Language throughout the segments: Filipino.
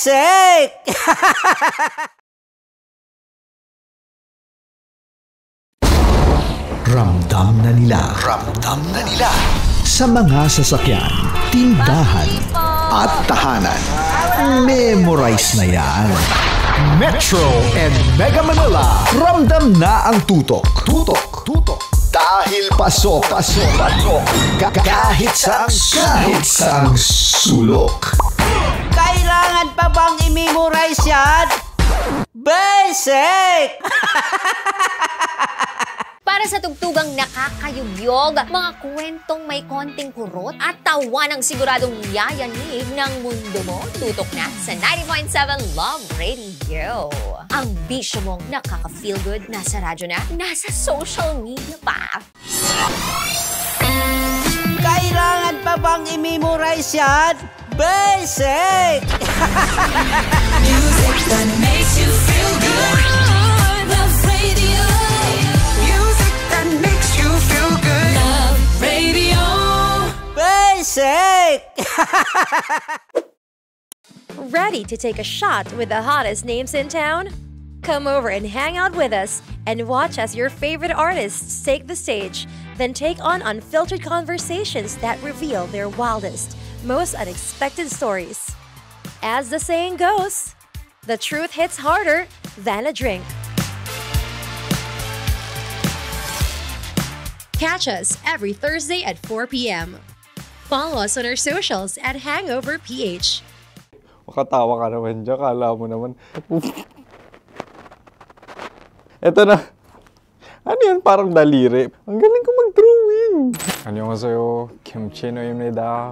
Basic! Ramdam na nila sa mga sasakyan, tindahan at tahanan. Memorize na yan. Metro and Mega Manila, ramdam na ang tutok. Dahil pasok. Kahit saang sulok. Kailangan pa bang i-memorize yan? Basic! Para sa tugtugang nakakayugyog, mga kwentong may konting kurot at tawanang siguradong yayanig ng mundo mo, tutok na sa 90.7 Love Radio. Ang bisyo mong nakaka-feel good, nasa radyo na, nasa social media pa. Kailangan pa bang i-memorize yan? Basic! Music that makes you feel good. Love Radio. Music that makes you feel good. Love Radio. Basic! Ready to take a shot with the hottest names in town? Come over and hang out with us and watch as your favorite artists take the stage, then take on unfiltered conversations that reveal their wildest, most unexpected stories. As the saying goes, the truth hits harder than a drink. Catch us every Thursday at 4 p.m. Follow us on our socials at Hangover PH. Makatawa ka naman dyan, kala mo naman. Eto na. Ano yan? Parang daliri. Ang galing ko mag-drawing. 안녕하세요. 김치노입니다.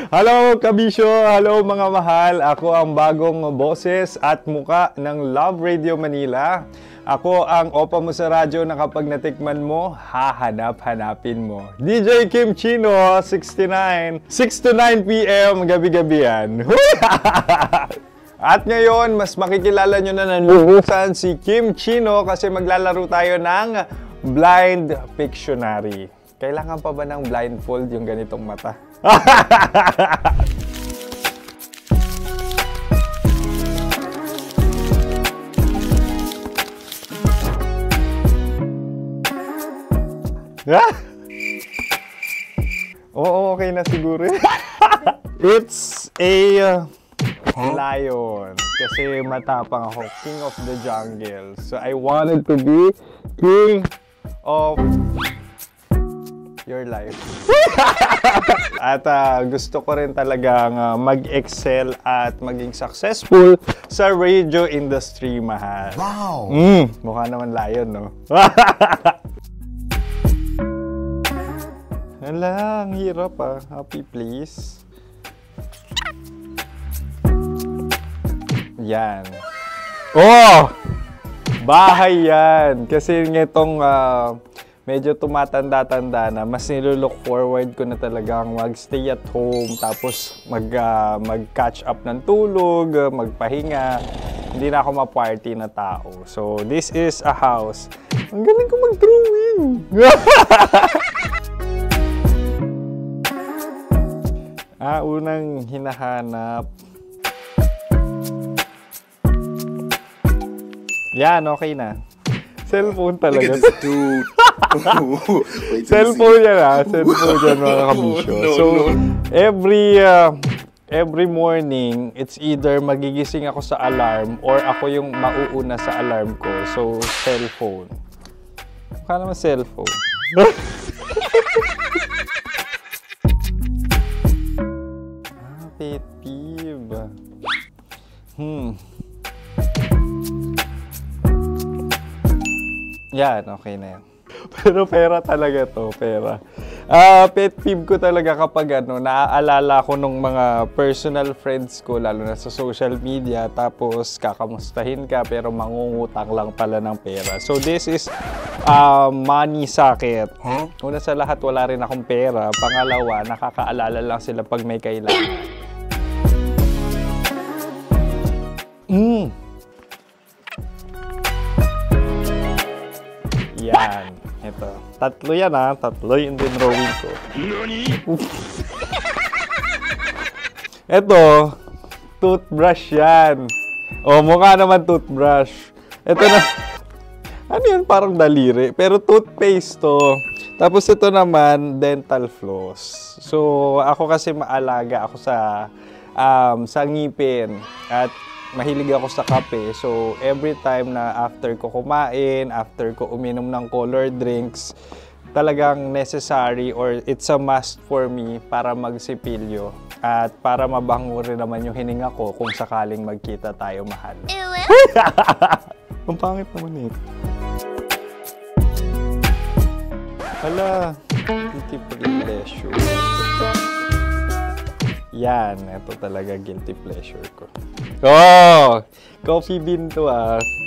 Hello, kabisyo! Hello, mga mahal! Ako ang bagong boses at muka ng Love Radio Manila. Ako ang opa mo sa radyo na kapag natikman mo, hahanap-hanapin mo. DJ Kim Chino, 69. 6 to 9 p.m. gabi-gabi yan. At ngayon, mas makikilala nyo na nanuhusan si Kim Chino kasi maglalaro tayo ng Blind Pictionary. Kailangan pa ba ng blindfold yung ganitong mata? Oo, okay na siguro. It's a lion. Kasi matapang ako. King of the jungle. So I wanted to be king of your life. At gusto ko rin talagang mag-excel at maging successful sa radio industry, mahal. Wow! Mukha naman lion, no? Hala, ang hirap ah. Happy, please. Yan. Oh! Bahay yan. Kasi nitong medyo tumatanda-tanda na, mas nilulook forward ko na talagang mag-stay at home, tapos mag-catch up ng tulog, magpahinga. Hindi na ako ma-party na tao. So, this is a house. Ang galing ko mag-drawing! Unang hinahanap. Yan, okay na. Cellphone talaga. Look at this dude. Cellphone yan ha. Cellphone yan, mga kabisyo. So, every morning, it's either magigising ako sa alarm or ako yung mauuna sa alarm ko. So, cellphone. Mukha naman cellphone. Pet peeve. Yan, okay na yan. Pero pera talaga to, pera. Pet peeve ko talaga kapag naaalala ko nung mga personal friends ko, lalo na sa social media, tapos kakamustahin ka pero mangungutang lang pala ng pera. So this is money sakit. Una sa lahat, wala rin akong pera. Pangalawa, nakakaalala lang sila pag may kailangan. Yan. Ito. Tatlo yan ha. Tatlo yung dinrawing ko. Ito, toothbrush yan. O, mukha naman toothbrush. Ito na. Ano yun? Parang daliri. Pero toothpaste to. Tapos ito naman, dental floss. So, ako kasi maalaga ako sa ngipin. At mahilig ako sa kape. So, every time na after ko kumain, after ko uminom ng colored drinks, talagang necessary or it's a must for me para magsipilyo. At para mabango rin naman yung hininga ko kung sakaling magkita tayo, mahal. Ang pangit naman ito. Hala, guilty pleasure. Yan, ito talaga guilty pleasure ko. Oh! Coffee bean to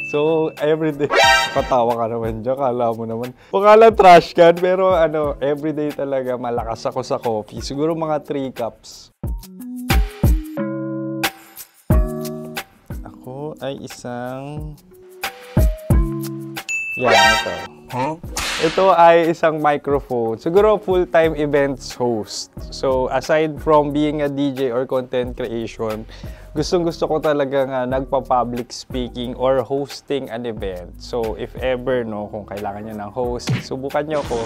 So, everyday, patawa ka naman dyan, kala mo naman. Pakala trash can, pero everyday talaga malakas ako sa coffee. Siguro mga 3 cups. Ako ay isang... Yan, ito. Huh? Ito ay isang microphone. Siguro full-time events host. So, aside from being a DJ or content creation, gustong-gusto ko talagang nagpa-public speaking or hosting an event. So, if ever, kung kailangan nyo ng host, subukan nyo ko.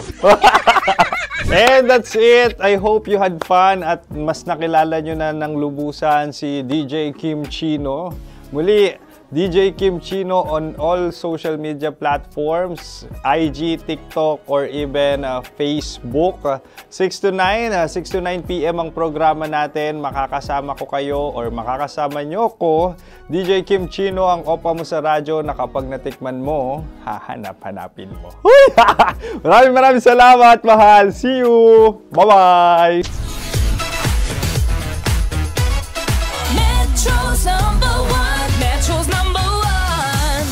And that's it. I hope you had fun at mas nakilala nyo na ng lubusan si DJ Kim Chino. Muli, DJ Kim Chino on all social media platforms, IG, TikTok, or even Facebook. 6 to 9 p.m. ang programa natin. Makakasama ko kayo or makakasama nyo ko. DJ Kim Chino, ang opa mo sa radyo na kapag natikman mo, hahanap-hanapin mo. Maraming salamat, mahal. See you! Bye-bye! Metro's number one. Metro's number one.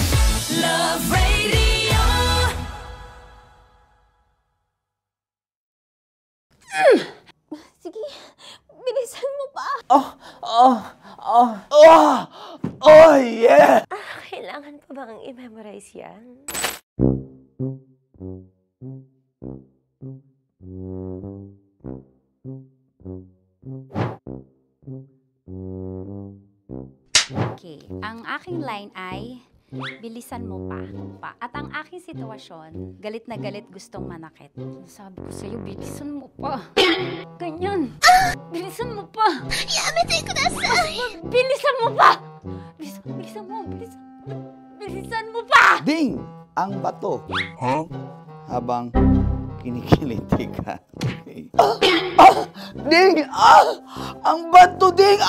Love Radio. Sige, bilisan mo pa. Oh, yeah! Kailangan pa bang i-memorize yan? Okay, ang aking line ay, bilisan mo pa. At ang aking sitwasyon, galit na galit gustong manakit. Sabi ko sa'yo, bilisan mo pa. Ganyan. Bilisan mo pa. Yamitay ko na sa... Bilisan mo pa! Bilisan mo pa! Ding! Ang bato. Huh? Habang kinikiliti ka. Okay. Ding! Ang bato, Ding!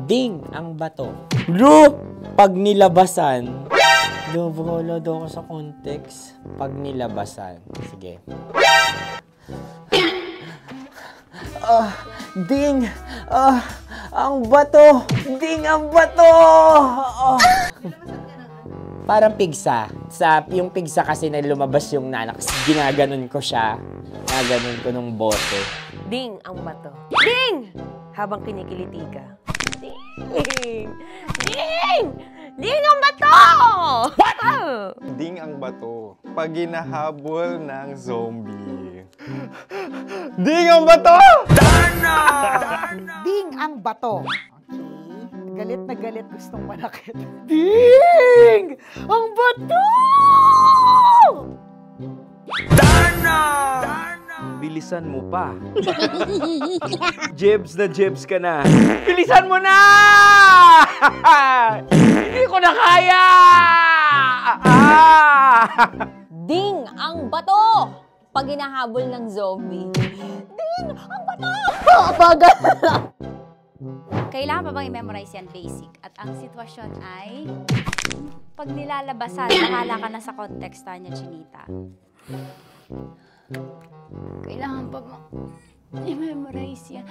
Ding ang bato. Bro, pag nilabasan. Wala daw ako sa context. Pag nilabasan. Sige. Ding! Ang bato! Ding ang bato! Parang pigsa. Yung pigsa kasi na lumabas yung nanak. Ginaganon ko siya. Ginaganon ko nung bote. Ding ang bato. Ding! Habang kinikiliti ka. Ding! Ding! Ding ang bato! What? Ding ang bato. Pag hinahabol ng zombie. Ding ang bato! Ding ang bato. Okay. Galit na galit gustong manakit. Ding! Ang bato! Bilisan mo pa. Jebs ka na. Bilisan mo na! Hindi ko na kaya! Ding ang bato! Pag hinahabol ng zombie. Ding ang bato! Bagal! Kailangan pa bang i-memorize yan basic? At ang sitwasyon ay, pag nilalabasan, nakala ka na sa konteksta niya, Chinita. Kailangan pa bang i-memorize yan?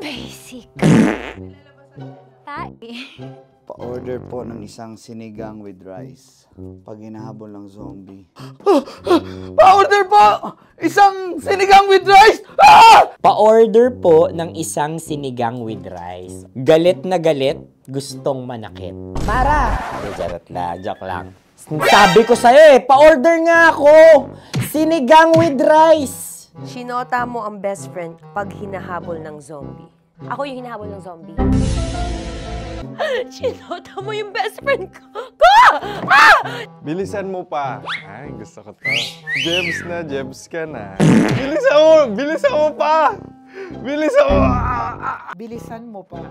Basic. Pa-order po ng isang sinigang with rice. Pag hinahabol ng zombie. Pa-order po! Isang sinigang with rice! Pa-order po ng isang sinigang with rice. Galit na galit, gustong manakit. Para! Joke lang. Sabi ko sa'yo pa-order nga ako! Sinigang with rice! Sinota mo ang best friend pag hinahabol ng zombie. Ako yung hinahabol ng zombie. Sinota mo yung best friend ko! Bilisan mo pa. Ay, gusto ko to. Jebs na, Jebs ka na. Bilisan mo! Bilisan mo pa! Bilisan mo! Bilisan mo pa.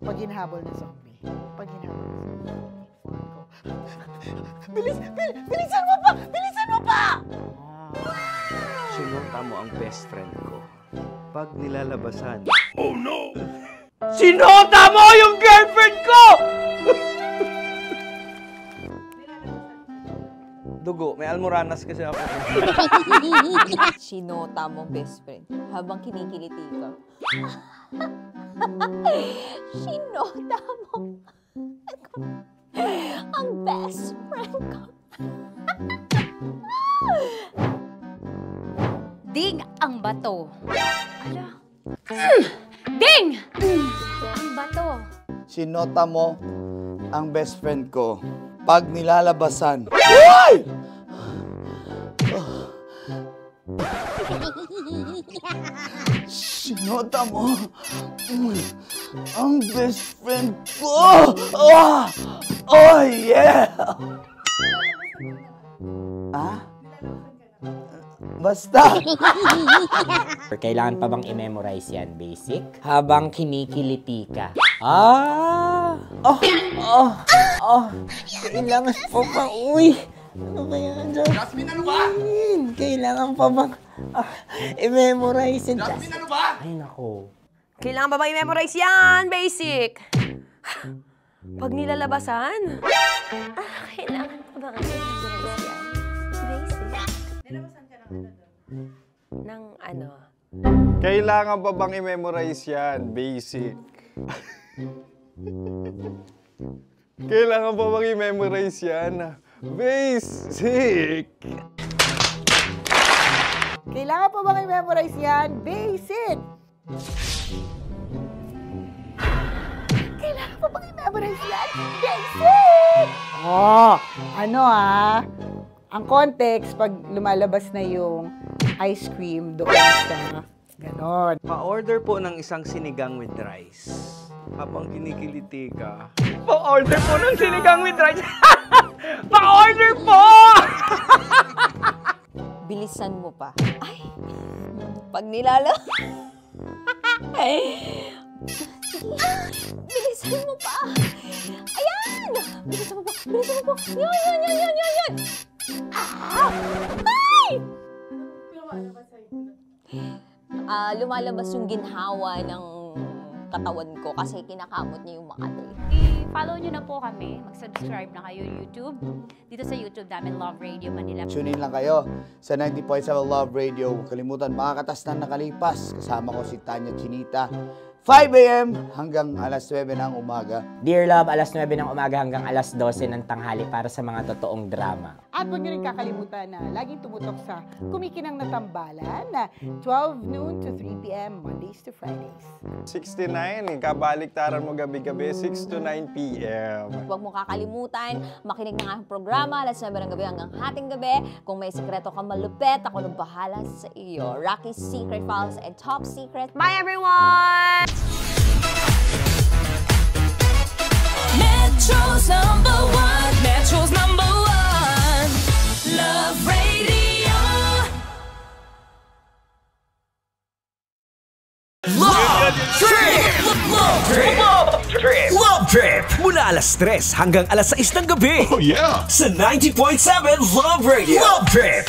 Pag hinahabol ng zombie. Pag hinahabol ng zombie. Bilisan mo pa! Bilisan mo pa! Sinota mo ang best friend ko. Pag nilalabasan. Oh no! Sinota mo yung girlfriend ko! Dugo, may almoranas kasi ako. Sinota mo best friend habang kinikiliti ka. Sinota mo ang best friend ko. Ding ang bato. Ala. Ding! Ang bato. Sinota mo ang best friend ko. Pag nilalabasan. Uy! Sinota mo ang best friend ko. Oh yeah! Ah? Basta! Kailangan pa bang i-memorize yan, basic? Habang kinikiliti ka. Ah! Kailangan pa ba? Uy! Ano ba yan, Jasmine, ano ba? Kailangan pa bang i-memorize yan? Jasmine, ano ba? Ay, nako. Kailangan ba i-memorize yan? Basic! Pag nilalabasan? Kailangan pa ba i-memorize yan? Basic. Nilalabasan ka ng ano doon? Ng ano? Kailangan pa bang i-memorize yan? Basic. Kailangan pa bang i-memorize yan? Basic! Kailangan pa bang i-memorize yan? Basic! Kailangan pa bang i-memorize yan? Basic! Oh, ano ang context pag lumalabas na yung ice cream doon sa ganon. Pa-order po ng isang sinigang with rice. Habang kinikiliti ka. Pa-order po ng sinigang with rice! Pa-order po! Bilisan mo pa. Ay! Pag nilala... Bilisan mo pa! Ayan! Bilisan mo pa! Bilisan mo pa! Yan! Ay! Lumalabas yung ginhawa ng katawan ko kasi kinakamot niya yung Makati. I-follow nyo na po kami. Mag-subscribe na kayo YouTube. Dito sa YouTube namin, Love Radio Manila. Tune in lang kayo sa 90.7 Love Radio. Huwag kalimutan, makakatas na nakalipas. Kasama ko si Tanya Chinita. 5 a.m. hanggang alas 9 ng umaga. Dear Love, alas 9 ng umaga hanggang alas 12 ng tanghali para sa mga totoong drama. At huwag niyo rin kakalimutan na laging tumutok sa Kumikinang na Tambalan na 12 noon to 3 p.m. Mondays to Fridays. 69, kabaliktaran mo gabi-gabi, 6 to 9 p.m. Huwag mo kakalimutan, makinig ng aking programa, alas 9 ng gabi hanggang hating gabi. Kung may sekreto ka malupet, ako nang bahala sa iyo. Rocky's Secret Files and Top Secret. Bye everyone! Metro's number one. Metro's number one. Love Radio. Love Trip! Love Trip! Love Trip! Mula alas 3 hanggang alas 6 ng gabi. Oh yeah! Sa 90.7 Love Radio. Love Trip!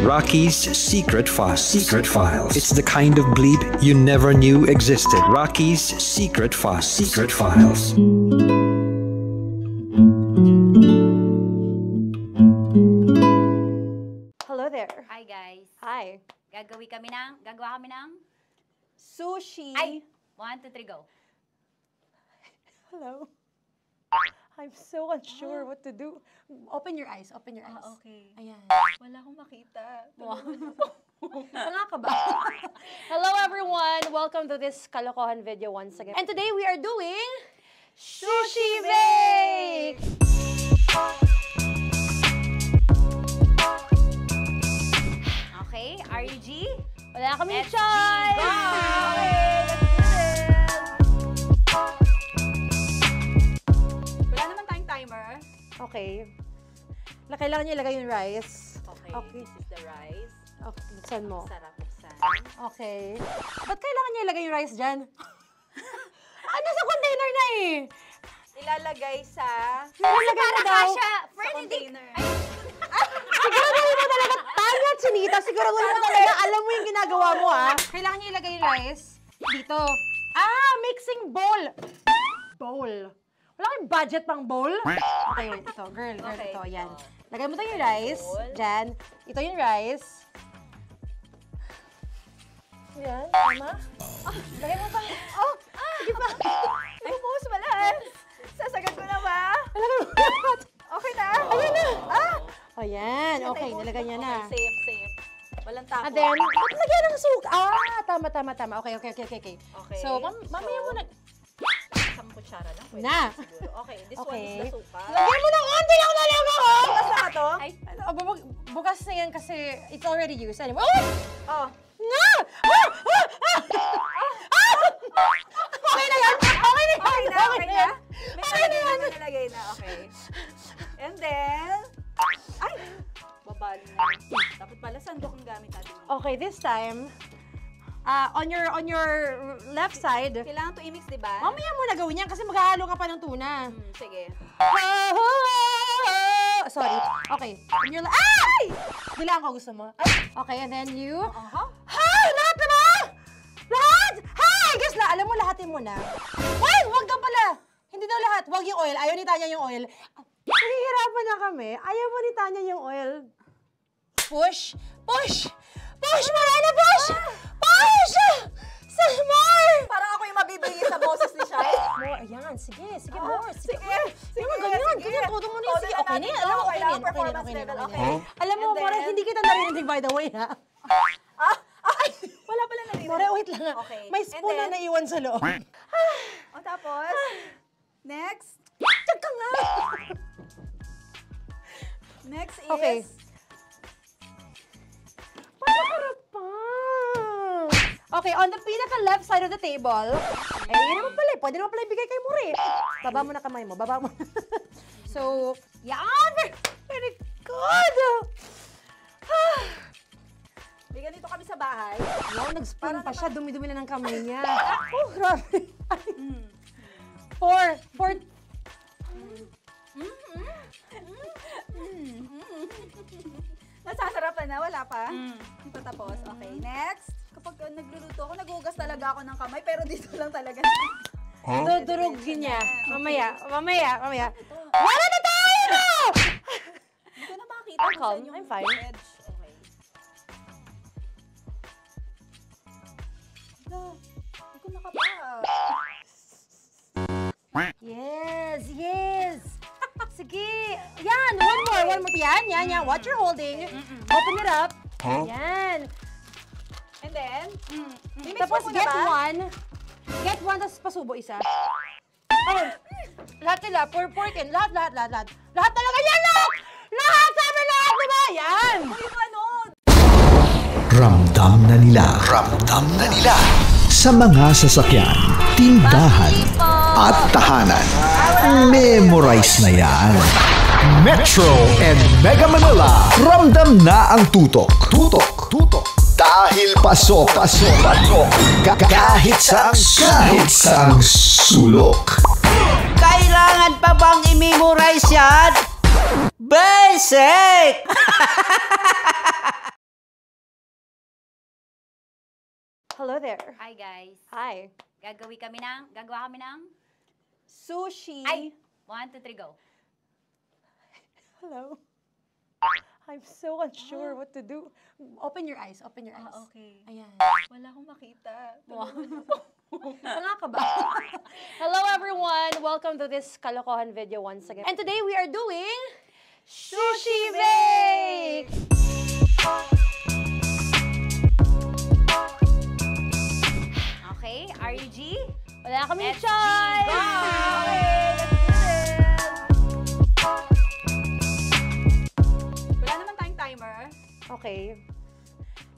Rocky's Secret Files. Secret Files. It's the kind of bleep you never knew existed. Rocky's Secret Files. Secret Files. Hello there. Hi guys. Hi. Gagawa kami ng Sushi. Ay! 1, 2, 3, go. Hello. I'm so unsure what to do. Open your eyes. Open your eyes. Okay. Ayan. Wala akong makita. Wow. Tanga ka ba? Hello everyone! Welcome to this kalokohan video once again. And today we are doing Sushi Bake! Okay. Kailangan niya ilagay yung rice. Okay, this is the rice. Okay, buksan mo. Sarap buksan. Okay. Ba't kailangan niya ilagay yung rice dyan? Nasa container na eh! Ilalagay sa... Ilalagay mo daw. Sa container. Siguraduhin mo talaga, Tanya at Chinita, siguraduhin mo talaga, alam mo yung ginagawa mo Kailangan niya ilagay yung rice dito. Mixing bowl. Bowl. Wala kayong budget pang bowl? Okay, wait, ito. Girl, ito. Yan. Lagay mo tayo yung rice. Dyan. Ito yung rice. Yan, tama. Lagay mo tayo. Sige pa. Ay, buhos malas. Sasagad ko na ba? Lagay mo. Okay na. Ayan na. Ayan. Okay, nilagay niya na. Okay, safe. Walang tapo. And then, ba't lagyan ng suka? Tama. Okay. Okay. So, mamaya mo na. Isang kutsara lang. Pwede siguro. Okay, this one is the suka. Lagyan mo ng onti lang talaga Bukas na to? Ay, bukas na yan kasi it's already used. Anyway. Oh. Nga! Okay na yan! Okay na yan! May nalagay na. Okay. And then, ay! Babali na. Dapat pala sandok ang gamit natin. Okay, this time, on your left side, kailangan to i-mix, di ba? Mamaya mo na gawin yan kasi maghahalo ka pa ng tuna. Sige. Sorry. Okay. Ay! Bilang ko gusto mo. Okay, and then you... Hi! Lahat na ba? Lahat! Hi! Guess na, alam mo, lahatin mo na. Wait! Wag daw pala! Hindi daw lahat. Wag yung oil. Ayaw ni Tanya yung oil. Nahihirapan na kami. Ayaw mo ni Tanya yung oil. Push! Push! Push! Marana! Push! Push! Some more! Parang ako yung mabibigay sa boses ni Shai. More, ayan. Sige, more. Sige. Ganyan. Todo mo na yun. Sige, okay na yan. Alam mo, okay na. Alam mo, More, hindi kita narinig by the way, ha? Wala pala narinig. More, wait lang ha. May spoon na naiwan sa loob. O tapos, next. Tiyag ka nga. Next is... Okay. Panakarap pa. Okay, on the pinaka-left side of the table, yun naman pala, pwede naman pala ibigay kay More. Baba mo na kamay mo, baba mo. So, yan! Very good! May ganito kami sa bahay. Wow, nag-spoon pa siya, dumi-dumi na ng kamay niya. Oh, grabe. Four. Nasasarapan na, wala pa? Ito tapos. Okay, next. Kapag nagluluto ako, naghugas talaga ako ng kamay, pero dito lang talaga. Dudurugin niya. Mamaya. Wala na tayo! Hindi ko na makita. I'm calm. I'm fine. Okay. Hindi ko nakapa. Yes. Sige. Yan, one more. Yan. What you're holding. Open it up. Yan. And then, Tapos get one. Get one, tapos pasubo isa. Oh, lahat nila, pork and lahat. Lahat talaga yan, lahat! Sabi lahat, diba? Yan! yung ano? Ramdam na nila. Sa mga sasakyan, tindahan, at tahanan. Memorize na yan. Metro and Mega Manila, ramdam na ang tutok. Dahil pasok. Kahit saang sulok. Kailangan pa bang i-memorize yan? Basic! Hello there. Hi guys. Hi. Gagawa kami ng Sushi. Ay! 1, 2, 3, go. Hello. I'm so unsure what to do. Open your eyes. Okay. Ayan. Wala akong makita. Tanga ka ba? Hello everyone! Welcome to this kalokohan video once again. And today we are doing Sushi Bake! Okay, RUG? Wala kaming SG, choice! go! Wala naman tayong timer. Okay.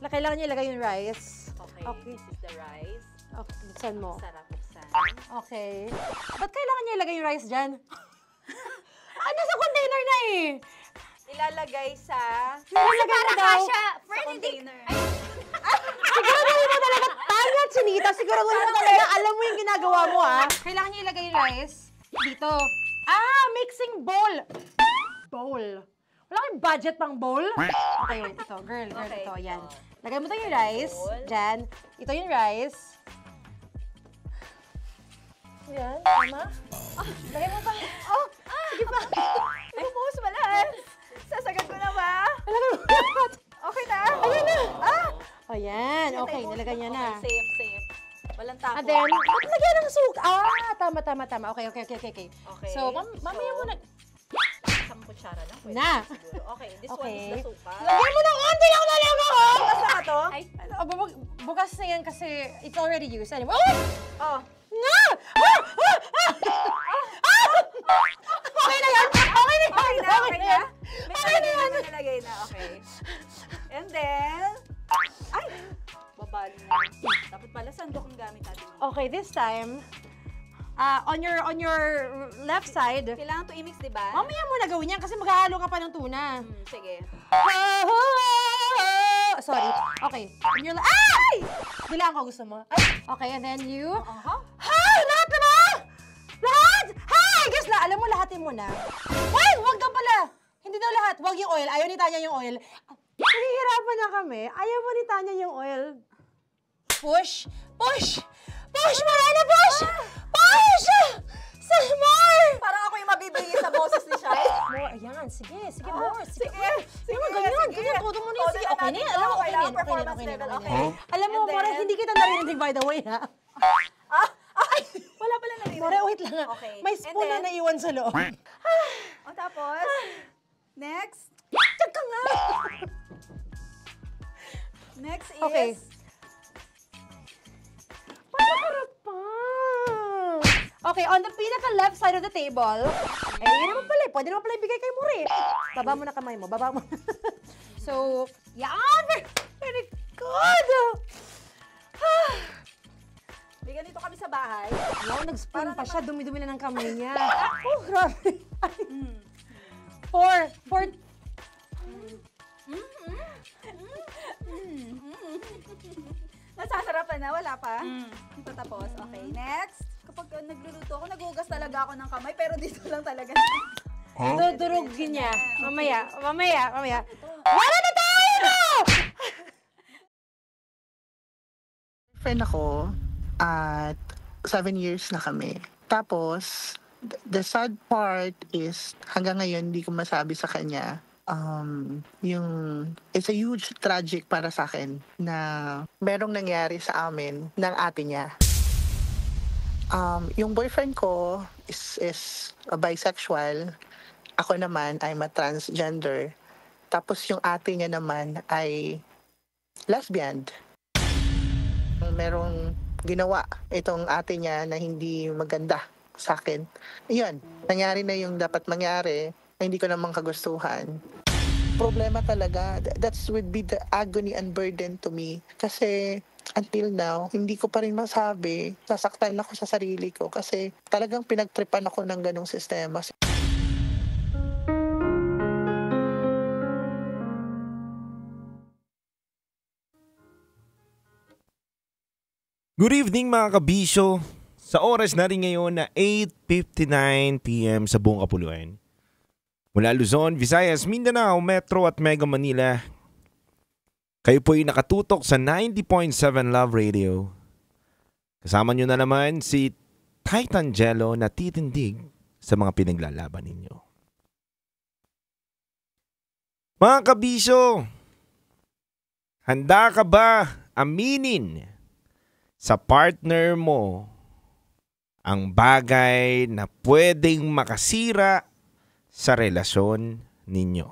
Kailangan niya ilagay yung rice. Okay, this is the rice. Okay, buksan mo. Sarap buksan. Okay. Ba't kailangan niya ilagay yung rice dyan? Nasa container eh. Ilalagay sa Ilalagay mo daw. container. Siguraduhin mo talaga, Tanya at Chinita, siguraduhin mo talaga, alam mo yung ginagawa mo Kailangan niyo ilagay yung rice dito. Mixing bowl. Bowl. Wala kayong budget pang bowl? Okay, wait, ito, girl, Okay. ito, yan. Lagay mo tayo yung rice, dyan. Ito yung rice. Yan, tama? Lagay mo pang, sige pa. Ay, buhos malas. Sasagat ko na ba? Lagay mo. Okay na? Ayan na. Ayan, okay, nilagay niya na. Okay, safe. Walang tapo. And then, ba't lagyan ng suka? Tama. Okay. Okay. So, mamaya mo na. Isang kutsara lang. Pwede Na. siguro. Okay, this one Okay. is the suka. Lagyan mo ng onti lang talaga, Bukas na to? Ay, bukas na yan kasi it's already used. Anyway, Oh. Nga! Okay na yan! Okay na yan! Okay na? Okay na yan! May nalagay na, okay. And then, ay! Babali na. Dapat pala sandok ang gamit natin. Okay, this time, on your left side, Kailangan to i-mix, di ba? mamaya mo na gawin yan kasi maghahalo ka pa ng tuna. Sige. Sorry. Okay. On your ay! Bilang ko gusto mo. Ay! Okay, and then you... Hi! Lahat na ba? Lahat! Hi! Guess na, alam mo, lahatin mo na. Wait! Wag daw pala! Hindi daw lahat. Wag yung oil. Ayaw ni Tanya yung oil. Nahihirapan na kami. Ayaw mo ni Tanya yung oil. Push! Push! Push! Marana! Push! Push! Some more! Parang ako yung mabibigay sa boses ni Shai. More, ayan. Sige, more. Sige. Ganyan. Todo mo na yan. Sige, okay na yan. Alam mo, okay na yan. Performance level, okay. Alam mo, And then- More, hindi kita narinig by the way, ha? Wala pala na rin. More, wait lang ha. Okay. May spoon And na then- naiwan sa loob. O tapos, next. Tiyag ka nga! Next is... Okay. Panakarap pa! Okay, on the pinaka-left side of the table, yun naman pala, pwede naman pala ibigay kay More. Baba mo na kamay mo, baba mo. So, yan! Very good! Bigyan dito kami sa bahay. Wow, nag-spoon pa siya, dumi-dumi na ng kamay niya. Oh, grabe. Four. Nasasarapan na, wala pa. Ito tapos. Okay, next. Kapag nagluluto ako, nagugas talaga ako ng kamay, pero dito lang talaga. Dudurugin niya. Mamaya. Wala na tayo! Friend ako at 7 years na kami. Tapos, the sad part is, hanggang ngayon, hindi ko masabi sa kanya, it's a huge tragic para sa akin na merong nangyari sa amin ng ate niya. Yung boyfriend ko is a bisexual. Ako naman ay transgender. Tapos yung ate niya naman ay lesbian. Merong ginawa itong ate niya na hindi maganda sa akin. Iyon, nangyari na yung dapat mangyari na hindi ko naman kagustuhan. Problema talaga, would be the agony and burden to me. Kasi until now, hindi ko pa rin masabi, sasaktan ako sa sarili ko kasi talagang pinagtripan ako ng ganong sistema. Good evening mga kabisyo. Sa oras na rin ngayon na 8:59 PM sa buong Kapuluan. Mula Luzon, Visayas, Mindanao, Metro at Mega Manila. Kayo po ay nakatutok sa 90.7 Love Radio. Kasama nyo na naman si Titan Jello na titindig sa mga pinaglalaban ninyo. Mga kabisyo, handa ka ba aminin sa partner mo ang bagay na pwedeng makasira sa relasyon ninyo?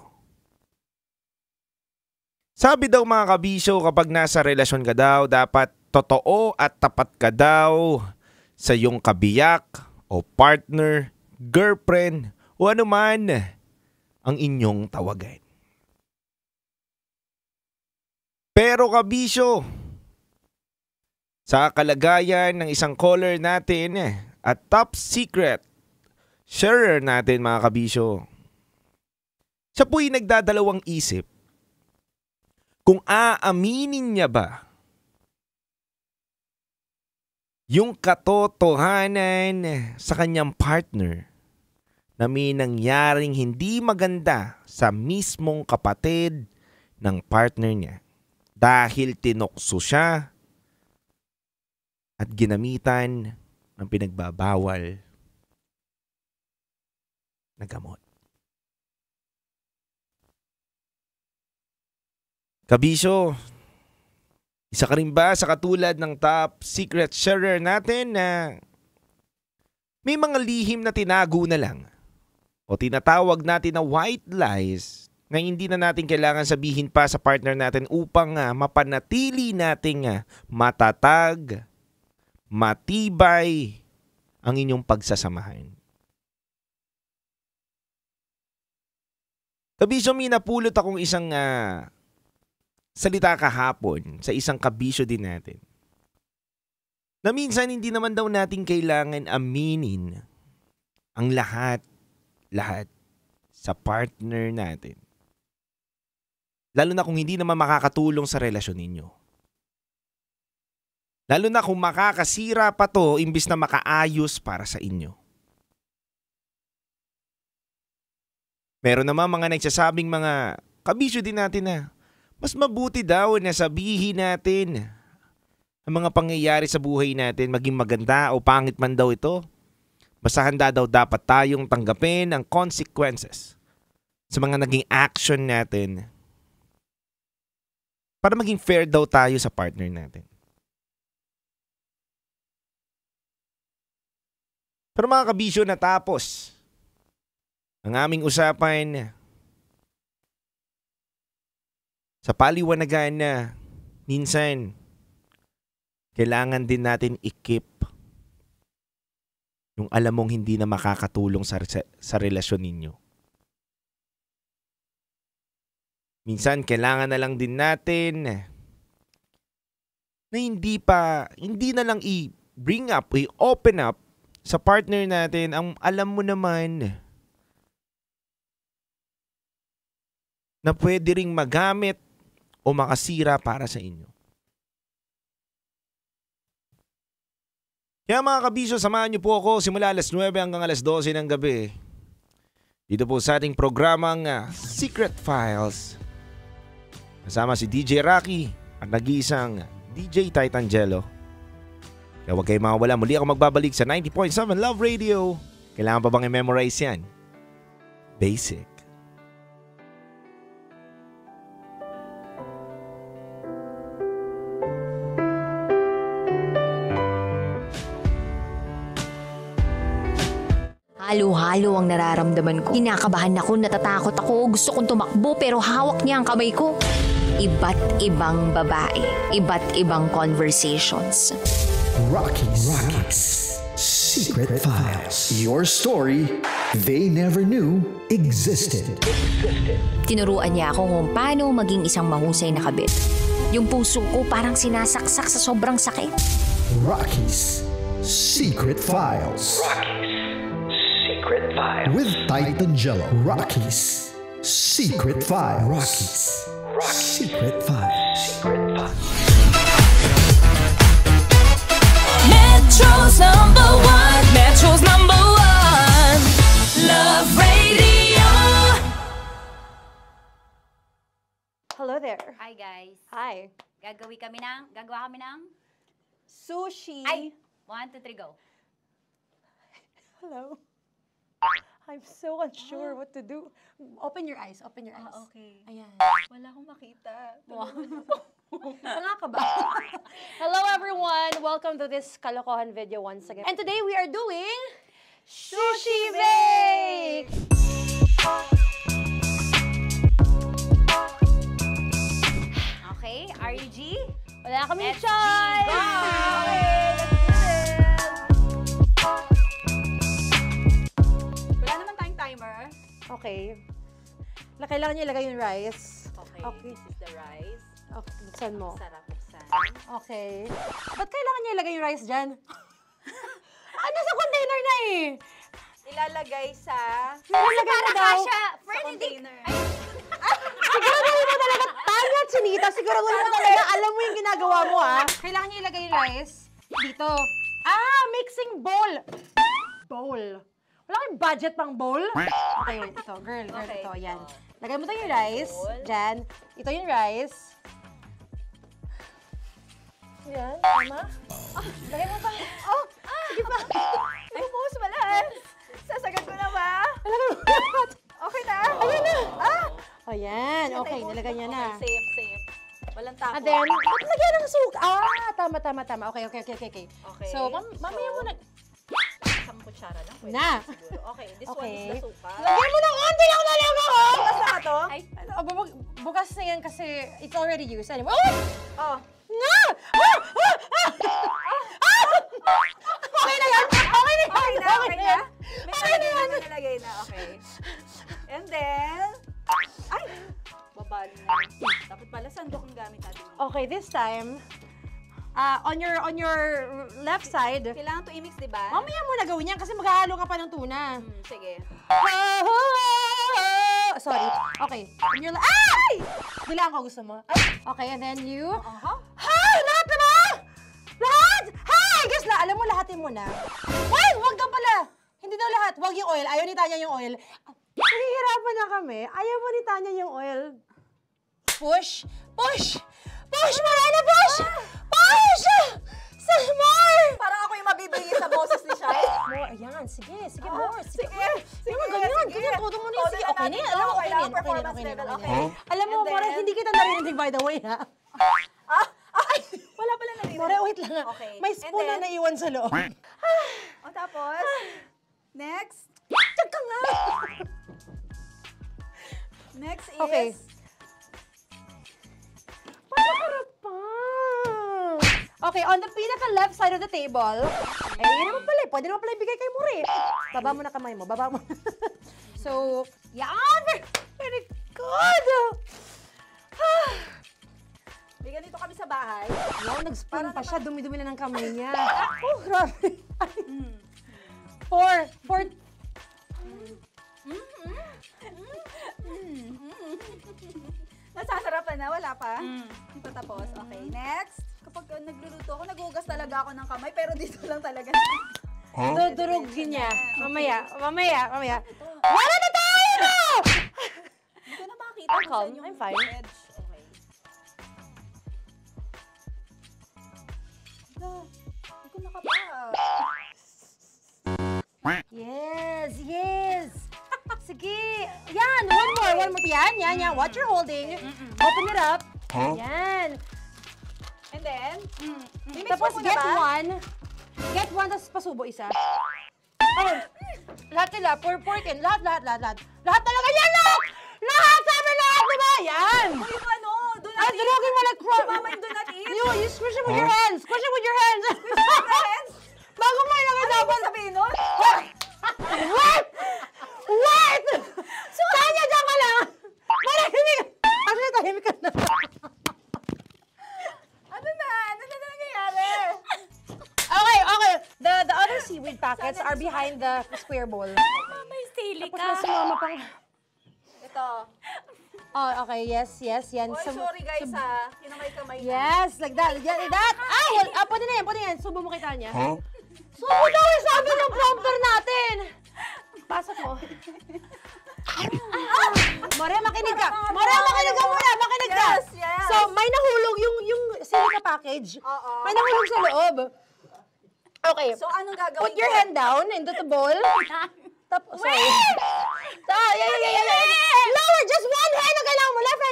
Sabi daw mga kabisyo, kapag nasa relasyon ka daw, dapat totoo at tapat ka daw sa iyong kabiyak o partner, girlfriend o anuman ang inyong tawagan. Pero kabisyo, sa kalagayan ng isang caller natin at top secret sharer natin mga kabisyo, Siya po'y nagdadalawang isip kung aaminin niya ba yung katotohanan sa kanyang partner na may nangyaring hindi maganda sa mismong kapatid ng partner niya dahil tinokso siya at ginamitan ng pinagbabawal na gamot. Kabisyo, isa ka rin ba sa katulad ng top secret sharer natin na may mga lihim na tinago na lang o tinatawag natin na white lies na hindi na natin kailangan sabihin pa sa partner natin upang mapanatili nating matatag, matibay ang inyong pagsasamahan. Kabisyo, may napulot akong isang salita kahapon sa isang kabisyo din natin. Na minsan hindi naman daw natin kailangan aminin ang lahat sa partner natin. Lalo na kung hindi naman makakatulong sa relasyon ninyo. Lalo na kung makakasira pa to imbis na makaayos para sa inyo. Meron naman mga nagsasabing mga kabisyo din natin na mas mabuti daw na sabihin natin ang mga pangyayari sa buhay natin, maging maganda o pangit man daw ito. Basta handa daw dapat tayong tanggapin ang consequences sa mga naging action natin para maging fair daw tayo sa partner natin. Pero mga kabisyo, natapos ang aming usapan sa paliwanagan na minsan kailangan din natin i-keep yung alam mong hindi na makakatulong sa relasyon ninyo. Minsan kailangan na lang din natin na hindi na lang i-bring up, i-open up sa partner natin ang alam mo naman na pwede ring magamit o makasira para sa inyo. Kaya mga kabisyo, samahan niyo po ako simula alas 9 hanggang alas 12 ng gabi. Dito po sa ating programang Secret Files. Kasama si DJ Rocky at nag-iisang DJ Titangelo. Kaya huwag kayong mawala. Muli ako magbabalik sa 90.7 Love Radio. Kailangan pa bang i-memorize yan? Basic. Halo-halo ang nararamdaman ko. Kinakabahan ako, natatakot ako, gusto kong tumakbo pero hawak niya ang kamay ko. Iba't ibang babae, iba't ibang conversations. Rocky's Secret Files. Your story they never knew existed. Tinuruan niya ako kung paano maging isang mahusay na kabit. Yung puso ko parang sinasaksak sa sobrang sakit. Rocky's Secret Files. Secret Files. With Titangelo. Rocky's Secret Files. Rocky's Secret Files. Secret Files. Metro's #1. Metro's #1. Love Radio. Hello there. Hi guys. Hi. Gagawa kami ng Sushi. Ay! 1, 2, 3, go. Hello. I'm so unsure what to do. Open your eyes. Open your eyes. Okay. Ayan. Wala akong makita. Tanga ka ba? Hello everyone! Welcome to this kalokohan video once again. And today we are doing Sushi Bake! Okay, RG? Wala kaming SG, choice! go! Okay, let's do this! Wala naman tayong timer. Okay. Kailangan niya ilagay yung rice. Okay. This is the rice. Okay, buksan mo. Sarap buksan. Okay. Ba't kailangan niya ilagay yung rice dyan? Sa container na eh! Ilalagay sa... Ilalagay Para daw. kasha. Sa container. Ay, Chinita, siguro mo talaga, alam mo yung ginagawa mo, ha? Kailangan niyo ilagay yung rice dito. Mixing bowl. Bowl. Wala kayong budget pang bowl? Okay, wait, ito, girl, ito, yan. Lagay mo tayo yung rice, dyan. Ito yung rice. Yan, tama? Lagay mo tayo. Sige pa. Ay, buhos malas. Sasagad ko na ba? Okay na? Ayan na. Ayan, okay, nilagay niya na. Okay, safe. Walang tapon. And then, ba't lagyan ng suka? Tama. Okay. So, mamaya mo na. Isang kutsara lang. Pwede siguro. Okay, this one is the suka. Lagyan mo ng konti lang na lang ako! Bukas na to? Bukas na yan kasi it's already used. Anyway, Okay na yan! Okay na yan! May nalagay na. Okay. And then, babali na. Dapat pala sandok ang gamit natin. Okay, this time, on your left side. Kailangan to i-mix, di ba? Mamaya mo na gawin yan kasi maghahalo ka pa ng tuna. Sige. Sorry. Okay. Bilang ko gusto mo. Okay, and then you. Lahat na ba? Lahat! Guess na, alam mo, lahatin mo na. Wag daw pala. Hindi daw lahat. Wag yung oil. Ayaw ni Tanya yung oil. Nahihirapan na kami. Ayaw mo ni Tanya yung oil. Push! Marana, push! More! Parang ako yung mabibigay sa boses ni Shai. More, ayan. Sige, more. Sige. Ganyan. Todo mo na yun. Sige, okay na yan. Alam mo, okay na. Alam mo, More, hindi kita narinig, by the way, ha? Wala pala narinig. More, wait lang. Okay. May spoon na naiwan sa loob. Tapos, next. Tiyag ka nga. Next is... Okay. Okay, on the pinaka-left side of the table, yun naman pala, pwede naman pala ibigay kay More. Baba mo na kamay mo, baba mo. So, yan! Very good! Bigyan dito kami sa bahay. Nag-spoon pa siya, dumi-dumi na ng kamay niya. Grabe. Four. Nasasarapan na, wala pa? Hindi pa tapos. Okay, next. Kapag nagluluto ako, naghugas talaga ako ng kamay, pero dito lang talaga. Dudurugin niya. Mamaya. Wala na tayo! Hindi ko na makita kung saan yung I'm fine. edge. Okay. Hindi ko nakapa. Yes. Sige. Yan, one more. Yan. What you're holding. Open it up. Yan. And then, tapos get one, tapos pasubo isa. Lahat nila, pork and lahat. Lahat talaga yan, lahat, sabi lahat, diba? Yan. yung ano, do not eat. Durugin mo like crop. Mama, yung do not eat. You squish it with your hands. Squish it with your hands? Bago mo ilagay dapat. Ano sabihin nun? Wait! Tanya, dyan ka lang. Actually, tahimik ka na. Ano na nangyayari? Okay. The other seaweed packets are behind the square bowl. May sili ka. Tapos sumama pang... Ito. Okay. Yes. Yan. Sorry guys ha. Kinamay-kamay na. Yes, like that. Pwede na yan. Subo mo kay Tanya. Subo daw yung sabi ng prompter natin. Pasok mo. More, makinig ka. Makinig ka. Yes. So, may nahulog yung silica package. May nahulog sa loob. Okay. So, anong gagawin Put your hand down into the bowl. Tapos, sorry. Lower, just one hand ang kailangan mo. Left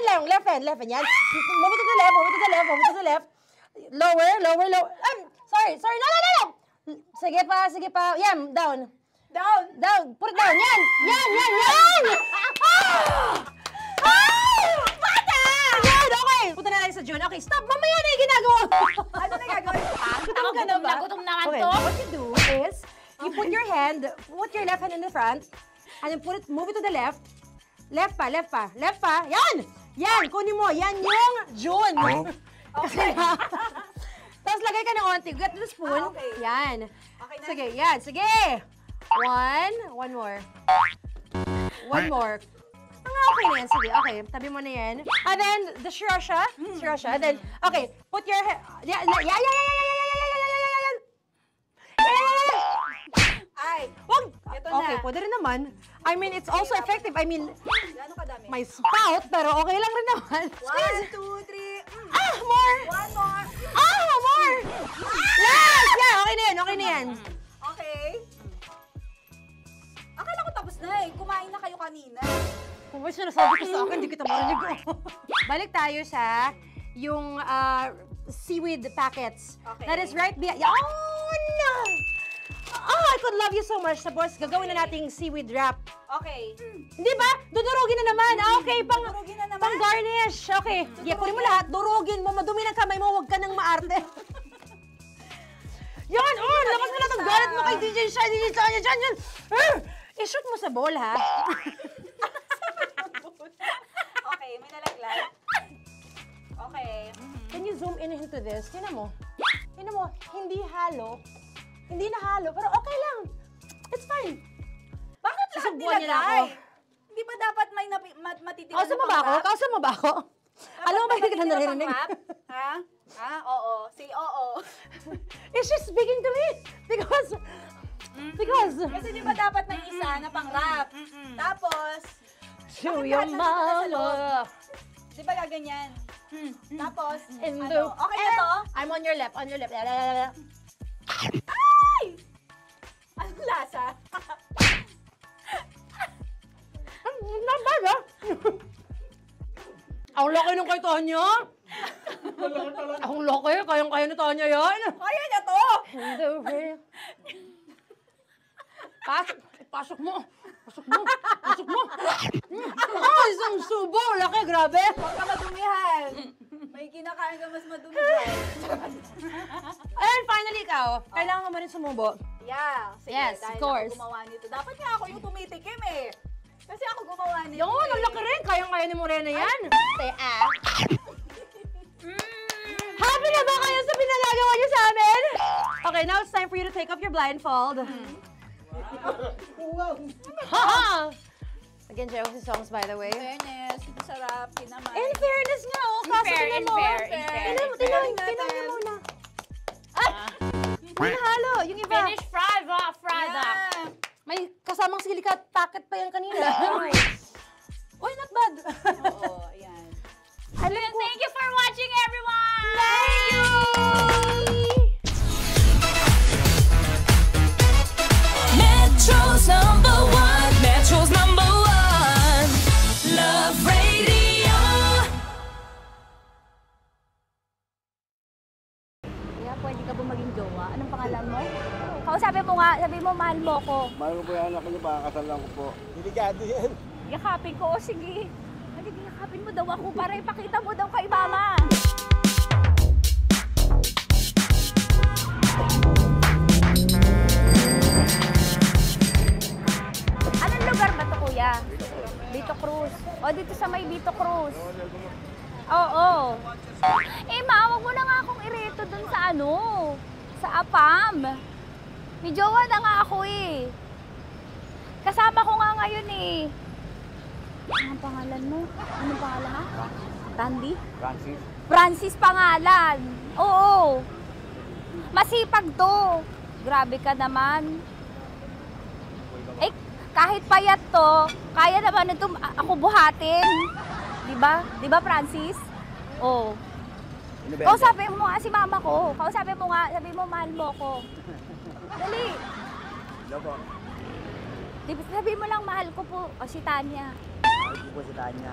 hand. Yan. Move to the left. Lower. Sorry. No. Sige pa. Yan, down. Put it down. Yan. Bata! Yan, okay. Punta na lang sa June. Okay, stop. Mamaya na yung ginagawa. Ano na gagawin? Gutom naman Okay, to. what you do is, you put your left hand in the front, and then move it to the left. Left pa. Yan, kunin mo. Yan yung June. Okay. Tapos lagay ka ng onti. Get the spoon. Okay. Yan. Okay na. Sige. One more. Okay na yan. Sige, okay. Tabi mo na yan. And then, the sriracha. Sriracha. And then, okay. Put your head. Yeah. Ay, Wag! ito Okay, na. pwede rin naman. I mean, it's also effective. I mean, Gano'ng kadami? my spout, pero okay lang rin naman. 1, 2, 3. More! 1 more. More! Last! Yeah, okay na yan, okay na yan. Okay. Akala ko tapos na eh. Kumain na kayo kanina. Kung may sinasabi ko sa akin, hindi kita marinig. Balik tayo sa yung seaweed packets. Okay. That is right behind. Oh, no! Oh, I could love you so much. Tapos, gagawin na nating seaweed wrap. Okay. Di ba? Dudurugin na naman. Okay, Dudurugin na naman? pang garnish. Okay. Yeah, kunin mo lahat. Durugin mo. Madumi ng kamay mo. Huwag ka nang maarte. Yan! Oh, labas mo na itong galit mo kay DJ Shine. DJ Shine. Yan. I-shoot mo sa bowl, ha? Okay, may nalaglag. Okay. Can you zoom in into this? Tingnan mo. Tingnan mo. Hindi halo. Hindi na halo. Pero okay lang. It's fine. Bakit lahat Susubuan niya na nilagay? ako. Di ba dapat may matitira Kausa mo ba ako? Kausa mo ba ako? Alam mo ba hindi kita naririnig? Ha? Ha? Oo. Say oo. Is she speaking to me? Because... Kasi di ba dapat may isa na pang-rap? Tapos... Show bakit your lahat nandun na sa loob? mama. Di ba gaganyan? Tapos... In ano? the... Okay na to? I'm on your left. On your left. Ay! Anong lasa? Not bad, ah. Ang laki nung kay Tonya. Ang laki. Kayang-kaya ni Tonya yan. Kaya niya to! Pasok mo. Pasok mo. Pasok mo. Oh, isang subo. Laki, grabe. Huwag ka madumihan. May kinakain ka mas madumi dyan. And finally, ikaw. Kailangan mo rin sumubo. Yeah. Sige, Yes, of dahil course. ako gumawa nito. Dapat nga ako yung tumitikim eh. Kasi ako gumawa nito. Yung, ang laki rin. Kayang-kaya ni Morena yan. Happy na ba kayo sa pinagagawa niyo sa amin? Okay, now it's time for you to take off your blindfold. Haha! Nag-enjoy ako sa songs, by the way. Fairness, masarap, kinamay. In fairness nga, oh. Kaso tingnan mo. Tingnan mo muna. Yung halo, yung iba. Finish fried up. May kasamang silikat packet pa yan kanina. Uy, not bad. Oo, ayan. Thank you for watching, everyone! Thank you! Metro's number one, Love Radio. Kaya pwede ka ba maging jowa? Anong pangalan mo? Kausapin mo nga, sabi mo mahal mo ko. Mahal ko po yung anak niyo, pakakasalan ko po. Delikado yan. Yakapin ko, o sige. Halika, yakapin mo daw ako para ipakita mo daw kay mama. Anong lugar ba to, kuya? Vito Cruz. O, dito sa may Vito Cruz. Oo. Eh, ma, wag mo na nga akong ireto dun sa ano, sa APAM. May jowa na nga ako eh. Kasama ko nga ngayon eh. Anong pangalan mo? Anong pangalan ha? Randy? Francis? Francis pangalan. Oo. Masipag to. Grabe ka naman. Eh, kahit payat to, kaya naman ito ako buhatin. Diba? Diba, Francis? Oo. Kausapin mo nga si mama ko. Kausapin mo nga, sabi mo mahal mo ko. Dali. Hello po. Sabi mo lang mahal ko po. O si Tanya. Mahal ko po si Tanya.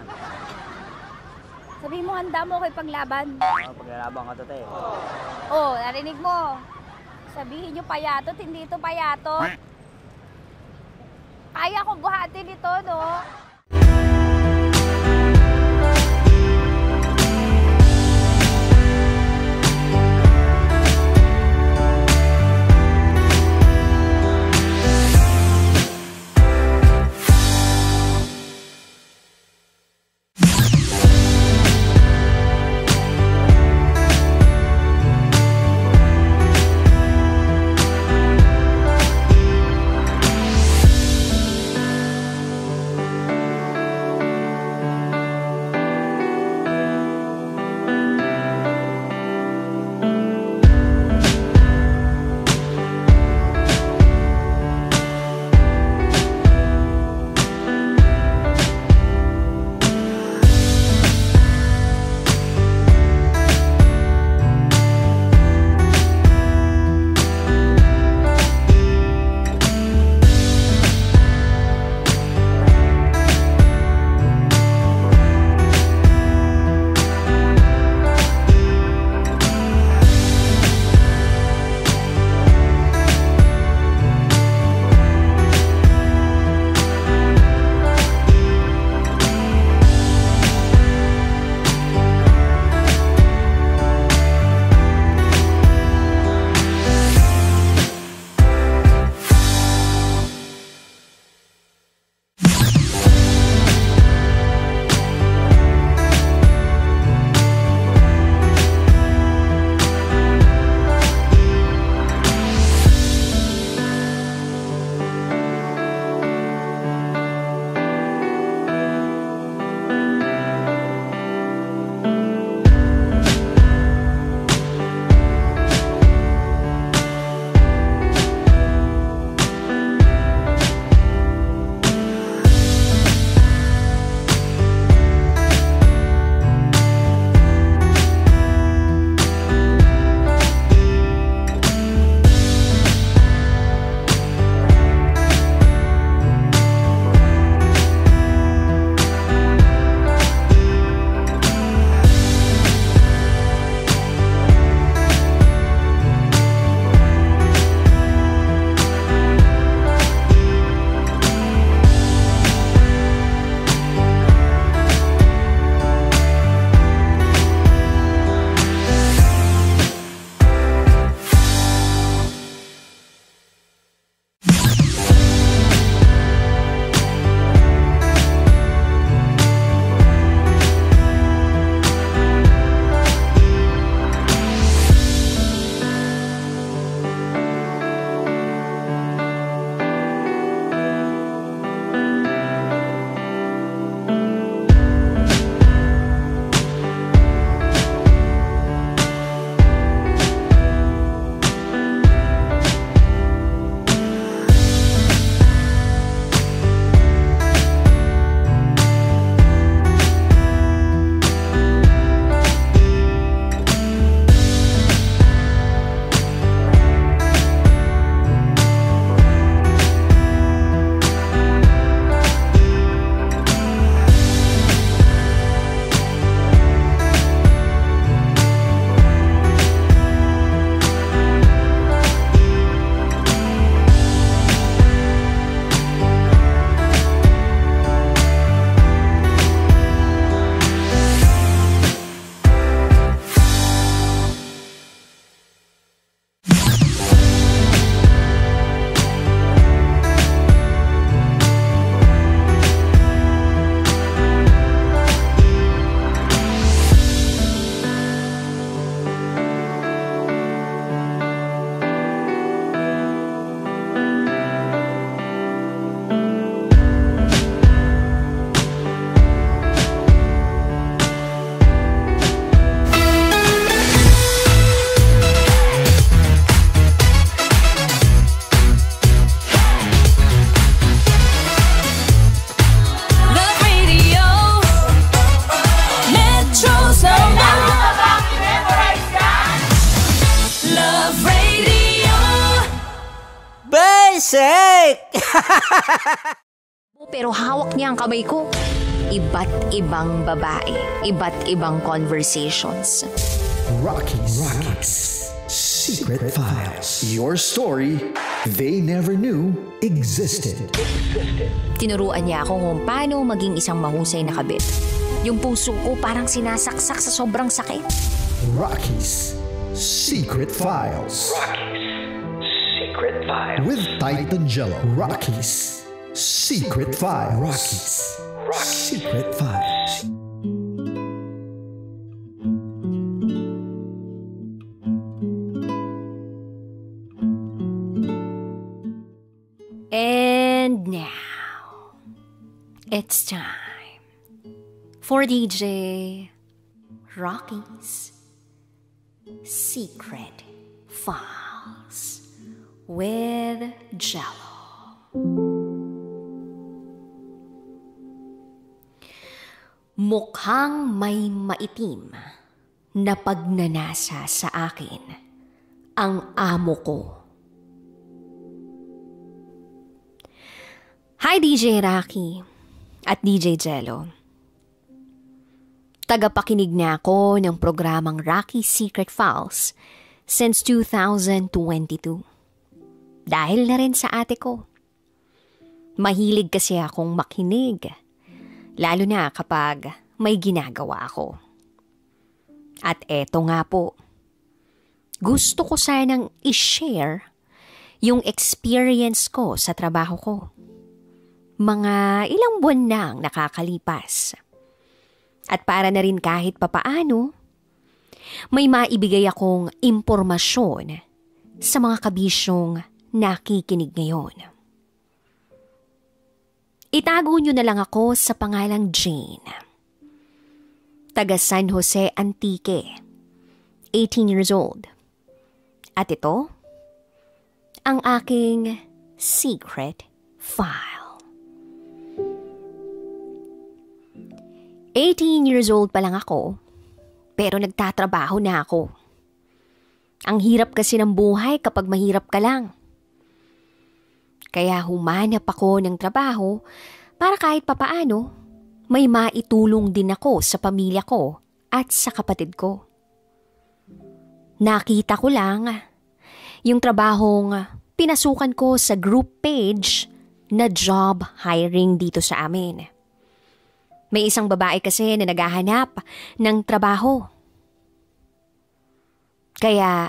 Sabi mo handa mo kay paglaban. Paglalaban ka to, te. Oh, narinig mo. Sabihin nyo payatot, hindi ito payatot. Kaya ko buhatin ito, no? Basic! Pero hawak niya ang kamay ko. Iba't ibang babae, iba't ibang conversations. Rocky's Secret Files. Your story they never knew existed. Tinuruan niya ako kung paano maging isang mahusay na kabit. Yung puso ko parang sinasaksak sa sobrang sakit. Rocky's Secret Files. With Titan Jello. Rocky's Secret Files. Secret Files. And now, it's time for DJ Rocky's Secret Files with Jello. Mukhang may maitim na pagnanasa sa akin ang amo ko. Hi DJ Rocky at DJ Jello. Tagapakinig na ako ng programang Rocky's Secret Files since 2022. Dahil na rin sa ate ko. Mahilig kasi akong makinig. Lalo na kapag may ginagawa ako. At eto nga po. Gusto ko sanang i-share yung experience ko sa trabaho ko. Mga ilang buwan nang nakakalipas. At para na rin kahit papaano, may maibigay akong impormasyon sa mga kabisyong nakikinig ngayon. Itago nyo na lang ako sa pangalang Jane. Taga San Jose Antique, 18 years old. At ito, ang aking secret file. 18 years old pa lang ako, pero nagtatrabaho na ako. Ang hirap kasi ng buhay kapag mahirap ka lang. Kaya humanap ako ng trabaho para kahit papaano may maitulong din ako sa pamilya ko at sa kapatid ko. Nakita ko lang yung trabahong pinasukan ko sa group page na job hiring dito sa amin. May isang babae kasi na naghahanap ng trabaho. Kaya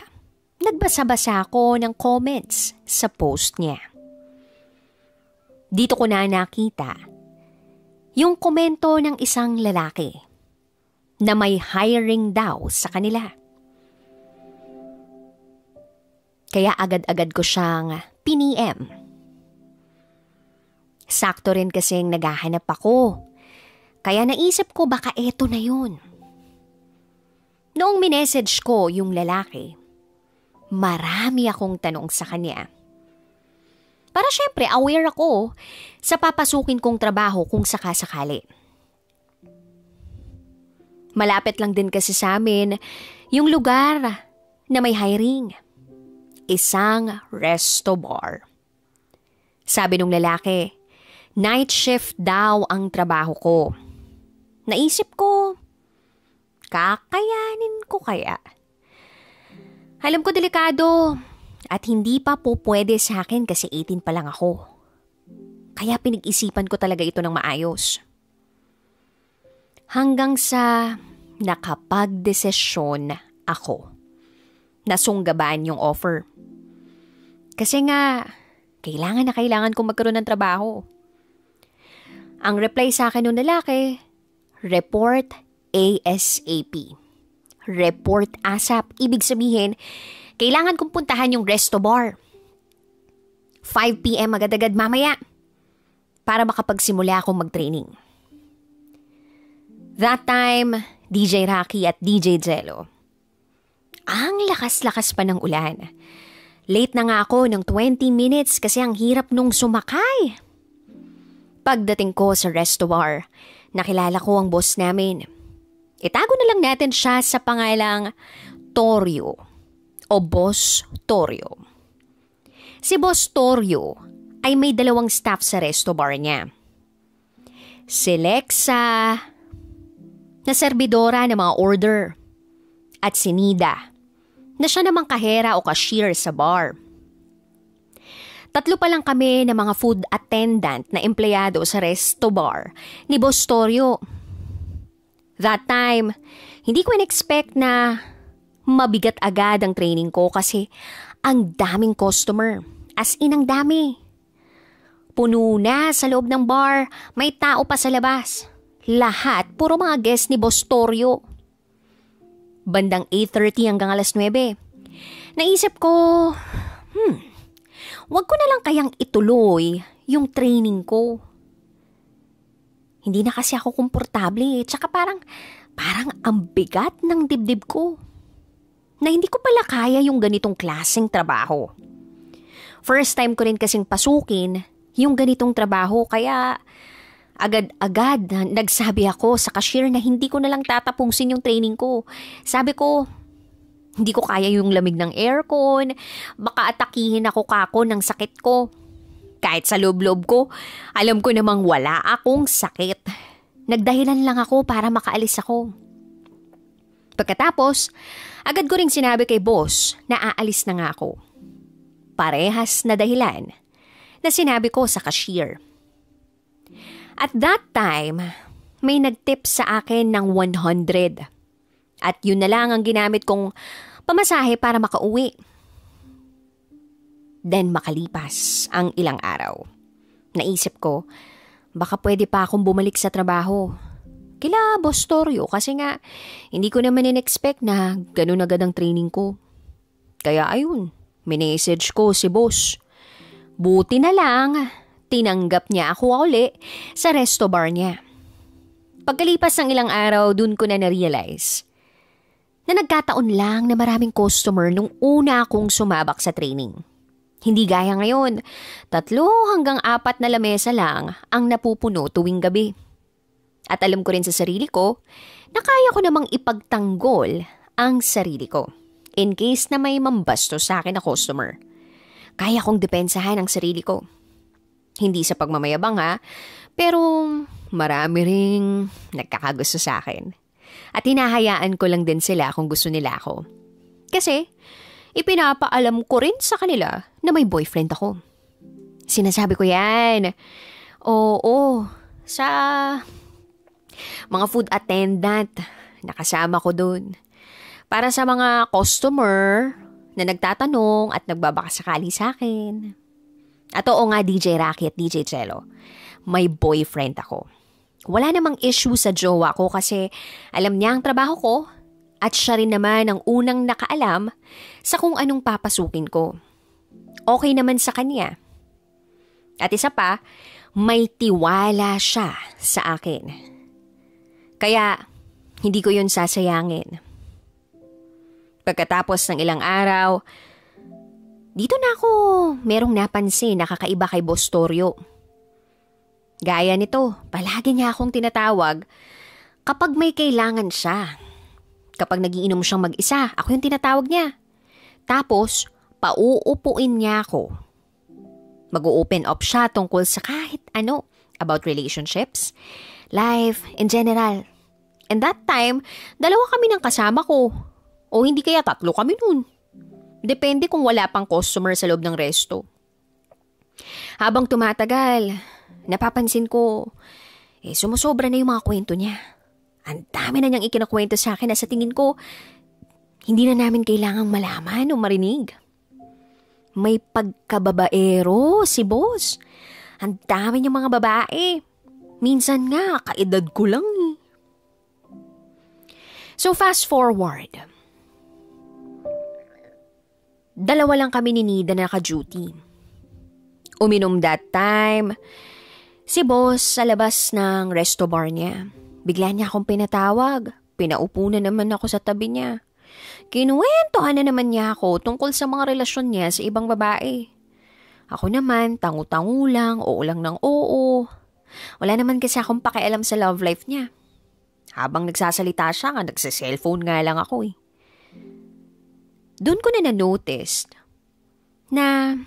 nagbasa-basa ako ng comments sa post niya. Dito ko na nakita yung komento ng isang lalaki na may hiring daw sa kanila. Kaya agad-agad ko siyang piniem. Sakto rin kasing naghahanap ako. Kaya naisip ko baka eto na yun. Noong minessage ko yung lalaki, marami akong tanong sa kanya. Para syempre aware ako sa papasukin kong trabaho kung sakasakali. Malapit lang din kasi sa amin yung lugar na may hiring. Isang resto bar. Sabi nung lalaki, night shift daw ang trabaho ko. Naisip ko, kakayanin ko kaya? Alam ko delikado. At hindi pa po pwede sa akin kasi 18 pa lang ako. Kaya pinag-isipan ko talaga ito ng maayos. Hanggang sa nakapag-desisyon ako. Nasunggaban yung offer. Kasi nga, kailangan na kailangan kong magkaroon ng trabaho. Ang reply sa akin ng lalaki, report ASAP. Report ASAP. Ibig sabihin, kailangan kong puntahan yung resto bar. 5 p.m. agad-agad mamaya para makapagsimula akong mag-training. That time, DJ Rocky at DJ Jello. Ang lakas-lakas pa ng ulan. Late na nga ako ng 20 minutes kasi ang hirap nung sumakay. Pagdating ko sa resto bar, nakilala ko ang boss namin. Itago na lang natin siya sa pangalang Torio. O Boss Torio. Si Boss Torio ay may 2 staff sa resto bar niya. Si Lexa, na serbidora ng mga order, at si Nida, na siya namang kahera o cashier sa bar. 3 pa lang kami na mga food attendant na empleyado sa resto bar ni Boss Torio. That time, hindi ko in-expect na mabigat agad ang training ko kasi ang daming customer. As in, ang dami. Puno na sa loob ng bar, may tao pa sa labas. Lahat, puro mga guest ni Boss Torio. Bandang 8:30 hanggang alas 9. Naisip ko, wag ko na lang kayang ituloy yung training ko. Hindi na kasi ako komportable, tsaka parang ang bigat ng dibdib ko. Na hindi ko pala kaya yung ganitong klaseng trabaho. First time ko rin kasing pasukin yung ganitong trabaho, kaya agad-agad nagsabi ako sa cashier na hindi ko na lang tatapungsin yung training ko. Sabi ko, hindi ko kaya yung lamig ng aircon, baka atakihin ako kako ng sakit ko. Kahit sa loob-loob ko, alam ko namang wala akong sakit. Nagdahilan lang ako para makaalis ako. Pagkatapos, agad ko ring sinabi kay boss na aalis na nga ako. Parehas na dahilan na sinabi ko sa cashier. At that time, may nagtip sa akin ng 100. At yun na lang ang ginamit kong pamasahe para makauwi. Then makalipas ang ilang araw. Naisip ko, baka pwede pa akong bumalik sa trabaho. Kila Boss Torio kasi nga hindi ko naman in-expect na ganun agad ang training ko. Kaya ayun, minessage ko si boss. Buti na lang, tinanggap niya ako uli sa resto bar niya. Pagkalipas ng ilang araw, dun ko na na-realize na nagkataon lang na maraming customer nung una akong sumabak sa training. Hindi gaya ngayon, 3 hanggang 4 na lamesa lang ang napupuno tuwing gabi. At alam ko rin sa sarili ko na kaya ko namang ipagtanggol ang sarili ko in case na may mambasto sa akin na customer. Kaya kong depensahan ang sarili ko. Hindi sa pagmamayabang pero marami ring nagkakagusto sa akin. At hinahayaan ko lang din sila kung gusto nila ako. Kasi ipinapaalam ko rin sa kanila na may boyfriend ako. Sinasabi ko yan. Oo, sa mga food attendant, nakasama ko dun. Para sa mga customer na nagtatanong at nagbabakasakali sa akin. At oo nga, DJ Rocky at DJ Cello, may boyfriend ako. Wala namang issue sa jowa ko kasi alam niya ang trabaho ko at siya rin naman ang unang nakaalam sa kung anong papasukin ko. Okay naman sa kanya. At isa pa, may tiwala siya sa akin. Kaya, hindi ko yun sasayangin. Pagkatapos ng ilang araw, dito na ako merong napansin na kakaiba kay Boss Torio. Gaya nito, palagi niya akong tinatawag kapag may kailangan siya. Kapag nagiinom siyang mag-isa, ako yung tinatawag niya. Tapos, pauupuin niya ako. Mag-o-open up siya tungkol sa kahit ano about relationships, life, in general. And that time, 2 kami ng kasama ko. O hindi kaya 3 kami nun. Depende kung wala pang customer sa loob ng resto. Habang tumatagal, napapansin ko, sumusobra na yung mga kwento niya. Ang dami na niyang ikinakwento sa akin na sa tingin ko, hindi na namin kailangang malaman o marinig. May pagkababaero si boss. Ang dami niyang mga babae. Minsan nga, kaedad ko lang eh. So fast forward. 2 lang kami ni Nida na naka-duty. Uminom that time. Si boss sa labas ng resto bar niya. Bigla niya akong pinatawag. Pinaupo na naman ako sa tabi niya. Kinuwentohan na naman niya ako tungkol sa mga relasyon niya sa ibang babae. Ako naman, tangu-tangu lang, oo lang ng oo. Wala naman kasi akong pakialam sa love life niya. Habang nagsasalita siya nga, nagsa-cellphone nga lang ako eh. Doon ko na na-notice na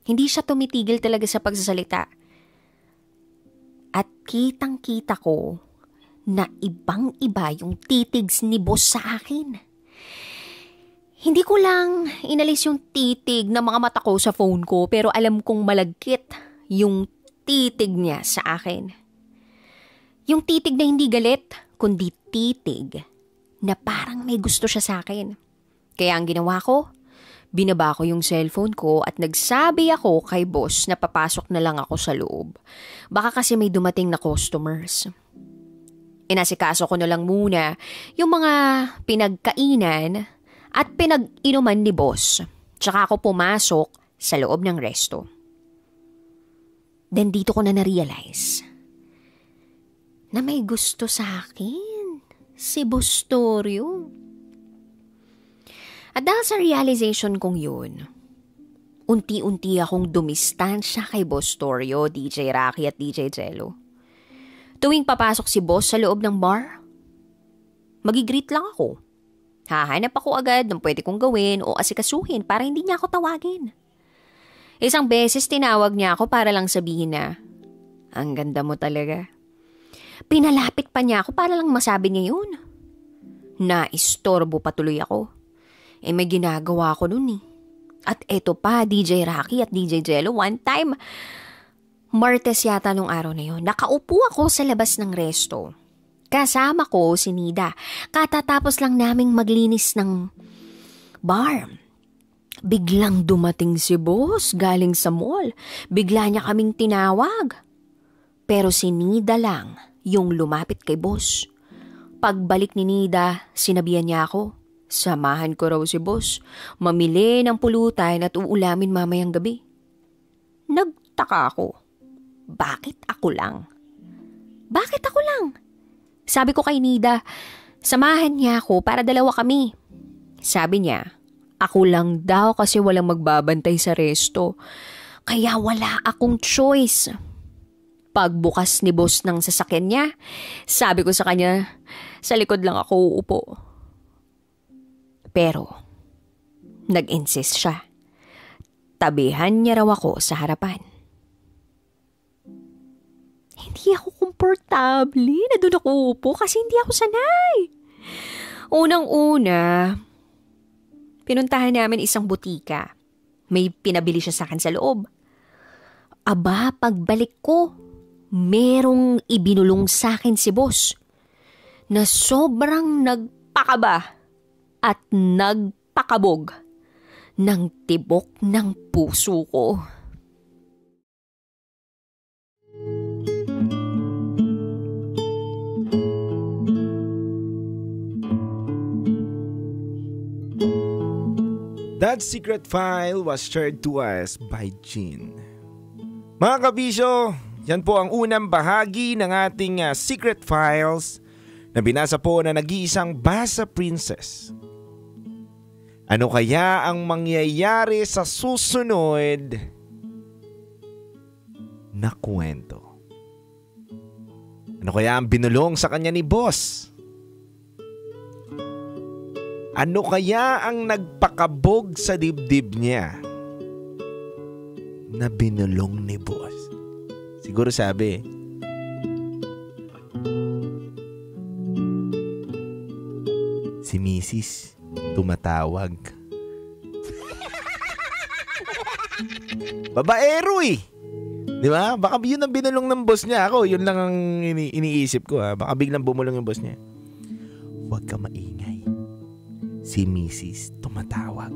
Hindi siya tumitigil talaga sa pagsasalita. At kitang-kita ko na ibang-iba yung titigs ni boss sa akin. Hindi ko lang inalis yung titig ng mga mata ko sa phone ko, pero alam kong malagkit yung titig niya sa akin. Yung titig na hindi galit, kundi titig na parang may gusto siya sa akin. Kaya ang ginawa ko, binaba ko yung cellphone ko at nagsabi ako kay boss na papasok na lang ako sa loob. Baka kasi may dumating na customers. Inasikaso ko na lang muna yung mga pinagkainan at pinag-inuman ni boss. Tsaka ako pumasok sa loob ng resto. Then dito ko na na-realize na may gusto sa akin si Boss Torio. At dahil sa realization kong yun, unti-unti akong dumistansya kay Boss Torio, DJ Rocky at DJ Jello. Tuwing papasok si boss sa loob ng bar, magigreet lang ako. Hahanap ako agad ng pwede kong gawin o asikasuhin para hindi niya ako tawagin. Isang beses tinawag niya ako para lang sabihin na, ang ganda mo talaga. Pinalapit pa niya ako para lang masabi niya yun. Naistorbo patuloy ako. May ginagawa ko nun eh. At eto pa, DJ Rocky at DJ Jello, one time, Martes yata nung araw na yun, nakaupo ako sa labas ng resto. Kasama ko si Nida. Katatapos lang naming maglinis ng bar. Biglang dumating si boss galing sa mall. Bigla niya kaming tinawag. Pero si Nida lang yung lumapit kay boss. Pagbalik ni Nida, sinabihan niya ako, samahan ko raw si boss. Mamili ng pulutan at uulamin mamayang gabi. Nagtaka ako. Bakit ako lang? Bakit ako lang? Sabi ko kay Nida, samahan niya ako para dalawa kami. Sabi niya, ako lang daw kasi walang magbabantay sa resto. Kaya wala akong choice. Pagbukas ni boss ng sasakyan niya, sabi ko sa kanya, sa likod lang ako uupo. Pero, nag-insist siya. Tabihan niya raw ako sa harapan. Hindi ako komportable na doon ako upo kasi hindi ako sanay. Unang-una, pinuntahan namin isang butika. May pinabili siya sa akin sa loob. Aba, pagbalik ko, merong ibinulong sa akin si boss na sobrang nagpakaba at nagpakabog ng tibok ng puso ko. That secret file was shared to us by Jean. Mga kabisyo, yan po ang unang bahagi ng ating secret files na binasa po na nag-iisang basa princess. Ano kaya ang mangyayari sa susunod na kwento? Ano kaya ang binulong sa kanya ni boss? Ano kaya ang nagpakabog sa dibdib niya na binulong ni boss? Siguro sabi, si Mrs. tumatawag. Babaero eh. Di ba? Baka yun ang binulong ng boss niya. Ako, yun lang ang iniisip ko. Baka biglang bumulong yung boss niya. Huwag ka maingay. Si Mrs. tumatawag.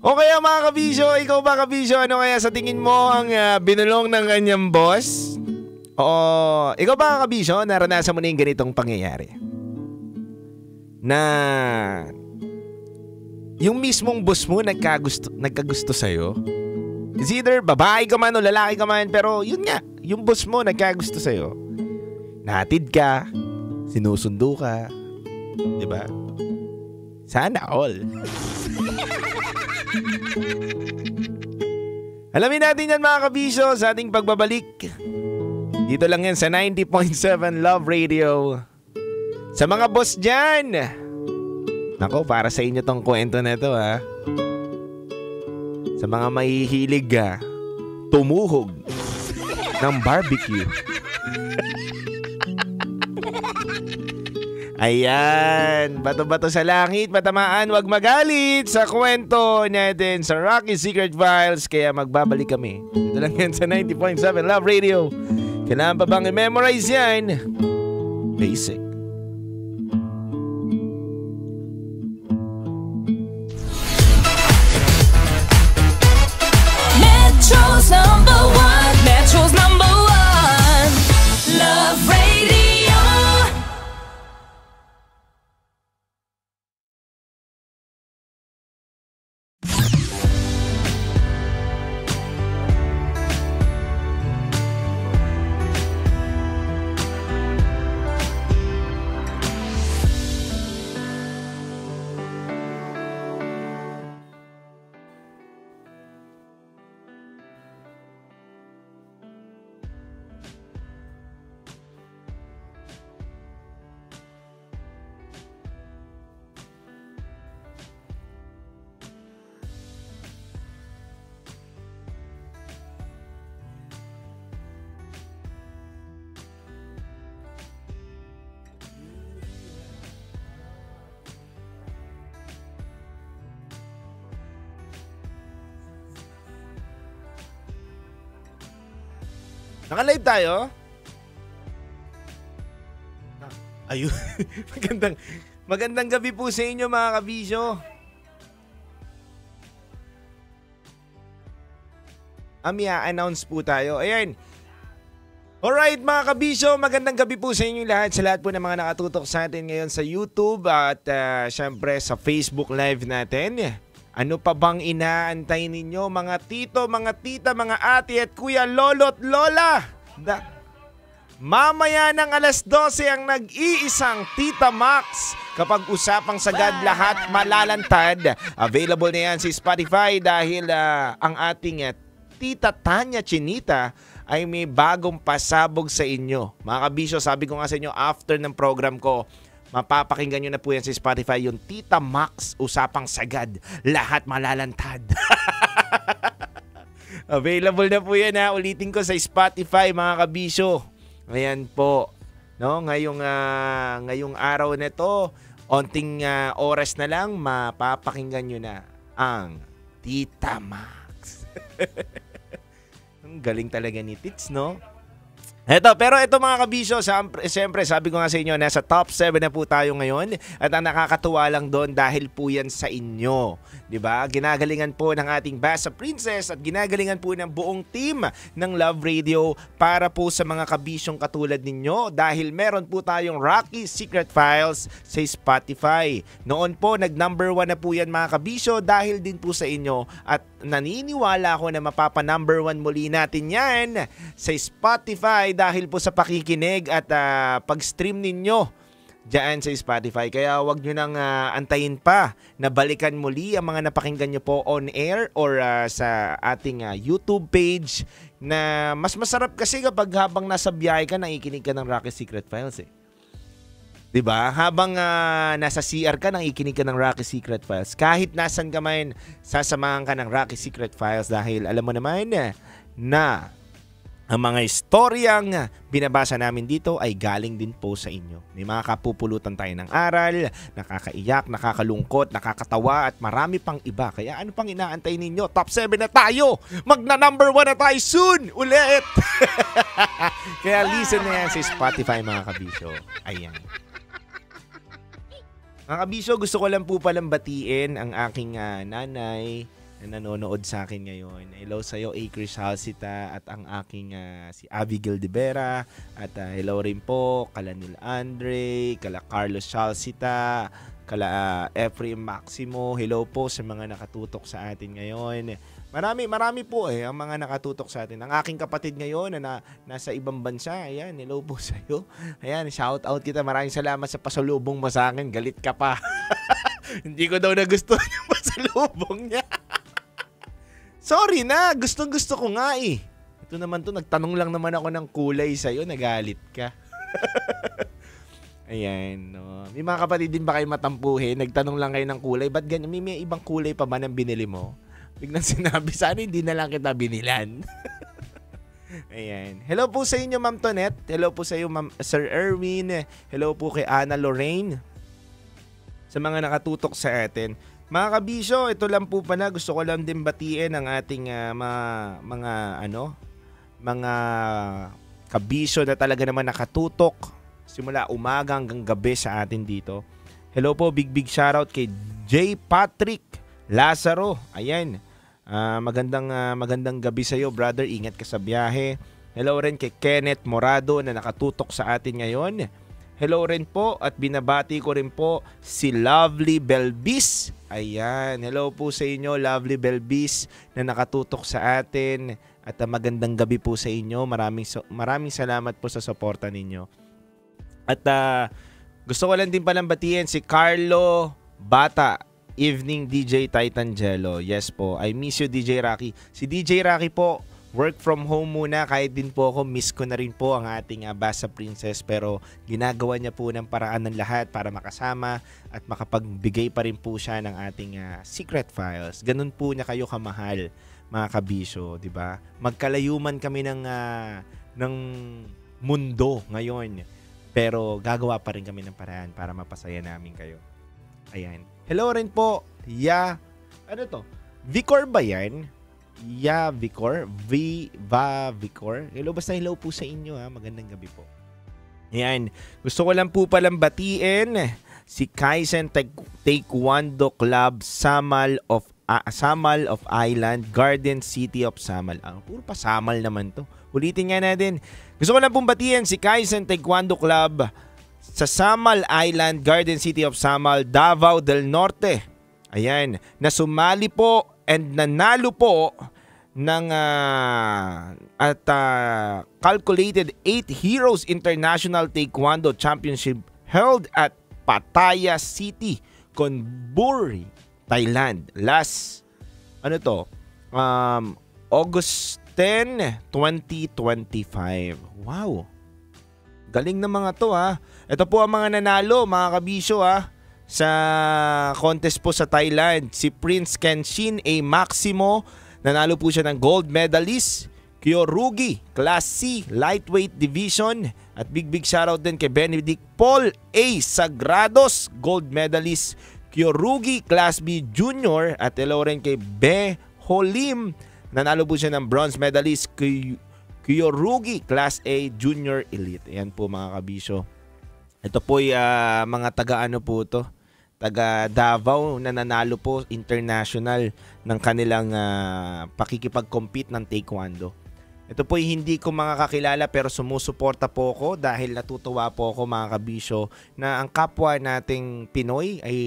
O kaya mga kabisyo, ikaw ba kabisyo, ano kaya sa tingin mo ang binulong ng kanyang boss? O ikaw ba kabisyo, naranasan mo na yung ganitong pangyayari? Na yung mismong boss mo nagkagusto sa'yo? It's either babae ka man o lalaki ka man, pero yun nga, yung boss mo nagkagusto sa'yo. Nahatid ka, sinusundo ka, di ba? Sana all. Alamin natin yan mga kabisyo sa ating pagbabalik. Dito lang yan sa 90.7 Love Radio. Sa mga boss dyan, nako, para sa inyo tong kwento na ito ha. Sa mga mahihilig tumuhog ng barbecue. Ayan, bato-bato sa langit, matamaan, wag magalit sa kwento natin sa Rocky Secret Files. Kaya magbabalik kami. Ito lang yan sa 90.7 Love Radio. Kailangan pa bang i-memorize yan? Basic. Metro's number one. Metro's number one. Love Radio. Naka-live tayo? Ayun. magandang gabi po sa inyo mga kabisyo. Announce po tayo. Ayan. Alright mga kabisyo, magandang gabi po sa inyo lahat. Sa lahat po ng mga nakatutok sa atin ngayon sa YouTube at syempre sa Facebook Live natin. Ano pa bang inaantay ninyo mga tito, mga tita, mga ate at kuya, lolo't lola? Mamaya ng alas 12 ang nag-iisang Tita Max. Kapag usapang sagad lahat malalantad. Available na yan sa Spotify dahil ang ating Tita Tanya Chinita ay may bagong pasabog sa inyo. Mga kabisyo, sabi ko nga sa inyo after ng program ko, mapapakinggan nyo na po yan sa Spotify yung Tita Max, usapang sagad, lahat malalantad. Available na po yan ulitin ko sa Spotify mga kabisyo. Ayan po. No, ngayong araw na to, onting oras na lang, mapapakinggan nyo na ang Tita Max. Ang galing talaga ni Tits, no? Pero ito mga kabisyo, siyempre sabi ko nga sa inyo, nasa top 7 na po tayo ngayon at ang nakakatuwa lang doon dahil po yan sa inyo. Diba? Ginagalingan po ng ating Basa Princess at ginagalingan po ng buong team ng Love Radio para po sa mga kabisyong katulad ninyo dahil meron po tayong Rocky Secret Files sa Spotify. Noon po, nag-number 1 na po yan mga kabisyo dahil din po sa inyo at naniniwala ako na mapapa-number 1 muli natin yan sa Spotify dahil po sa pakikinig at pag-stream ninyo dyan sa Spotify. Kaya wag nyo nang antayin pa na balikan muli ang mga napakinggan nyo po on air or sa ating YouTube page na mas masarap kasi kapag habang nasa biyahe ka, nakikinig ka ng Rocky Secret Files eh. Diba? Habang nasa CR ka, nakikinig ka ng Rocky Secret Files. Kahit nasan ka man, sasamahan ka ng Rocky Secret Files dahil alam mo naman na ang mga istoryang binabasa namin dito ay galing din po sa inyo. May mga kapupulutan tayo ng aral, nakakaiyak, nakakalungkot, nakakatawa at marami pang iba. Kaya ano pang inaantay ninyo? Top 7 na tayo! Magna-number 1 na tayo soon! Ulit! Kaya listen na yan sa Spotify mga kabisyo. Ayan. Mga kabisyo, gusto ko lang po palang batiin ang aking nanay na nanonood sa akin ngayon. Hello sa'yo, A. Chris Halsita at ang aking si Abigail De Vera at hello rin po kala Neil Andre, kala Carlos Halsita, kala Efraim Maximo. Hello po sa mga nakatutok sa atin ngayon. Marami po ang mga nakatutok sa atin. Ang aking kapatid ngayon na nasa ibang bansa. Ayan, hello po sa'yo. Ayan, shout out kita. Maraming salamat sa pasalubong mo sa akin. Galit ka pa. Hindi ko daw nagustuhan yung pasalubong niya. Sorry na, gustong-gusto ko nga eh. Ito naman to, nagtanong lang naman ako ng kulay sa'yo, nagalit ka. Ayan, no. May mga kapatid din ba kayo matampuhin? Nagtanong lang kayo ng kulay, ba't ganyan? May ibang kulay pa ba nang binili mo? Biglang sinabi, sana hindi na lang kita binilan. Ayan. Hello po sa inyo, Ma'am Tonette. Hello po sa iyo, Ma'am Sir Erwin. Hello po kay Ana Lorraine. Sa mga nakatutok sa atin. Mga kabisyo, ito lang po pala. Gusto ko lang din batiin ang ating mga kabisyo na talaga naman nakatutok simula umaga hanggang gabi sa atin dito. Hello po, big shoutout kay J. Patrick Lazaro. Ayan. Magandang gabi sa iyo, brother. Ingat ka sa biyahe. Hello rin kay Kenneth Morado na nakatutok sa atin ngayon. Hello rin po at binabati ko rin po si Lovely Belbis. Ayan. Hello po sa inyo, Lovely Belbis na nakatutok sa atin. At magandang gabi po sa inyo. Maraming salamat po sa suporta ninyo. At gusto ko lang din palang batiin si Carlo Bata. Evening DJ Titangelo. Yes po, I miss you DJ Rocky. Si DJ Rocky po, work from home muna. Kahit din po ako, miss ko na rin po ang ating Basa Princess. Pero ginagawa niya po ng paraan ng lahat para makasama at makapagbigay pa rin po siya ng ating secret files. Ganun po niya kayo kamahal, mga kabisyo, di ba? Magkalayuman kami ng mundo ngayon. Pero gagawa pa rin kami ng paraan para mapasaya namin kayo. Ayan. Hello rin po. Vicor ba yan? Vicor? Vicor? Hello, basta hello po sa inyo ha. Magandang gabi po. Ayan. Gusto ko lang po palang batiin si Kaizen Taekwondo Club Samal of Island, Garden City of Samal. Puro pa Samal naman to. Ulitin nga natin. Gusto ko lang pong batiin si Kaizen Taekwondo Club sa Samal Island, Garden City of Samal, Davao del Norte. Ayan, na sumali po and nanalo po ng calculated 8 Heroes International Taekwondo Championship held at Pattaya City, Chonburi, Thailand. Last, August 10, 2025. Wow. Galing na mga to ha. Ito po ang mga nanalo, mga kabisyo ha, sa contest po sa Thailand. Si Prince Kenshin A. Maximo, nanalo po siya ng gold medalist. Kyorugi, Class C, Lightweight Division. At big shoutout din kay Benedict Paul A. Sagrados, gold medalist. Kyorugi, Class B Junior. At hello rin kay Be Holim, nanalo po siya ng bronze medalist. Kyorugi, Class A Junior Elite. Ayan po mga kabisyo. Ito po mga taga Davao na nanalo po international ng kanilang pakikipag-compete ng Taekwondo. Ito po hindi ko makakakilala pero sumusuporta po ako dahil natutuwa po ako mga kabisyo na ang kapwa nating Pinoy ay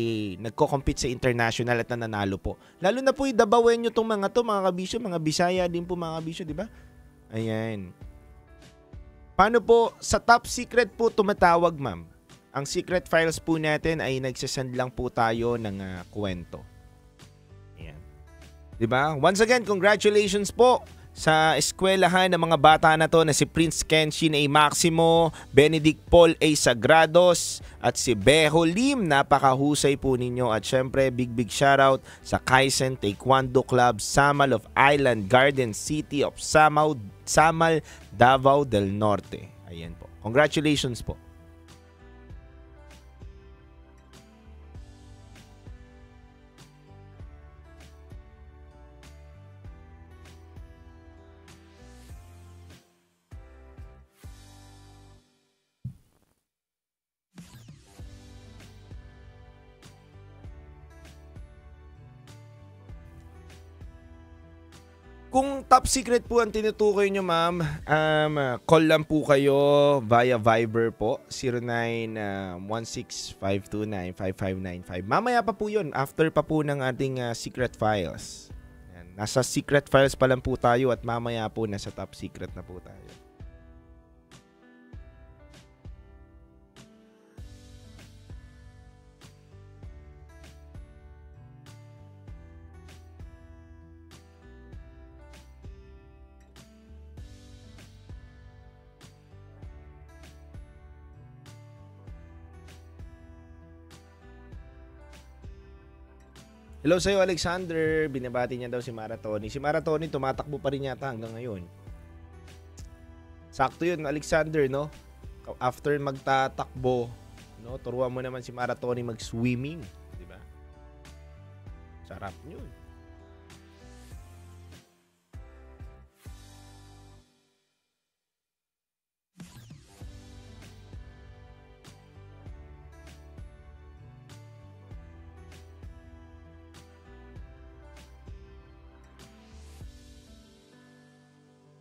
nagko-compete sa international at nananalo po. Lalo na po Dabawenyo itong mga kabisyo, mga Bisaya din po mga kabisyo, di ba? Ayan. Paano po, sa top secret po tumatawag, ma'am? Ang secret files po natin ay nagsasend lang po tayo ng kwento. Ayan. Diba? Once again, congratulations po sa eskwelahan ng mga bata na to na si Prince Kenshin A. Maximo, Benedict Paul A. Sagrados, at si Beho Lim. Napakahusay po ninyo. At syempre, big shoutout sa Kaizen Taekwondo Club, Samal of Island, Garden City of Samal, Davao del Norte. Ayan po. Congratulations po. Kung top secret po ang tinutukoy nyo, ma'am, call lang po kayo via Viber po, 0916-529-5595. Mamaya pa po yun, after pa po ng ating secret files. Yan. Nasa secret files pa lang po tayo at mamaya po nasa top secret na po tayo. Hello sa'yo, Alexander. Binabati niya daw si Maratoni. Si Maratoni tumatakbo pa rin yata hanggang ngayon. Sakto yun, Alexander, no? After magtatakbo, no? Turuan mo naman si Maratoni mag-swimming. Diba? Sarap yun.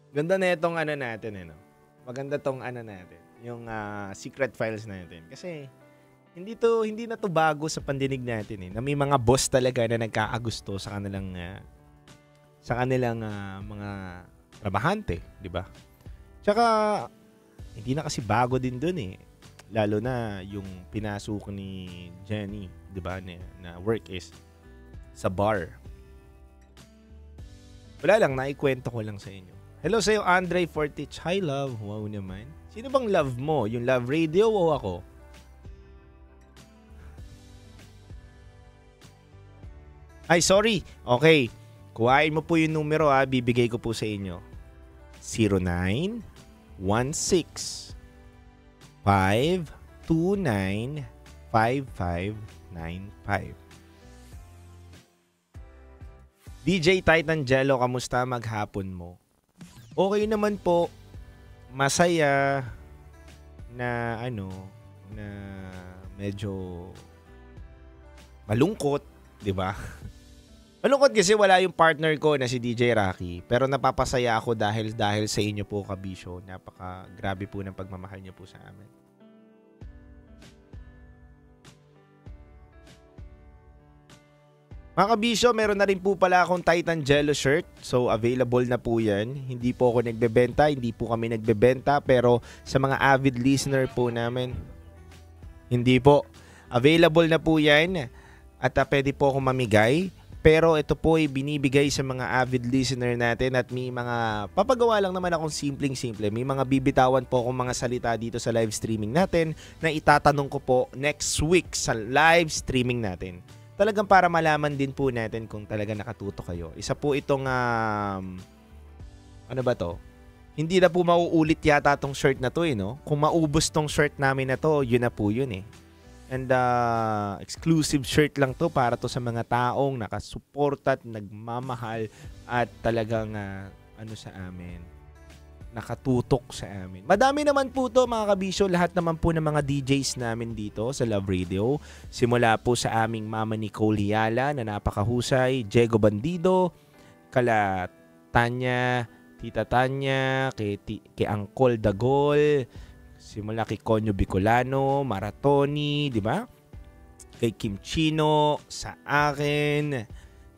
Ganda na itong ano natin, eh, no? Maganda tong ano natin, yung secret files natin. Kasi hindi na to bago sa pandinig natin, eh. Na may mga boss talaga na nagkakagusto sa kanilang mga trabahante, di ba? Tsaka hindi na kasi bago din dun, eh. Lalo na yung pinasok ni Jenny, di ba, na work is sa bar. Wala lang, naikwento ko lang sa inyo. Hello sa'yo, Andre Fortich. Hi, love. Wow naman. Sino bang love mo? Yung Love Radio o ako? Ay, sorry. Okay. Kuhain mo po yung numero, bibigay ko po sa inyo. 0916 529 5595. DJ Titan Jello, kamusta maghapon mo? Okay naman po, masaya na na medyo malungkot, 'di ba? Malungkot kasi wala yung partner ko na si DJ Rocky, pero napapasaya ako dahil sa inyo po, kabisyo. Napaka-grabe po ng pagmamahal niyo po sa amin. Mga kabisyo, meron na rin po pala akong Titan Jello shirt. So, available na po yan. Hindi po ako nagbebenta, hindi po kami nagbebenta. Pero sa mga avid listener po namin, hindi po. Available na po yan. At pwede po akong mamigay. Pero ito po ay binibigay sa mga avid listener natin. At may mga, papagawa lang naman akong simpleng-simple. May mga bibitawan po akong mga salita dito sa live streaming natin na itatanong ko po next week sa live streaming natin. Talagang para malaman din po natin kung talaga nakatuto kayo. Isa po itong, ano ba to? Hindi na po mauulit yata tong shirt na to, eh, no? Kung maubos tong shirt namin na to, yun na po yun, eh. And exclusive shirt lang to para to sa mga taong nakasuporta at nagmamahal at talagang, sa amin, nakatutok sa amin. Madami naman po to, mga kabisyo. Lahat naman po ng mga DJs namin dito sa Love Radio. Simula po sa aming Mama Nicole Hiala na napakahusay, Diego Bandido, kala Tanya, Tita Tanya, kay Angkol Dagol, simula kay Konyo Bicolano, Maratoni, di ba? Kay Kim Chino, sa akin,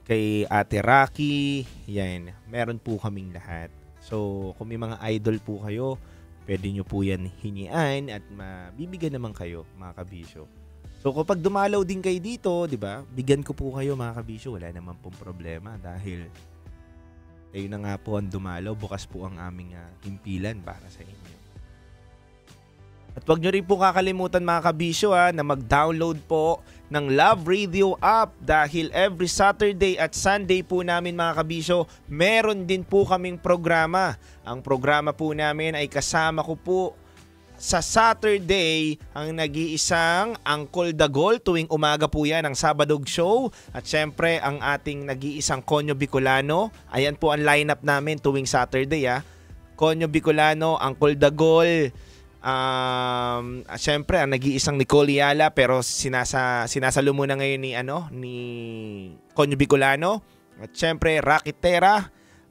kay Ate Rocky, yan. Meron po kaming lahat. So, kung may mga idol po kayo, pwede nyo po yan hingian at mabibigyan naman kayo, mga kabisyo. So, kapag dumalaw din kayo dito, di ba, bigyan ko po kayo, mga kabisyo. Wala naman pong problema dahil kayo na nga po ang dumalaw. Bukas po ang aming himpilan para sa inyo. At wag nyo rin po kakalimutan, mga kabisyo, na mag-download po ng Love Radio app dahil every Saturday at Sunday po namin, mga kabisyo, meron din po kaming programa. Ang programa po namin ay kasama ko po sa Saturday ang nag-iisang Angkol Dagol. Tuwing umaga po yan ang Sabadog Show. At syempre ang ating nag-iisang Konyo Bicolano. Ayan po ang lineup namin tuwing Saturday. Konyo Bicolano, Angkol Dagol, syempre ang nag-iisang Nicole Yala, pero sinasalo muna ngayon ni Konyo Bicolano. At syempre Rocky Terra.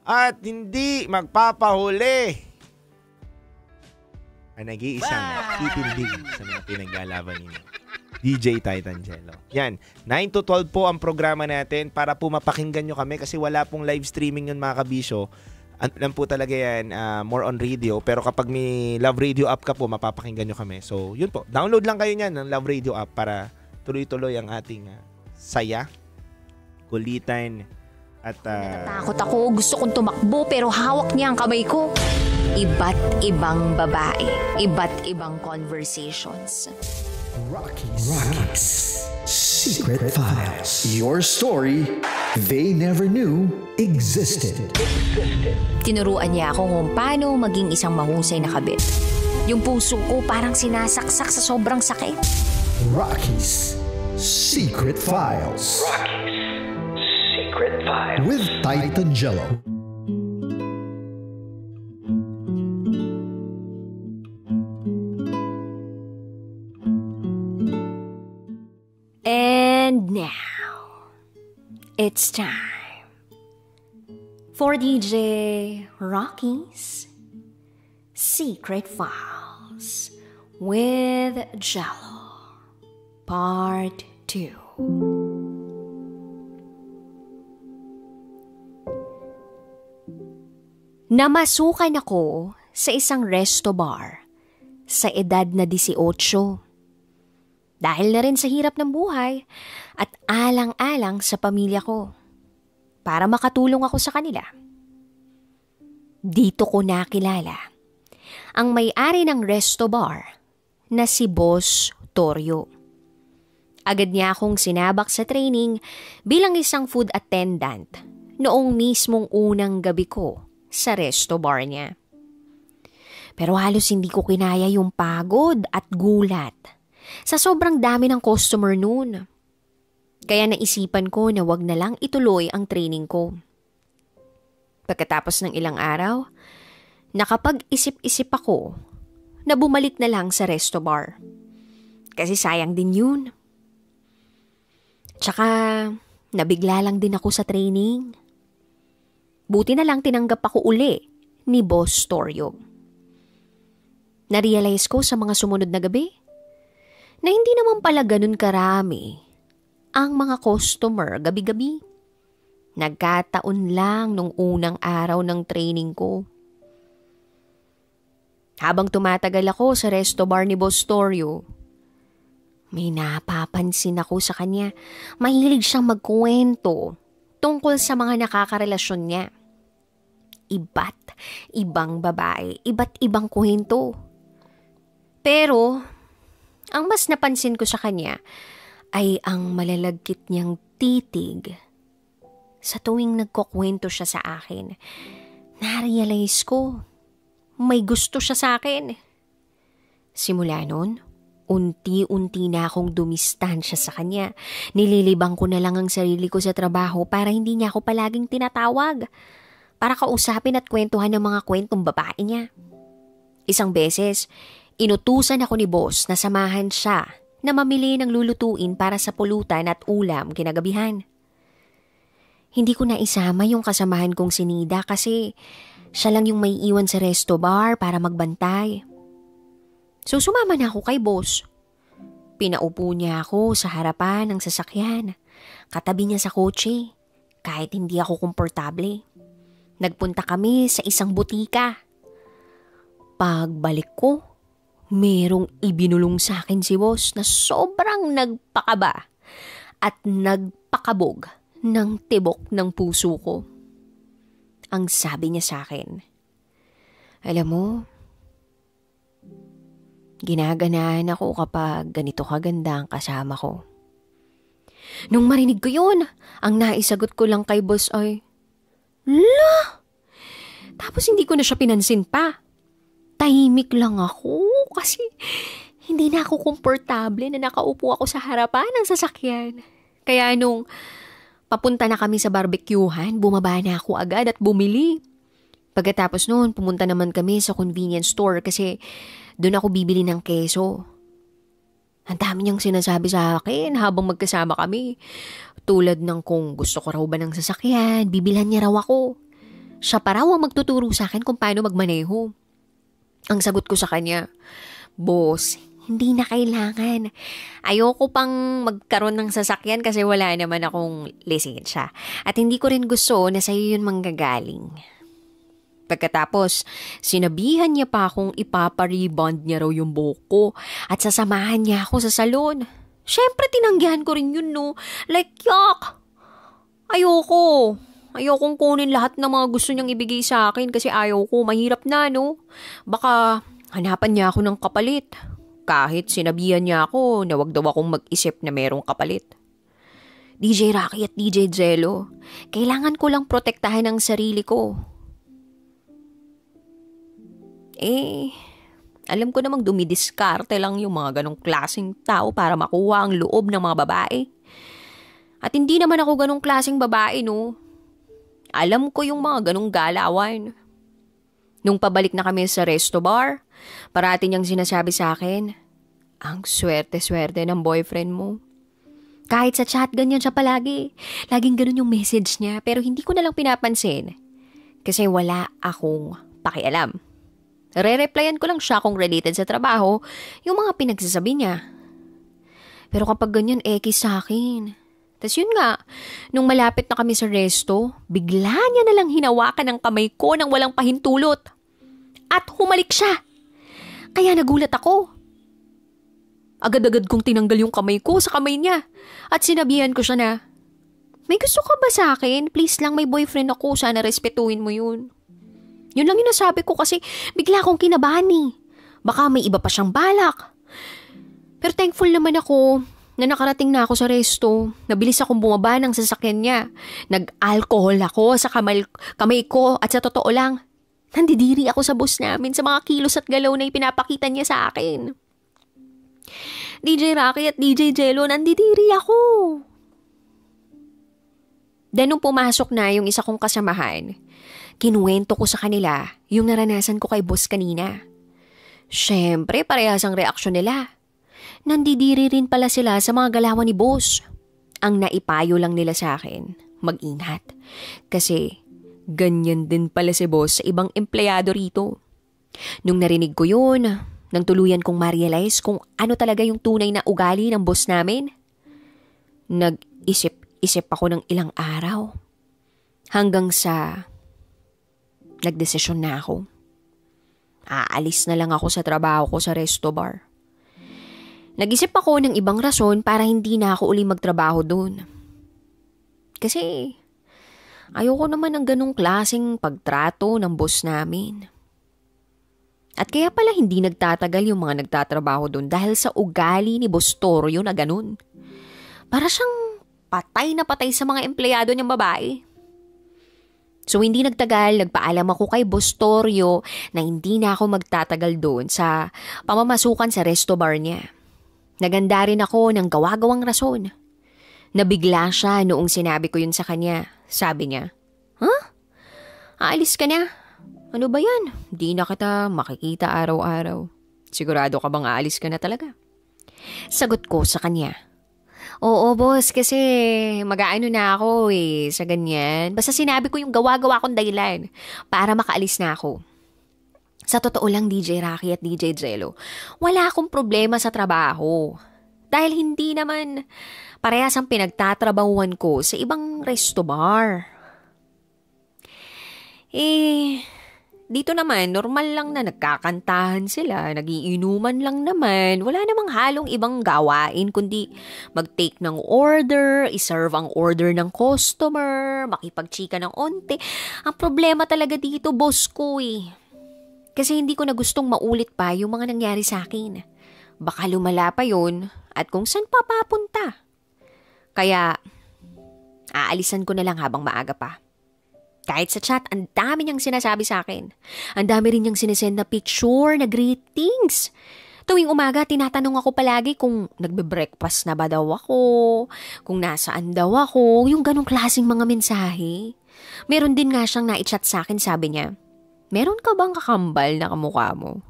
At hindi magpapahuli ang nag-iisang titindig sa mga pinaglalaban ninyo, DJ Titan Jello. Yan, 9 to 12 po ang programa natin para po mapakinggan nyo kami kasi wala pong live streaming yun, mga kabisyo. Alam po talaga yan, more on radio. Pero kapag may Love Radio app ka po, mapapakinggan nyo kami. So, yun po. Download lang kayo niyan ng Love Radio app para tuloy-tuloy ang ating saya, kulitan, at natatakot ako. Gusto kong tumakbo pero hawak niya ang kamay ko. Iba't ibang babae. Iba't ibang conversations. Rockies. Secret Files. Your story they never knew existed. Tinuruan niya ako kung paano maging isang mahusay na kabit. Yung puso ko parang sinasaksak sa sobrang sakit. Rocky's Secret Files. Rocky's Secret Files. With Titan Jello. And now, it's time for DJ Rocky's Secret Files with Jello, Part 2. Namasukan ako sa isang resto bar sa edad na 18. Dahil na rin sa hirap ng buhay at alang-alang sa pamilya ko para makatulong ako sa kanila. Dito ko nakilala ang may-ari ng resto bar na si Boss Toryo. Agad niya akong sinabak sa training bilang isang food attendant noong mismong unang gabi ko sa resto bar niya. Pero halos hindi ko kinaya yung pagod at gulat sa sobrang dami ng customer noon. Kaya naisipan ko na wag na lang ituloy ang training ko. Pagkatapos ng ilang araw, nakapag-isip-isip ako na bumalik na lang sa resto bar. Kasi sayang din yun. Tsaka nabigla lang din ako sa training. Buti na lang tinanggap ako uli ni Boss Toryo. Narealize ko sa mga sumunod na gabi na hindi naman pala ganun karami ang mga customer gabi-gabi. Nagkataon lang nung unang araw ng training ko. Habang tumatagal ako sa resto bar ni Boss Toryo, may napapansin ako sa kanya. Mahilig siyang magkwento tungkol sa mga nakakarelasyon niya. Iba't ibang babae, iba't ibang kwento. Pero ang mas napansin ko sa kanya ay ang malalagkit niyang titig. Sa tuwing nagkukwento siya sa akin, narealize ko, may gusto siya sa akin. Simula noon, unti-unti na akong dumistansya sa kanya. Nililibang ko na lang ang sarili ko sa trabaho para hindi niya ako palaging tinatawag. Para kausapin at kwentuhan ng mga kwentong babae niya. Isang beses, inutusan ako ni boss na samahan siya na mamili ng lulutuin para sa pulutan at ulam kinagabihan. Hindi ko na isama yung kasamahan kong si Nida kasi siya lang yung may iwan sa resto bar para magbantay. So sumama na ako kay boss. Pinaupo niya ako sa harapan ng sasakyan. Katabi niya sa kotse kahit hindi ako komportable. Nagpunta kami sa isang butika. Pagbalik ko, merong ibinulong sa akin si boss na sobrang nagpakaba at nagpakabog ng tibok ng puso ko. Ang sabi niya sa akin, alam mo, ginaganahan ako kapag ganito kaganda ang kasama ko. Nung marinig ko yun, ang naisagot ko lang kay boss ay, la! Tapos hindi ko na siya pinansin pa. Tahimik lang ako kasi hindi na ako komportable na nakaupo ako sa harapan ng sasakyan. Kaya nung papunta na kami sa barbecuehan, bumaba na ako agad at bumili. Pagkatapos noon, pumunta naman kami sa convenience store kasi doon ako bibili ng keso. Ang dami niyang sinasabi sa akin habang magkasama kami. Tulad ng kung gusto ko raw ba ng sasakyan, bibilhan niya raw ako. Siya pa raw ang magtuturo sa akin kung paano magmaneho. Ang sagot ko sa kanya, boss, hindi na kailangan. Ayoko pang magkaroon ng sasakyan kasi wala naman akong lisensya. At hindi ko rin gusto na sa'yo yun manggagaling. Pagkatapos, sinabihan niya pa akong ipaparibond niya raw yung buhok ko at sasamahan niya ako sa salon. Siyempre, tinanggihan ko rin yun, no? Like, yuck! Ayokong kunin lahat ng mga gusto niyang ibigay sa akin kasi ayaw ko. Mahirap na, no? Baka hanapan niya ako ng kapalit. Kahit sinabihan niya ako na wag daw akong mag-isip na merong kapalit. DJ Rocky at DJ Jello, kailangan ko lang protektahan ang sarili ko. Alam ko namang dumidiskarte lang yung mga ganong klaseng tao para makuha ang loob ng mga babae. At hindi naman ako ganong klaseng babae, no? Alam ko yung mga ganong galawan. Nung pabalik na kami sa resto bar, parati niyang sinasabi sa akin, ang swerte-swerte ng boyfriend mo. Kahit sa chat, ganyan siya palagi. Laging ganun yung message niya, pero hindi ko na lang pinapansin. Kasi wala akong pakialam. Re-replyan ko lang siya kung related sa trabaho, yung mga pinagsasabi niya. Pero kapag ganyan, sa akin. Tas yun nga, nung malapit na kami sa resto, bigla niya nalang hinawakan ang kamay ko nang walang pahintulot. At humalik siya. Kaya nagulat ako. Agad-agad kong tinanggal yung kamay ko sa kamay niya. At sinabihan ko siya na, may gusto ka ba sa akin? Please lang, may boyfriend ako. Sana respetuhin mo yun. Yun lang yung nasabi ko kasi bigla akong kinabahan eh. Baka may iba pa siyang balak. Pero thankful naman ako na nakarating na ako sa resto. Nabilis akong bumaba ng sasakyan niya. Nag-alcohol ako sa kamay ko at sa totoo lang, nandidiri ako sa bus namin sa mga kilos at galaw na ipinapakita niya sa akin. DJ Rocky at DJ Jello, nandidiri ako. Then nung pumasok na yung isa kong kasamahan, kinuwento ko sa kanila yung naranasan ko kay boss kanina. Siyempre, parehas ang reaksyon nila. Nandidiri rin pala sila sa mga galawan ni boss. Ang naipayo lang nila sa akin, mag-ingat. Kasi ganyan din pala si boss sa ibang empleyado rito. Nung narinig ko yun, nang tuluyan kong ma-realize kung ano talaga yung tunay na ugali ng boss namin. Nag-isip ako ng ilang araw. Hanggang sa nagdesisyon na ako. Aalis na lang ako sa trabaho ko sa resto bar. Nag-isip ako ng ibang rason para hindi na ako uli magtrabaho doon. Kasi ayoko naman ng ganong klaseng pagtrato ng boss namin. At kaya pala hindi nagtatagal yung mga nagtatrabaho doon dahil sa ugali ni Boss Torio na ganun. Para siyang patay na patay sa mga empleyado niyang babae. So hindi nagtagal, nagpaalam ako kay Boss Torio na hindi na ako magtatagal doon sa pamamasukan sa resto bar niya. Naganda rin ako ng gawa-gawang rason. Nabigla siya noong sinabi ko yun sa kanya. Sabi niya, Aalis ka na? Ano ba yan? Di na kita makikita araw-araw. Sigurado ka bang aalis ka na talaga? Sagot ko sa kanya, oo boss, kasi mag-aano na ako sa ganyan. Basta sinabi ko yung gawa-gawa kong dahilan para makaalis na ako. Sa totoo lang, DJ Rocky at DJ Jello, wala akong problema sa trabaho. Dahil hindi naman parehas ang pinagtatrabahuan ko sa ibang resto bar. Dito naman, normal lang na nagkakantahan sila, nagiinuman lang naman. Wala namang halong ibang gawain kundi mag-take ng order, iserve ang order ng customer, makipagchika ng onte. Ang problema talaga dito, boss ko Kasi hindi ko na gustong maulit pa yung mga nangyari sa akin. Baka lumala pa yun at kung saan pa papunta. Kaya, aalisan ko na lang habang maaga pa. Kahit sa chat, ang dami niyang sinasabi sa akin. Ang dami rin niyang sinesend na picture, na greetings. Tuwing umaga, tinatanong ako palagi kung nagbe-breakfast na ba daw ako, kung nasaan daw ako, yung ganong klaseng mga mensahe. Meron din nga siyang na-chat sa akin, sabi niya, meron ka bang kakambal na kamukha mo?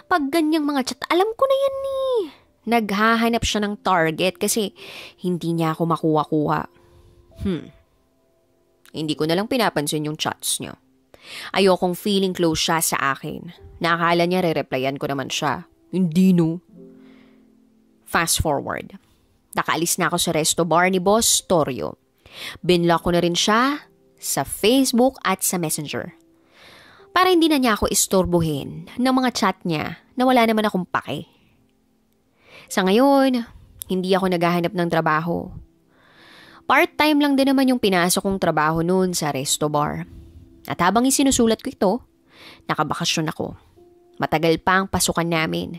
Pag ganyang mga chat, alam ko na yan Naghahanap siya ng target kasi hindi niya ako makuha-kuha. Hindi ko na lang pinapansin yung chats niya. Ayokong feeling close siya sa akin. Nakakala niya re-replyan ko naman siya. Hindi Fast forward. Nakaalis na ako sa resto bar ni Boss Torio. Binlock ko na rin siya sa Facebook at sa Messenger. Para hindi na niya ako istorbohin ng mga chat niya na wala naman akong pake. Sa ngayon, hindi ako naghahanap ng trabaho. Part-time lang din naman yung pinasok kong trabaho noon sa resto bar. At habang isinusulat ko ito, nakabakasyon ako. Matagal pa ang pasukan namin.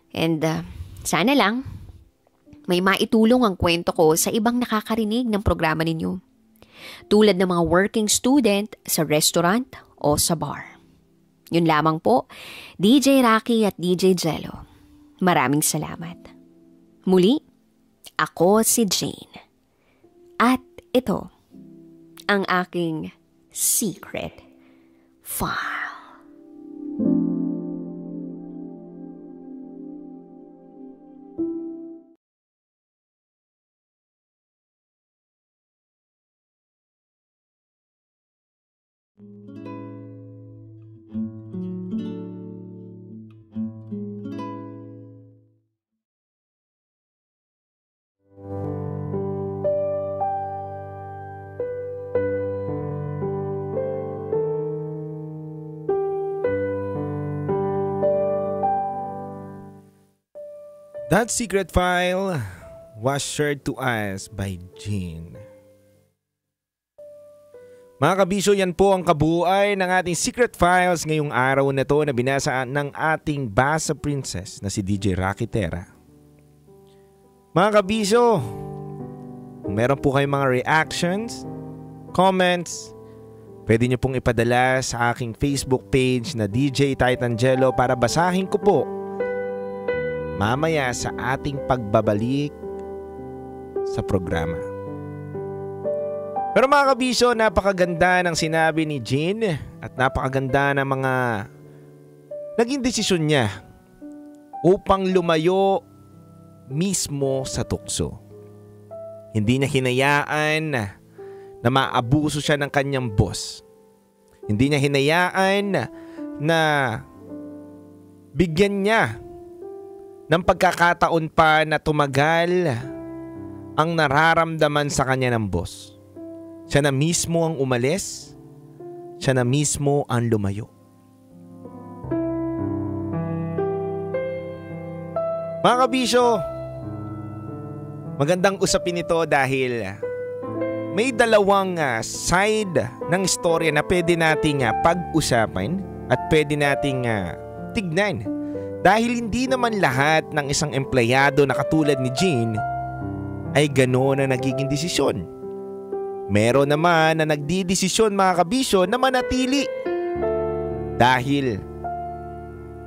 And sana lang, may maitulong ang kwento ko sa ibang nakakarinig ng programa ninyo. Tulad ng mga working student sa restaurant o sa bar. Yun lamang po, DJ Rocky at DJ Jello. Maraming salamat. Muli, ako si Jane. At ito, ang aking secret file. That secret file was shared to us by Jean. Mga kabisyo, yan po ang kabuuan ng ating secret files ngayong araw na to na binasa ng ating Basa Princess na si DJ Rocky Terra. Mga kabisyo, kung meron po kayong mga reactions, comments, pwede nyo pong ipadala sa aking Facebook page na DJ Titangelo para basahin ko po mamaya sa ating pagbabalik sa programa. Pero mga kabisyo, napakaganda ng sinabi ni Jean at napakaganda ng mga naging desisyon niya upang lumayo mismo sa tukso. Hindi niya hinayaan na maabuso siya ng kanyang boss. Hindi niya hinayaan na bigyan niya ng pagkakataon pa na tumagal ang nararamdaman sa kanya ng boss. Siya na mismo ang umalis, siya na mismo ang lumayo. Mga kabisyo, magandang usapin ito dahil may dalawang side ng istorya na pwede nating pag-usapan at pwede nating tignan. Dahil hindi naman lahat ng isang empleyado na katulad ni Jean ay gano'n na nagiging desisyon. Meron naman na nagdidesisyon mga kabisyo na manatili. Dahil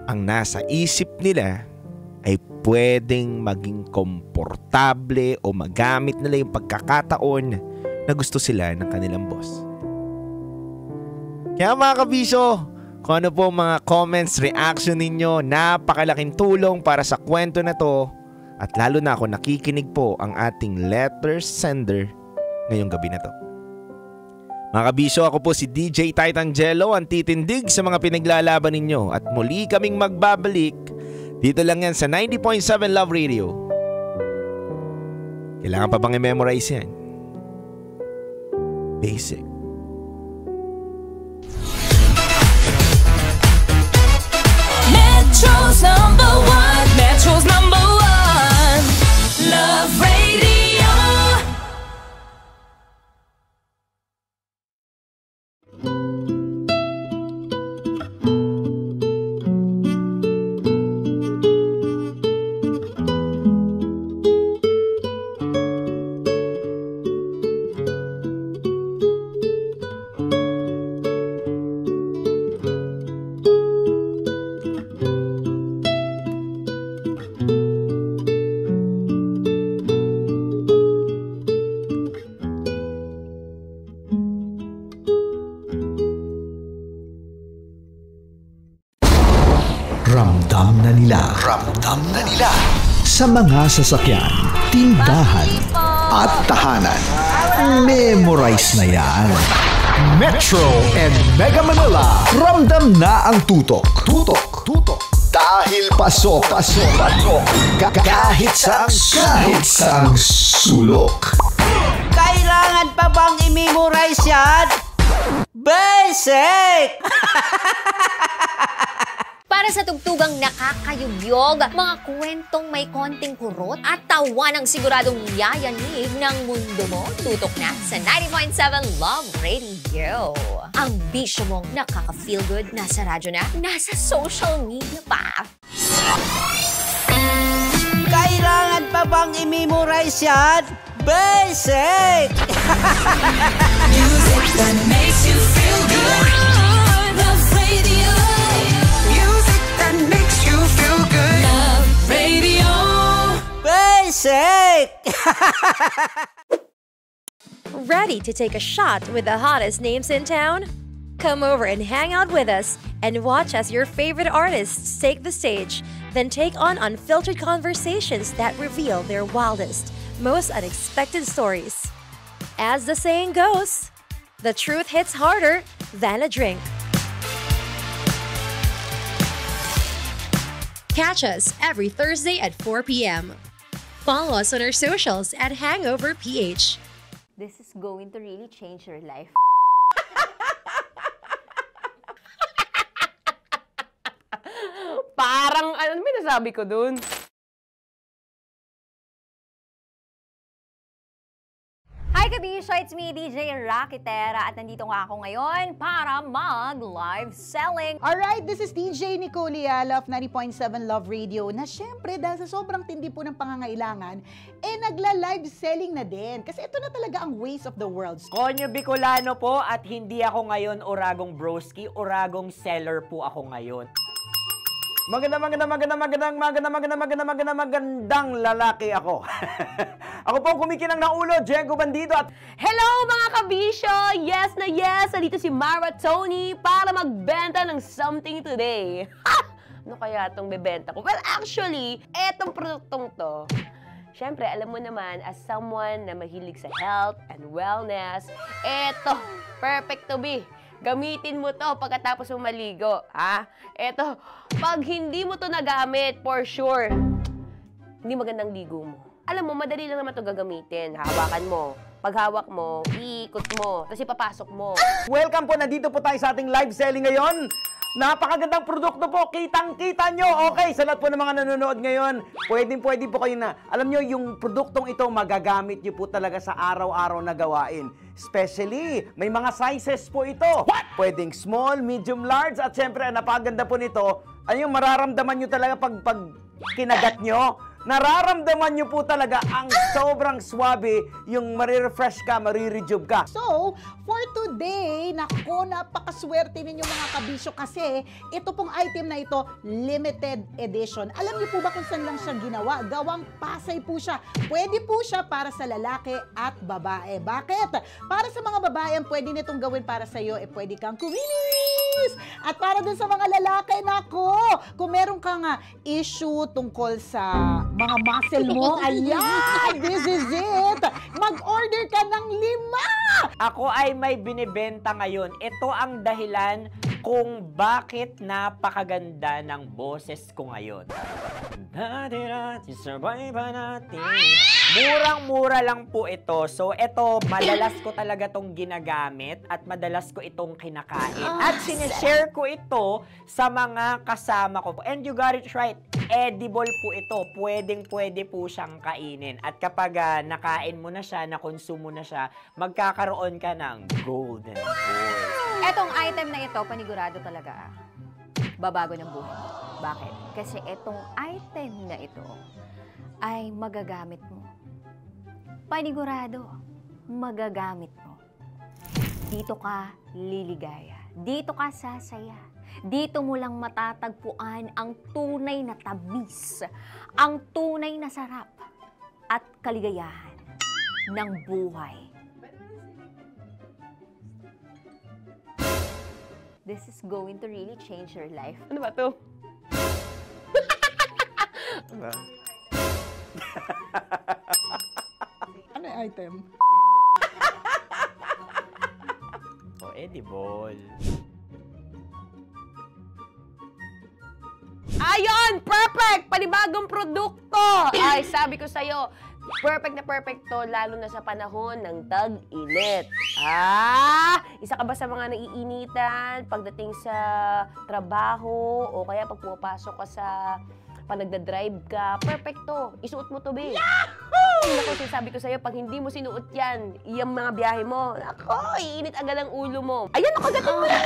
ang nasa isip nila ay pwedeng maging komportable o magamit nila yung pagkakataon na gusto sila ng kanilang boss. Kaya mga kabisyo, kung ano po mga comments, reaction ninyo, napakalaking tulong para sa kwento na to. At lalo na ako nakikinig po ang ating letter sender ngayong gabi na to. Mga kabisyo, ako po si DJ Titangelo, ang titindig sa mga pinaglalaban ninyo. At muli kaming magbabalik. Dito lang yan sa 90.7 Love Radio. Kailangan pa bang i-memorize yan? Basic. Metro's number one, Metro's number one, Love Radio. Ramdam na nila sa mga sasakyan, tindahan at tahanan. Memorize na yan. Metro and Mega Manila, ramdam na ang tutok. Dahil pasok. Kahit saang sulok. Kailangan pa bang i-memorize yan? Basic! Para sa tugtugang nakakayugyog, mga kwentong may konting kurot at tawa ng siguradong yayanig ng mundo mo, tutok na sa 90.7 Love Radio. Ang bisyo mong nakaka-feel good, nasa radyo na, nasa social media pa. Kailangan pa bang i-memorize yan? Basic! Music that makes you feel good. Love Radio. Music that makes you feel good. Love Radio. Basic! Ready to take a shot with the hottest names in town? Come over and hang out with us and watch as your favorite artists take the stage, then take on unfiltered conversations that reveal their wildest, most unexpected stories. As the saying goes, the truth hits harder than a drink. Catch us every Thursday at 4 p.m. Follow us on our socials at Hangover PH. This is going to really change your life. Parang, ano may nasabi ko dun? Hi Kabisyo, it's me, DJ Rakitera, at nandito nga ako ngayon para mag-live selling. Alright, this is DJ Nicole Liala of 90.7 Love Radio na syempre dahil sa sobrang tindi po ng pangangailangan, nagla-live selling na din. Kasi ito na talaga ang ways of the world. Konyo Bicolano po at hindi ako ngayon oragong broski, oragong seller po ako ngayon. Magandang lalaki ako. Ako po ang kumikinang na ulo, Diego Bandido at... Hello mga kabisyo! Yes na yes! Nandito si Mara Tony para magbenta ng something today. Ano kaya itong bebenta ko? Well, actually, etong produktong to, syempre, alam mo naman, as someone na mahilig sa health and wellness, eto, perfect to be. Gamitin mo to pagkatapos mo maligo, ha? Eto, pag hindi mo to nagamit, for sure, hindi magandang ligo mo. Alam mo, madali lang naman to gagamitin. Hawakan mo. Paghawak mo, iikot mo, tapos ipapasok mo. Welcome po, nandito po tayo sa ating live selling ngayon. Napakagandang produkto po, kitang-kita nyo. Okay, sa lahat po ng mga nanonood ngayon, pwede po kayo na, alam nyo, yung produktong ito, magagamit nyo po talaga sa araw-araw na gawain. Especially, may mga sizes po ito. Pwedeng small, medium, large, at syempre, napakaganda po nito, ano yung mararamdaman nyo talaga pag kinagat nyo? Nararamdaman nyo po talaga ang sobrang swabe, yung marirefresh ka, marirejuve ka. So, for today, naku, napakaswerte ninyo mga kabisyo kasi ito pong item na ito, limited edition. Alam niyo po ba kung saan lang siya ginawa? Gawang Pasay po siya. Pwede po siya para sa lalaki at babae. Bakit? Para sa mga babae, ang pwede nitong gawin para sa iyo, pwede kang kuminis! At para dun sa mga lalaki, naku, kung meron kang issue tungkol sa mga muscle mo, ayan, this is it. Mag-order ka ng 5. Ako ay may binibenta ngayon. Ito ang dahilan kung bakit napakaganda ng boses ko ngayon. Murang-mura lang po ito. So, ito, madalas ko talaga itong ginagamit at madalas ko itong kinakain. At sinishare ko ito sa mga kasama ko. And you got it right. Edible po ito. Pwedeng-pwede po siyang kainin. At kapag nakain mo na siya, nakonsumo na siya, magkakaroon ka ng golden voice. Etong item na ito, panigurado talaga, babago ng buhay. Bakit? Kasi etong item na ito ay magagamit mo. Panigurado, magagamit mo. Dito ka liligaya. Dito ka sasaya. Dito mo lang matatagpuan ang tunay na tamis, ang tunay na sarap, at kaligayahan ng buhay. This is going to really change your life. Ano ba to? Ano yung item? Oh, edible. Ayun! Perfect! Panibagong produkto! Ay, sabi ko sa'yo, perfect na perfect to, lalo na sa panahon ng tag-init. Isa ka ba sa mga naiinitan pagdating sa trabaho o kaya pag pumapasok ka sa pag nagda-drive ka? Perfect to. Isuot mo to, be. Yahoo! Naku, sinasabi ko sa'yo, pag hindi mo sinuot yan, yung mga biyahe mo, ako, iinit agad ang ulo mo. Ayan, nakagatin mo na.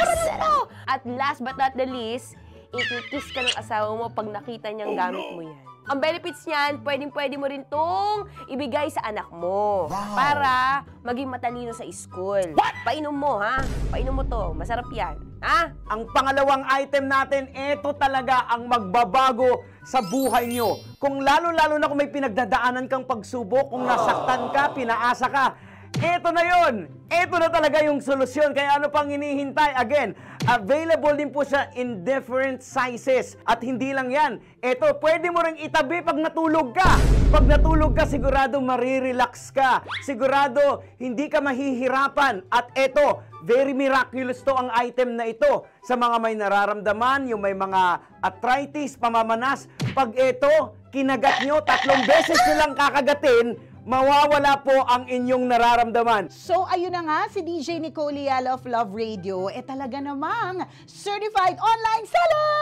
At last but not the least, ikikiss ka ng asawa mo pag nakita niyang gamit mo yan. Ang benefits niyan, pwede mo rin tong ibigay sa anak mo para maging matalino sa school. Painom mo, ha? Painom mo to. Masarap yan. Ha? Ang pangalawang item natin, ito talaga ang magbabago sa buhay nyo. Kung lalo-lalo na kung may pinagdadaanan kang pagsubok, kung nasaktan ka, pinaasa ka, ito na yun! Ito na talaga yung solusyon. Kaya ano pang hinihintay? Again, available din po siya in different sizes. At hindi lang yan. Ito, pwede mo rin itabi pag natulog ka. Pag natulog ka, sigurado marirelax ka. Sigurado hindi ka mahihirapan. At ito, very miraculous to ang item na ito. Sa mga may nararamdaman, yung may mga arthritis, pamamanas, pag ito, kinagat nyo, 3 beses nyo lang kakagatin, mawawala po ang inyong nararamdaman. So, ayun na nga, si DJ Nicole Yala of Love Radio, talaga namang certified online seller!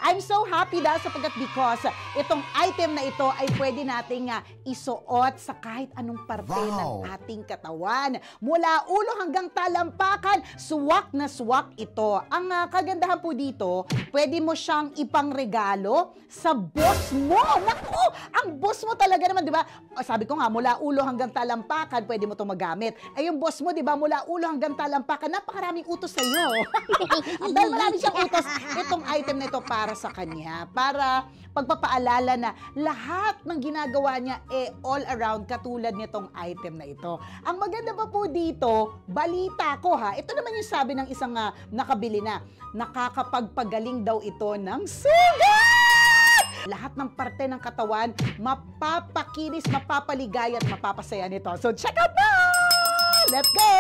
I'm so happy dahil sapagkat because itong item na ito ay pwede nating isuot sa kahit anong parte ng ating katawan. Mula ulo hanggang talampakan, swak na swak ito. Ang kagandahan po dito, pwede mo siyang ipangregalo sa boss mo. Naku! Ang boss mo talaga naman, di ba? Sabi ko nga, mula ulo hanggang talampakan, pwede mo itong magamit. Ay, yung boss mo, di ba, mula ulo hanggang talampakan, napakaraming utos sa'yo. Dahil marami siyang utos, itong item na ito para sa kanya. Para pagpapaalala na lahat ng ginagawa niya all around katulad nitong item na ito. Ang maganda pa po dito, balita ko ha, ito naman yung sabi ng isang nakabili na, nakakapagpagaling daw ito ng sugat! Lahat ng parte ng katawan, mapapakinis, mapapaligay at mapapasaya nito. So check out na! Let's go!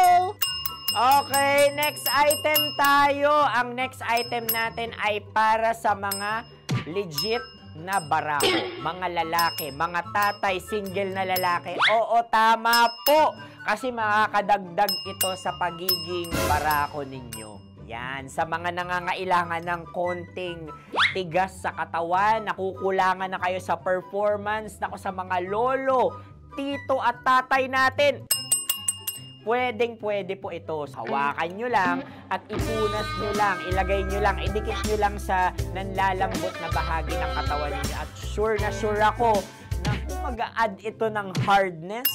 Okay, next item tayo. Ang next item natin ay para sa mga legit na barako. Mga lalaki, mga tatay, single na lalaki. Oo, tama po. Kasi makakadagdag ito sa pagiging barako ninyo. Yan, sa mga nangangailangan ng konting tigas sa katawan, nakukulangan na kayo sa performance, nako sa mga lolo, tito at tatay natin. Pwedeng-pwede po ito. Hawakan nyo lang at ipunas nyo lang, ilagay nyo lang, idikit nyo lang sa nanlalambot na bahagi ng katawan nyo. At sure na sure ako na kung mag-a-add ito ng hardness,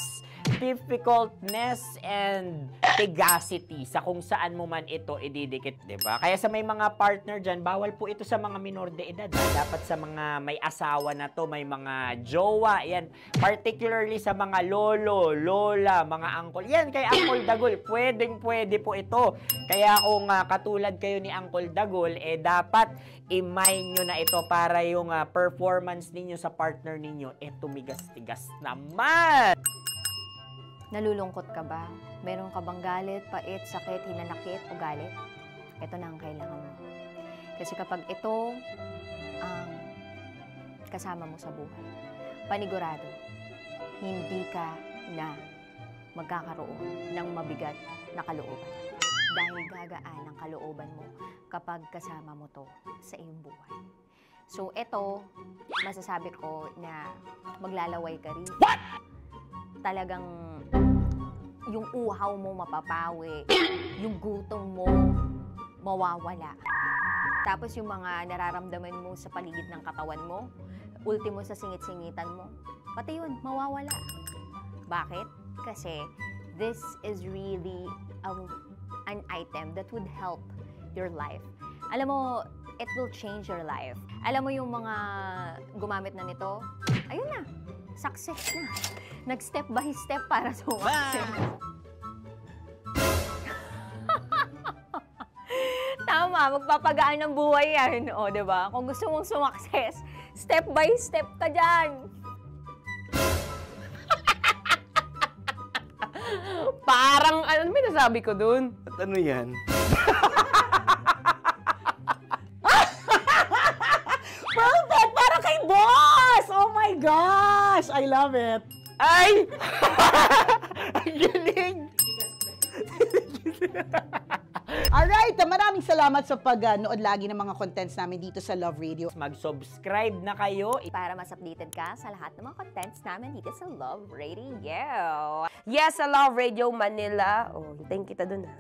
difficultness, and tigacity sa kung saan mo man ito ididikit, diba? Kaya sa may mga partner dyan, bawal po ito sa mga minor de edad. Dapat sa mga may asawa na to, may mga jowa, yan. Particularly sa mga lolo, lola, mga uncle. Yan, kay Uncle Dagol, pwedeng-pwede po ito. Kaya kung katulad kayo ni Uncle Dagol, dapat i-mind nyo na ito para yung performance ninyo sa partner ninyo, tumigas-tigas naman! Nalulungkot ka ba? Meron ka bang galit, pait, sakit, hinanakit o galit? Ito na ang kailangan mo. Kasi kapag ito ang kasama mo sa buhay, panigurado, hindi ka na magkakaroon ng mabigat na kalooban. Dahil gagaan ang kalooban mo kapag kasama mo to sa iyong buhay. So ito, masasabi ko na maglalaway ka rin. Talagang yung uhaw mo mapapawi, yung gutom mo mawawala. Tapos yung mga nararamdaman mo sa paligid ng katawan mo, ultimo sa singit-singitan mo, pati yun, mawawala. Bakit? Kasi this is really an item that would help your life. Alam mo, it will change your life. Alam mo yung mga gumamit na nito, ayun na, success na. Nag-step by step para sumakses. Tama, magpapagaan ng buhay yan. O, diba? Kung gusto mong sumakses, step by step ka dyan. Parang, ano may nasabi ko dun? At ano yan? Perfect! Para kay boss! Oh my gosh! I love it! Ay! Ang galing! Alright, maraming salamat sa pag-nood lagi ng mga contents namin dito sa Love Radio. Mag-subscribe na kayo para mas updated ka sa lahat ng mga contents namin dito sa Love Radio. Yes, sa Love Radio Manila. Oh, hintayin kita dun ha.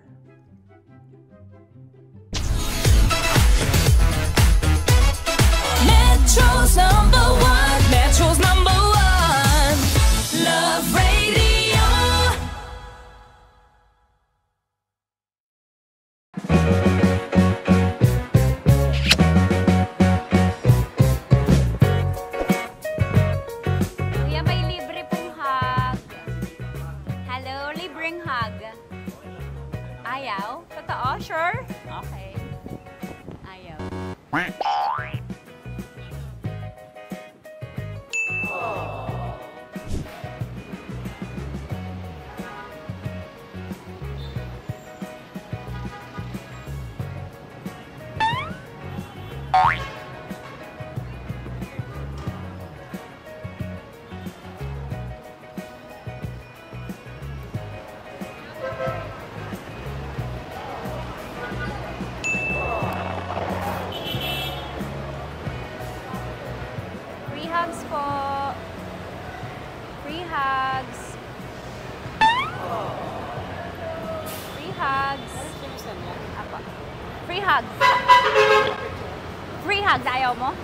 hugs po. Free hugs. Free hugs. Apa. Free hugs. Free hugs. Ayaw mo?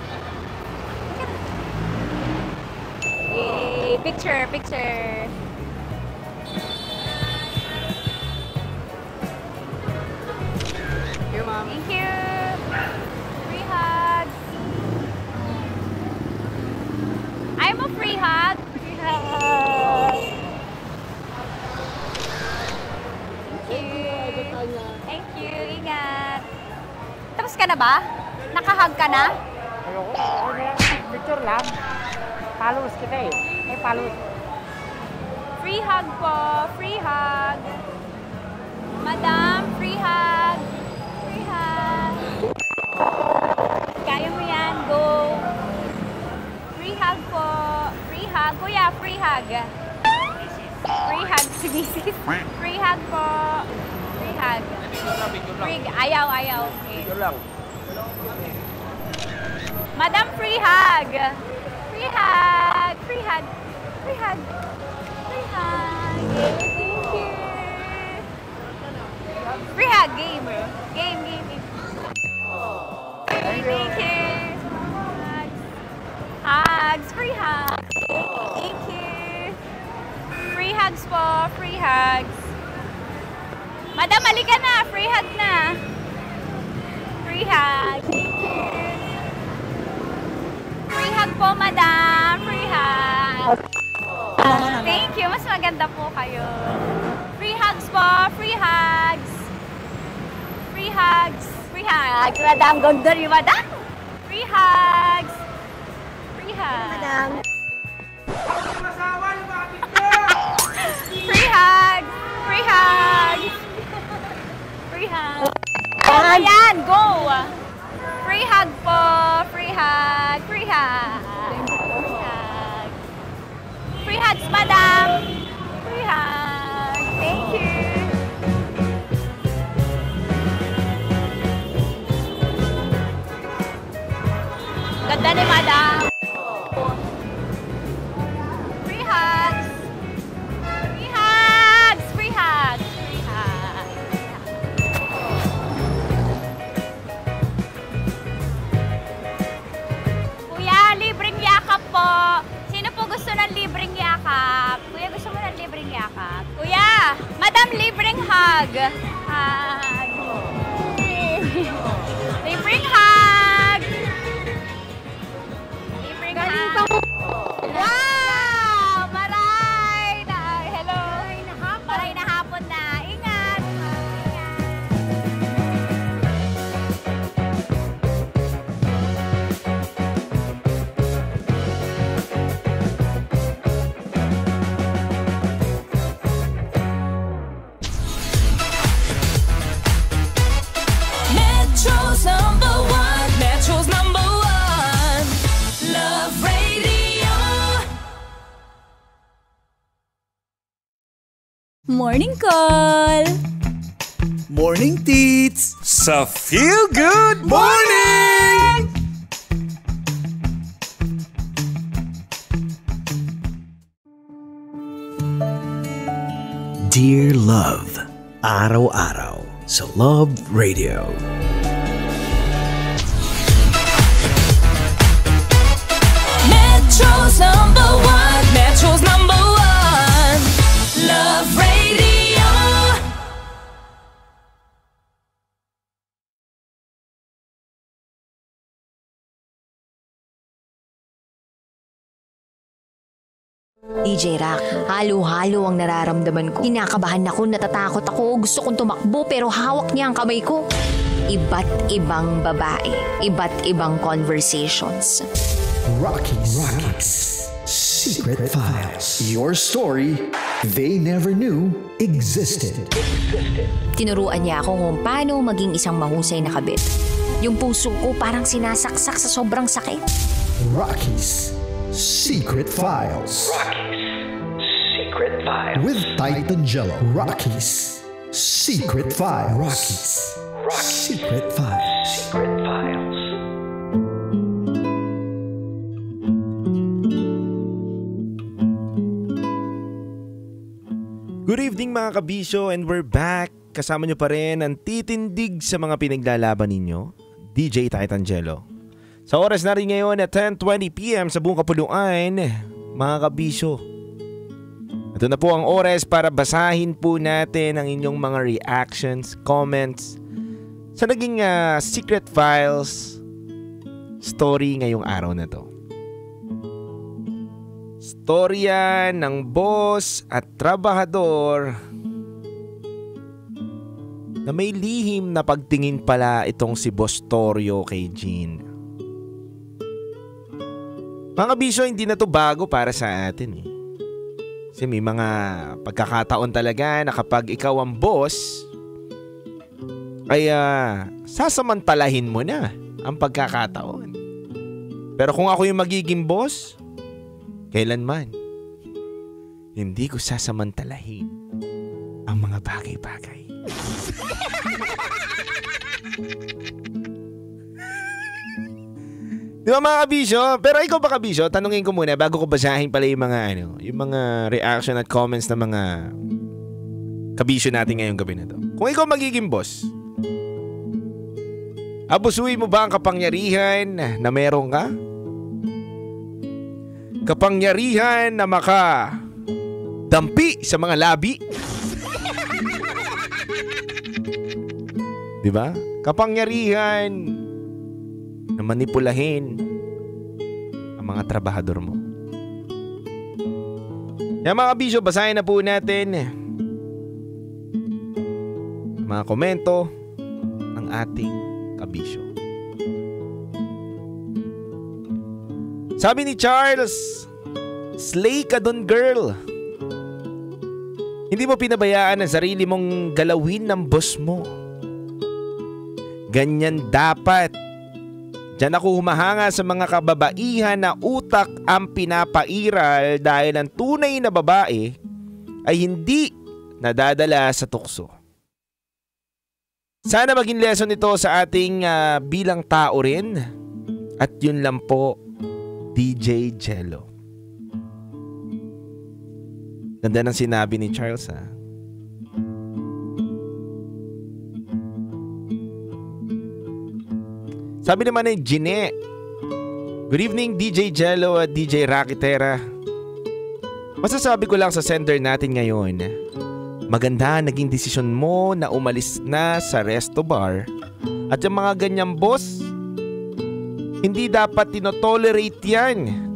Yay! Picture, picture. Thank you, ma'am. Thank you. Free hugs. Ayaw mo free hug? Free hug. Thank you. Ingat. Tapos ka na ba? Nakahug ka na? Ayoko. Picture lang. Followers kita eh. May followers. Free hug po. Free hug. Madam, free hug. Free hug. Kaya mo yan. Go. Free hug po. Free hug. Kuya, free hug. Free hug si Mrs. Free hug po. Free hug. Free, ayaw. Okay. Madam, free hug. Free hug. Free hug. Free hug. Free hug. Thank you. Free hug. Game. Thank you. Hugs. Free hugs. Thank you. Free hugs po. Free hugs. Madam, halika na. Free hug na. Free hug. Thank you. Free hug po, madam. Free hug. Thank you. Mas maganda po kayo. Free hugs po. Free hugs. Free hugs. Free hugs. Madam, ganda rin, madam. Free hugs. Free hugs. Madam. Free hugs. Free hugs. Free hugs. Ayan, go. Free hug po. Free hug. Free hug. Free hug. Free hugs, madam. Free hug. Thank you. Ganda ni madam. Free hugs. Free hugs. Free hugs. Free hugs. Kuya, libreng yakap po. Sino po gusto ng libreng yakap? Kuya, gusto mo ng libreng yakap? Kuya, madam, libreng hug. Hug. Libreng hug. Libreng hug. Wow! Maray! Hello. Maray na hapon na. Ingat. Metro's number one. Metro's number one. Love Radio. Morning call! Morning, Tits! Sa Feel Good Morning! Dear Love, araw-araw sa Love Radio. Metro's number one. Metro's number one. Love Radio. DJ Rock, halo-halo ang nararamdaman ko. Kinakabahan ako, natatakot ako, gusto kong tumakbo pero hawak niya ang kamay ko. Iba't ibang babae, iba't ibang conversations. Rockies. Secret Files. Your story they never knew existed. Tinuruan niya ako kung paano maging isang mahusay na kabit. Yung puso ko parang sinasaksak sa sobrang sakit. Rockies. Secret Files. Secret Files. With Titan Jello. Rockies. Secret Files. Rockies. Secret Files. Secret Files. Good evening mga kabisyo, and we're back. Kasama nyo pa rin ang titindig sa mga pinaglalaban ninyo, DJ Titangelo. Sa oras na rin ngayon at 10:20 PM sa buong kapuluan, mga kabisyo. Ito na po ang oras para basahin po natin ang inyong mga reactions, comments sa naging Secret Files story ngayong araw na to. Storya ng boss at trabahador na may lihim na pagtingin pala itong si Boss Torio kay Jean. Mga kabisyo, hindi na to bago para sa atin eh. Kasi may mga pagkakataon talaga na kapag ikaw ang boss, ay sasamantalahin mo na ang pagkakataon. Pero kung ako yung magiging boss, kailanman hindi ko sasamantalahin ang mga bagay-bagay. Di ba mga kabisyo? Pero ikaw ba kabisyo? Tanungin ko muna bago ko basahin pala yung mga reaction at comments ng mga kabisyo natin ngayong gabi na to. Kung ikaw magiging boss, abusuin mo ba ang kapangyarihan na meron ka? Kapangyarihan na dampi sa mga labi? Diba? Kapangyarihan na manipulahin ang mga trabahador mo. Kaya mga kabisyo, basahin na po natin mga komento ng ating kabisyo. Sabi ni Charles, slay ka dun girl. Hindi mo pinabayaan ang sarili mong galawin ng boss mo. Ganyan dapat. Diyan ako humahanga sa mga kababaihan na utak ang pinapairal dahil ang tunay na babae ay hindi nadadala sa tukso. Sana maging lesson ito sa ating bilang tao rin. At yun lang po, DJ Jello. Ganda ng sinabi ni Charles ha. Sabi naman ni Gine, good evening DJ Jello at DJ Rakitera. Masasabi ko lang sa sender natin ngayon, maganda naging desisyon mo na umalis na sa resto bar. At yung mga ganyang boss, hindi dapat tinotolerate yan.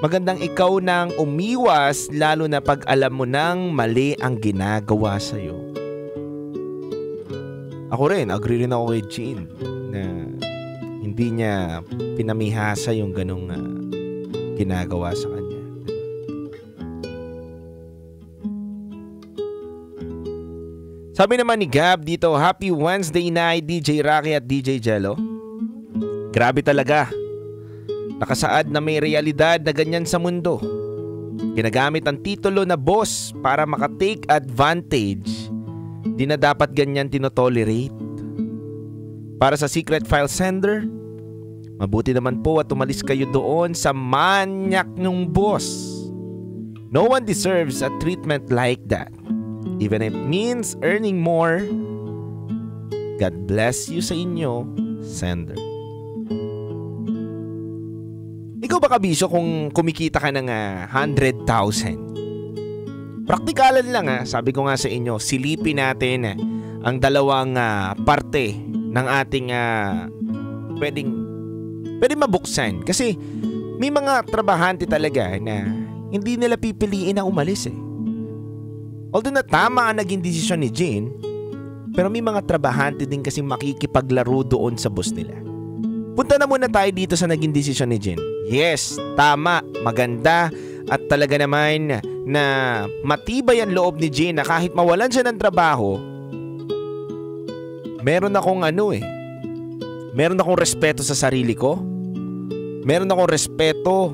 Magandang ikaw nang umiwas lalo na pag alam mo nang mali ang ginagawa sa'yo. Ako rin, agree rin ako kay Jean na hindi niya pinamihasa yung ganong ginagawa sa kanya. Sabi naman ni Gab dito, happy Wednesday night DJ Rocky at DJ Jello. Grabe talaga. Nakasaad na may realidad na ganyan sa mundo. Ginagamit ang titulo na boss para makatake advantage. Di na dapat ganyan tinotolerate. Para sa Secret File sender, mabuti naman po at umalis kayo doon sa manyak ng boss. No one deserves a treatment like that. Even if it means earning more. God bless you sa inyo, sender. Ikaw ba kabisyo kung kumikita ka ng 100,000? Praktikalan lang sabi ko nga sa inyo, silipin natin ang dalawang parte ng ating pwedeng mabuksan. Kasi may mga trabahante talaga na hindi nila pipiliin na umalis eh. Although na tama ang naging desisyon ni Jean, pero may mga trabahante din kasi makikipaglaro doon sa boss nila. Punta na muna tayo dito sa naging desisyon ni Jean. Yes, tama, maganda at talaga naman na matibay ang loob ni Jean na kahit mawalan siya ng trabaho, meron akong meron akong respeto sa sarili ko. Meron akong respeto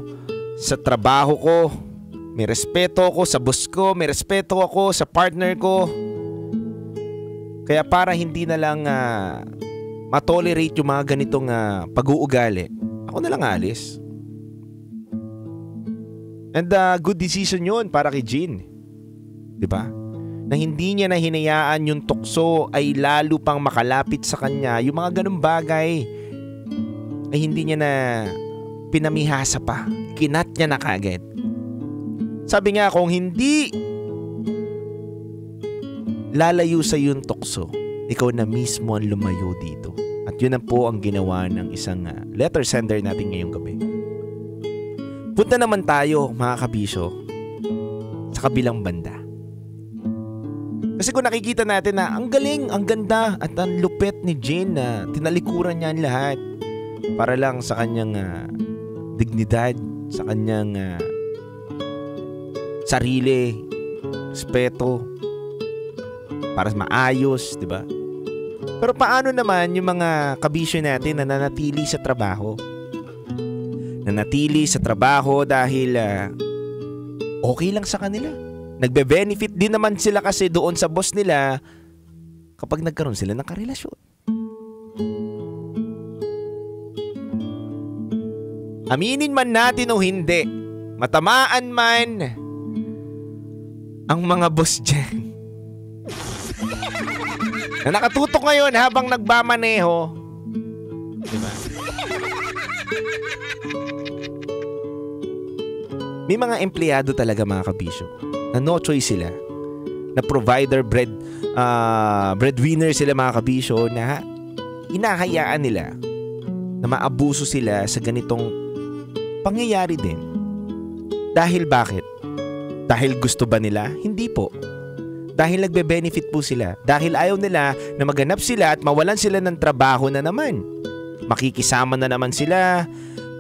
sa trabaho ko. May respeto ako sa boss ko, may respeto ako sa partner ko. Kaya para hindi na lang matolerate yung mga ganitong pag-uugali, ako na lang alis. And good decision yun para kay Jean. Diba? Na hindi niya na hinayaan yung tukso ay lalo pang makalapit sa kanya. Yung mga ganung bagay ay hindi niya na pinamihasa pa. Kinat niya na kagad. Sabi nga, kung hindi lalayo sa yung tukso, ikaw na mismo ang lumayo dito. At yun na po ang ginawa ng isang letter sender natin ngayong gabi. Punta naman tayo, mga kabisyo, sa kabilang banda. Kasi kung nakikita natin na ang galing, ang ganda at ang lupet ni Jane na tinalikuran niya ang lahat para lang sa kanyang dignidad, sa kanyang sarili, respeto, para maayos, di ba? Pero paano naman yung mga kabisyo natin na nanatili sa trabaho? Nanatili sa trabaho dahil okay lang sa kanila. Nagbe-benefit din naman sila kasi doon sa boss nila kapag nagkaroon sila ng karelasyon. Aminin man natin o hindi, matamaan man ang mga boss dyan na nakatutok ngayon habang nagbamaneho. Diba? May mga empleyado talaga, mga kabisyo, na no choice sila, na breadwinner sila, mga kabisyo, na hinahayaan nila na maabuso sila sa ganitong pangyayari din. Dahil bakit? Dahil gusto ba nila? Hindi po. Dahil nagbe-benefit po sila. Dahil ayaw nila na maganap sila at mawalan sila ng trabaho na naman. Makikisama na naman sila.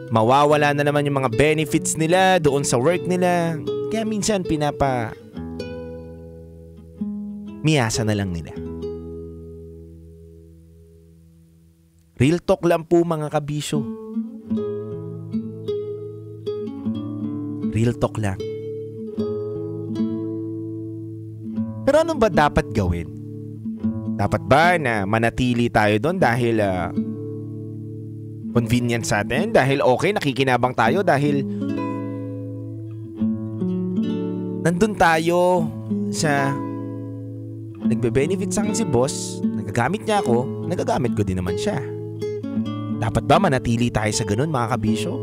Mawawala na naman yung mga benefits nila doon sa work nila. Kaya minsan miyasa na lang nila. Real talk lang po, mga kabisyo. Real talk lang. Pero ano ba dapat gawin? Dapat ba na manatili tayo doon dahil convenient sa atin? Dahil okay, nakikinabang tayo dahil nandun tayo sa nagbe-benefit sa akin si boss, nagagamit niya ako, nagagamit ko din naman siya. Dapat ba manatili tayo sa ganun, mga kabisyo?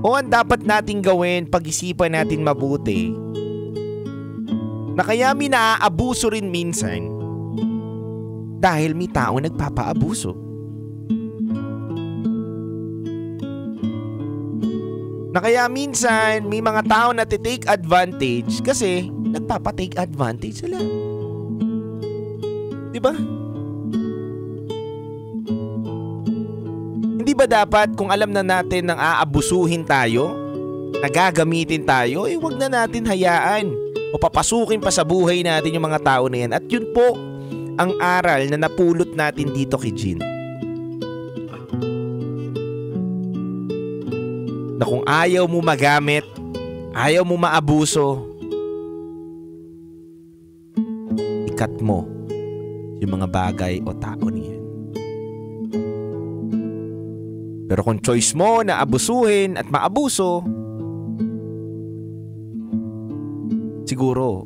O ang dapat nating gawin, pag-isipan natin mabuti, na kaya may naaabuso rin minsan dahil may tao nagpapaabuso. Na kaya minsan may mga tao na take advantage kasi nagpapa-take advantage sila. Diba? Hindi ba dapat kung alam na natin nang aabusuhin tayo, nagagamitin tayo, wag na natin hayaan o papasukin pa sa buhay natin yung mga tao na yan. At yun po ang aral na napulot natin dito kay Jean. Na kung ayaw mo magamit, ayaw mo maabuso, ikat mo yung mga bagay o tao niyan. Pero kung choice mo na abusuhin at maabuso, siguro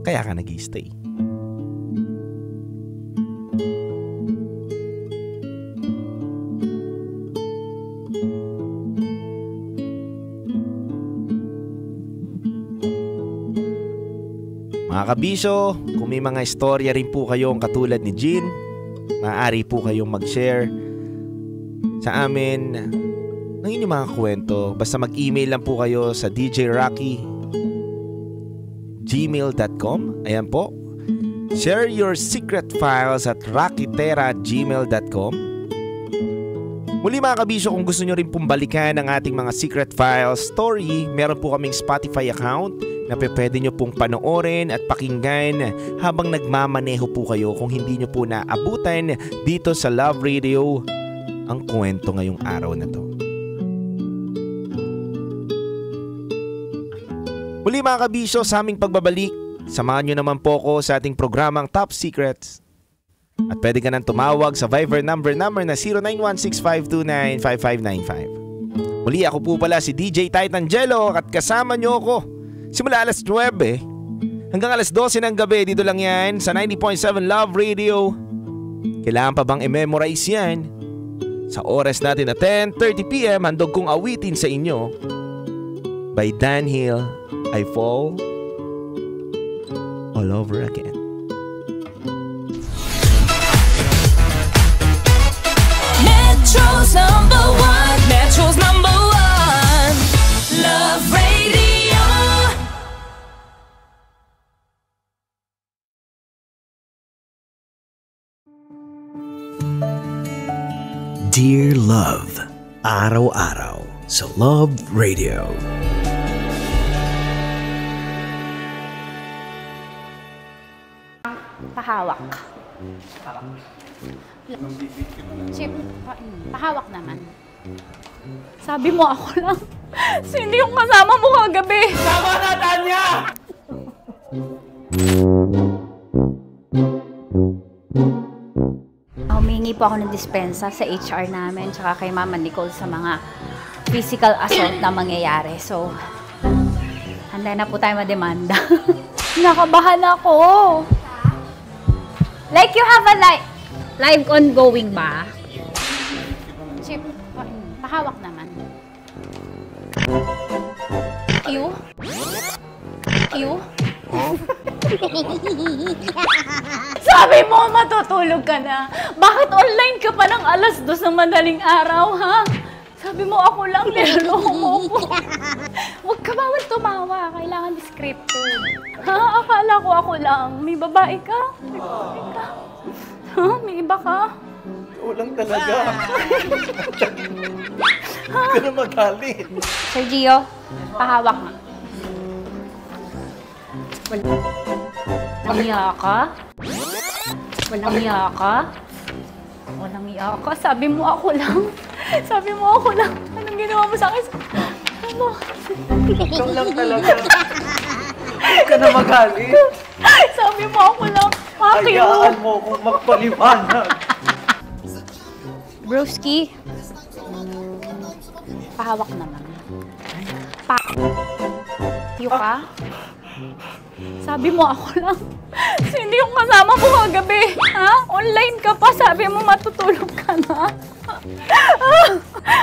kaya ka nag-i-stay. Mga kabisyo, kung may mga istorya rin po kayong katulad ni Jean, maaari po kayong mag-share sa amin ng inyong mga kwento. Basta mag-email lang po kayo sa djrocky@gmail.com. Ayan po. Share your secret files at rockytera@gmail.com. Muli, mga kabisyo, kung gusto nyo rin pong balikan ang ating mga secret files story, meron po kaming Spotify account na pwede nyo pong panoorin at pakinggan habang nagmamaneho po kayo kung hindi nyo po naabutan dito sa Love Radio ang kwento ngayong araw na to. Muli, mga kabisyo, sa aming pagbabalik, samahan nyo naman po ko sa ating programang Top Secrets. At pwede ka nang tumawag sa Viber number na 0916-529-5595. Muli, ako po pala si DJ Titangelo at kasama nyo ako Simula alas 9 hanggang alas 12 ng gabi, dito lang yan sa 90.7 Love Radio. Kailangan pa bang i-memorize yan? Sa oras natin na 10:30 PM, handog kong awitin sa inyo by Dan Hill, I Fall All Over Again. Metro's number one. Metro's number one. Love Radio. Dear Love, araw-araw sa Love Radio. Pahawak. Chip, pahawak naman. Sabi mo ako lang. Sino yung kasama mo kagabi? Tama na, Tanya! Humingi po ako ng dispensa sa HR namin tsaka kay Mama Nicole sa mga physical assault na mangyayari. So, handa na po tayo mademanda. Nakabahan ako. Like you have a live ongoing ba? Chip, pahawak naman. Q? Sabi mo, matutulog ka na. Bakit online ka pa ng alas 2 ng madaling araw, ha? Sabi mo, ako lang, niloloko mo ko. Huwag ka bawal tumawa. Kailangan scripted. Ha? Akala ko ako lang. May babae ka? May babae ka? Ha? May iba ka? Walang talaga. Huwag ka na magalit. Sir Gio, pahawak nga. Walang iya ka? Walang iya ka? Walang iya ka? Sabi mo ako lang. Sabi mo ako lang. Anong ginawa mo sa akin? Ano? Ikaw lang talaga. Huwag ka na magalit. Sabi mo ako lang. Hayaan mo kung magpaliwanag. Broski, pahawak naman. Tiyo ka? Sabi mo ako lang. Sino yung kasama mo kagabi? Ha? Online ka pa. Sabi mo matutulog ka na.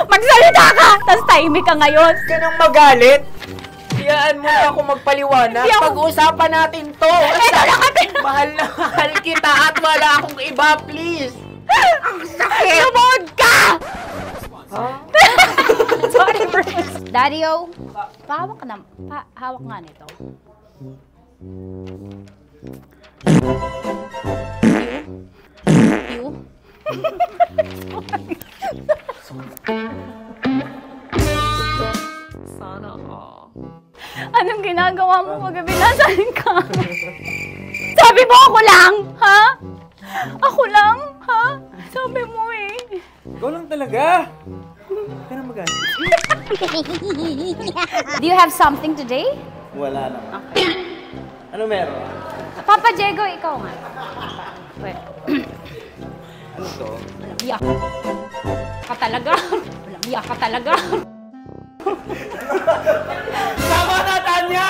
Magsalita ka! Tapos tahimik ka ngayon. Huwag ka nang magalit. Hayaan mo na ako magpaliwanag. Pag-uusapan natin to. Mahal na mahal kita at wala akong iba, please. Ang sakit! Lumod ka! Sorry, Bruce. Daddy-o, pahawak na. Hawak nga nito. You? Sana all. Anong ginagawa mo kagabi? Nasaan ka? Sabi mo ako lang, ha? Ako lang, ha? Sabi mo eh. Ikaw lang talaga. Huwag ka na magalit. Do you have something today? Wala lang. Ano meron? Papa Diego, ikaw nga. Wait. Ano to? Walang iyak ka talaga. Walang iyak ka talaga. Tama na, Tanya!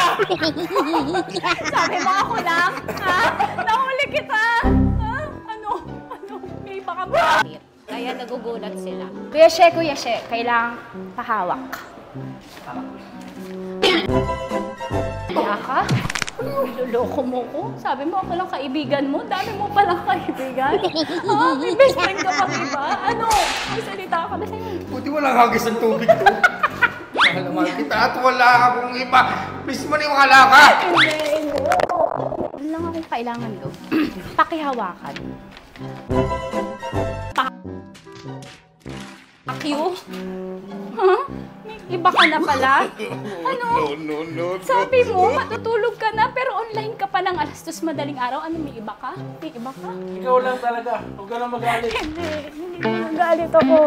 Sabi mo ako lang, ha? Nahuli kita. Ha? Ano? May iba ka ba? Kaya nagugulat sila. Kuya She, kailangan pahawak. Iya ka? Niloloko mo ko? Sabi mo ako lang kaibigan mo? Dami mo palang kaibigan? Ha? May best friend ka pang iba? Ano? May salita ka ba sa'yo? Buti walang hagis ng tubig to. Mahal naman kita at wala akong iba. Please maniwala ka! Hindi. Wala lang akong kailangan doon. Pakihawakan. Akyo? Huh? May iba ka na pala? Ano? No. Sabi mo, matutulog ka na pero online ka pa ng alas 2 madaling araw. Ano, may iba ka? May iba ka? Ikaw lang talaga. Huwag ka na magalit. Hindi magalit ako.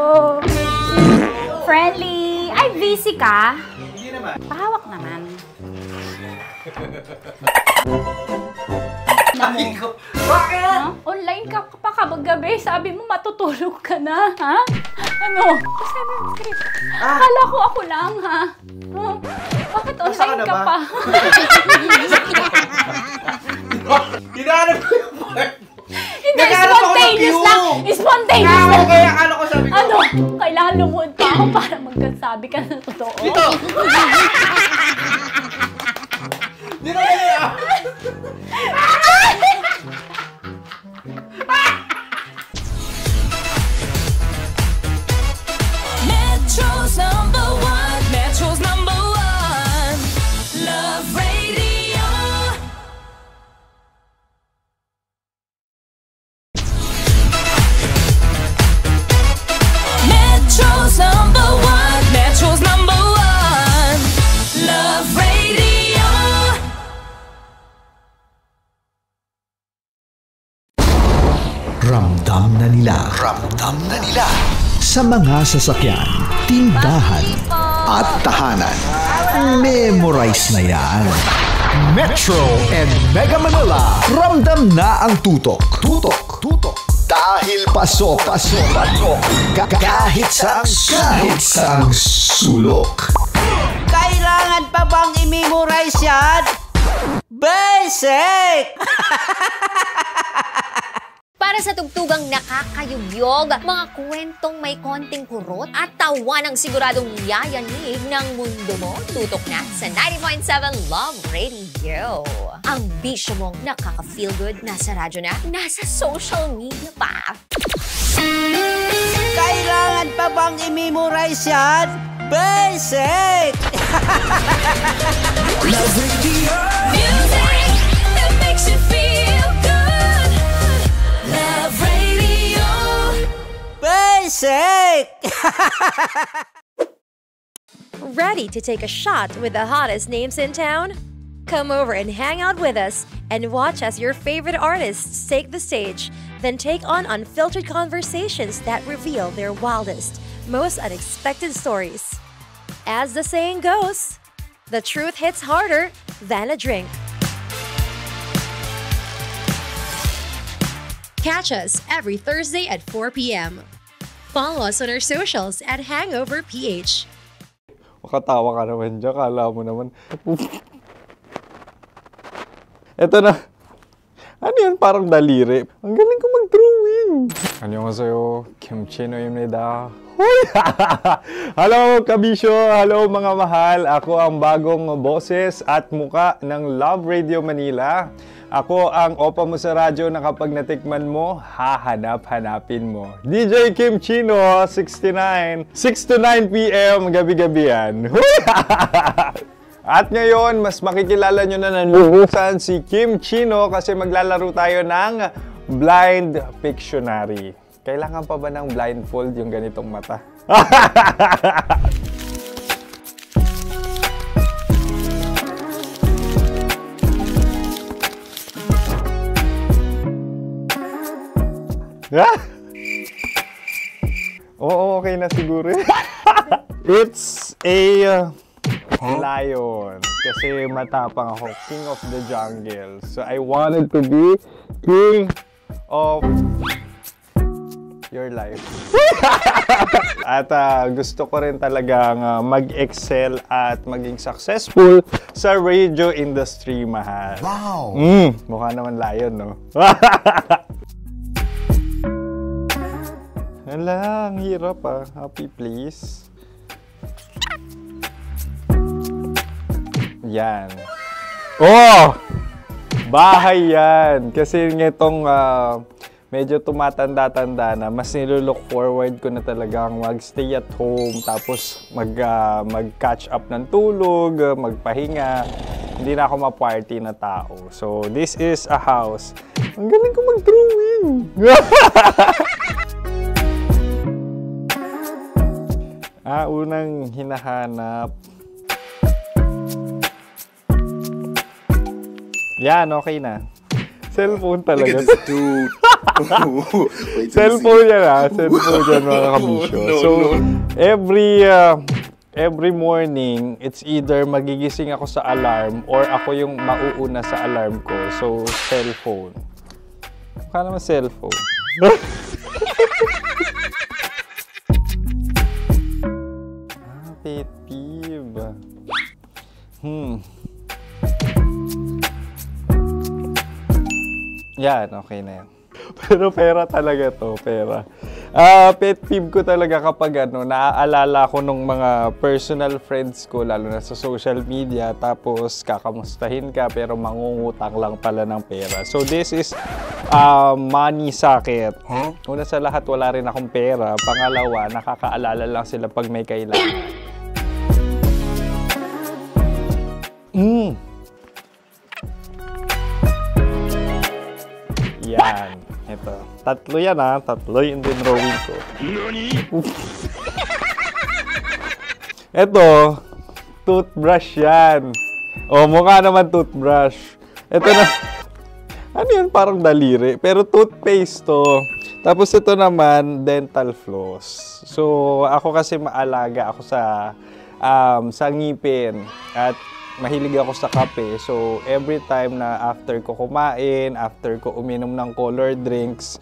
Friendly. Ay, busy ka? Hindi naman. Pahawak naman. mo. Bakit? Ha? Online ka pa kabagabi. Sabi mo matutulog ka na, ha? Ano? Sabi mo, script. Akala ko ako lang, ha? Huh? Bakit online ka pa? Hinahanap ko yung part. Hindi, spontaneous lang. Spontaneous lang. Kaya akala ko sabi ko. Ano? Kailangan lumuhod pa ako para magkasabi ka ng totoo. Dito! Dito kaya! Metro's number one. Metro's number one. Love Radio. Metro's number one. Metro's number one. Love Radio. Ramdam na nila sa mga sasakyan, tindahan at tahanan. Memorize na yan. Metro and Mega Manila, ramdam na ang tutok. Dahil pasok. Kahit sa sulok. Kailangan pa bang i-memorize yan? Basic! Para sa tugtugang nakakayugyog, mga kwentong may konting kurot at tawa ng siguradong yayanig ng mundo mo, tutok na sa 90.7 Love Radio. Ang bisyo mong nakaka-feel good, nasa radyo na, nasa social media pa. Kailangan pa bang i-memorize yan? Basic! Love Radio. Music that makes you feel good. Love Radio. Basic! Ready to take a shot with the hottest names in town? Come over and hang out with us and watch as your favorite artists take the stage, then take on unfiltered conversations that reveal their wildest, most unexpected stories. As the saying goes, the truth hits harder than a drink. Catch us every Thursday at 4 p.m. Follow us on our socials at Hangover PH. Makatawa ka naman dyan. Kala mo naman. Eto na. Ano yan? Parang daliri. Ang galing ko mag-drawing. 안녕하세요. 김치노입니다. Hello, kabisyo! Hello, mga mahal! Ako ang bagong boses at muka ng Love Radio Manila. Ako ang opa mo sa radyo na kapag natikman mo, hahanap-hanapin mo. DJ Kim Chino, 69. 6 to 9 p.m. gabi-gabi yan. At ngayon, mas makikilala nyo na nanuhusan si Kim Chino kasi maglalaro tayo ng Blind Pictionary. Kailangan pa ba ng blindfold yung ganitong mata? Oo, okay na siguro. It's a lion. Kasi matapang ako. King of the jungle. So I wanted to be king of your life. At gusto ko rin talagang mag-excel at maging successful sa radio industry, mahal. Wow! Mukha naman lion, no? Hala, ang hirap ah. Happy, please. Yan. Oh! Bahay yan. Kasi nitong medyo tumatanda-tanda na, mas nilulook forward ko na talagang mag-stay at home, tapos mag-catch up ng tulog, magpahinga. Hindi na ako ma-party na tao. So, this is a house. Ang galing ko mag-drawing! Unang hinahanap. Yan, okay na. Cellphone talaga. Cellphone yan ha. Cellphone yan, mga kabisyo. So, every every morning, it's either magigising ako sa alarm or ako yung mauuna sa alarm ko. So, cellphone. Mukha naman cellphone. Pet peeve. Yan, okay na yan. Pero pera talaga to, pera. Pet peeve ko talaga kapag naaalala ko nung mga personal friends ko, lalo na sa social media, tapos kakamustahin ka pero mangungutang lang pala ng pera. So this is money sakit. Una sa lahat, wala rin akong pera. Pangalawa, nakakaalala lang sila pag may kailangan. Yan. Ito. Tatlo yan Tatlo yung dinrawing ko. Ito. Toothbrush yan. O, mukha naman toothbrush. Ito na. Ano yun? Parang daliri. Pero toothpaste to. Tapos ito naman, dental floss. So, ako kasi maalaga ako sa ngipin. At mahilig ako sa kape. So, every time na after ko kumain, after ko uminom ng colored drinks,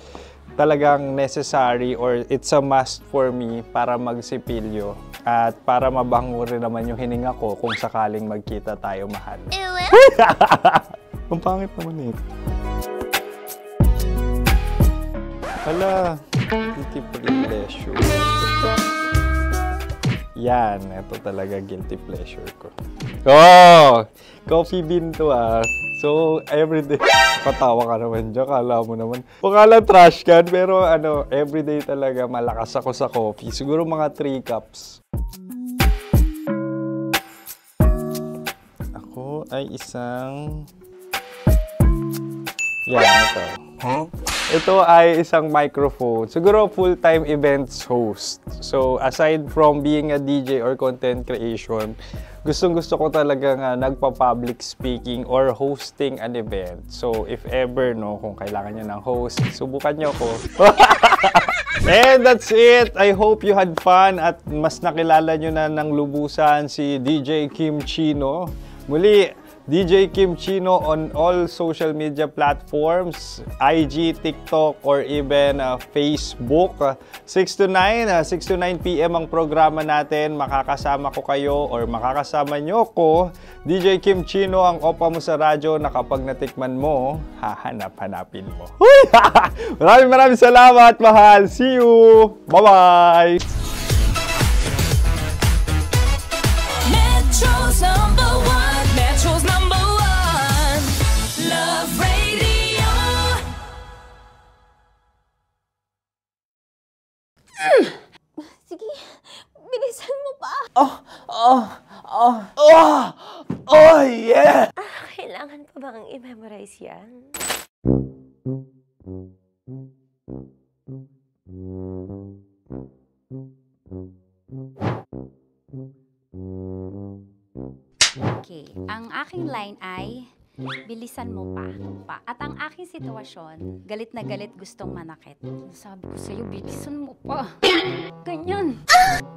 talagang necessary or it's a must for me para magsipilyo. At para mabango rin naman yung hininga ko kung sakaling magkita tayo, mahal. Ang pangit naman ito. Hala, guilty pleasure. Yan, ito talaga guilty pleasure ko. Oh! Coffee bean to So, everyday. Patawa ka naman dyan, kala mo naman. Pakala trash can, pero everyday talaga malakas ako sa coffee. Siguro mga 3 cups. Ako ay isang... Yan, ito. Ito ay isang microphone. Siguro full-time events host. So, aside from being a DJ or content creation, gustong-gusto ko talaga nagpa-public speaking or hosting an event. So, if ever, kung kailangan nyo ng host, subukan nyo ko. And that's it. I hope you had fun at mas nakilala nyo na ng lubusan si DJ Kim Chino. Muli, DJ Kim Chino on all social media platforms, IG, TikTok, or even Facebook. 6 to 9 p.m. ang programa natin. Makakasama ko kayo or makakasama nyo ko. DJ Kim Chino, ang opa mo sa radyo na kapag natikman mo, hahanap-hanapin mo. Maraming salamat, mahal. See you! Bye-bye! Metro's number one. Metro's number one. Love Radio. Sige, bilisan mo pa. Oh, yeah! Kailangan pa bang i-memorize yan? Okay, ang aking line ay bilisan mo pa. At ang aking sitwasyon, galit na galit gustong manakit. Sabi ko sa'yo, bilisan mo pa. Ganyan.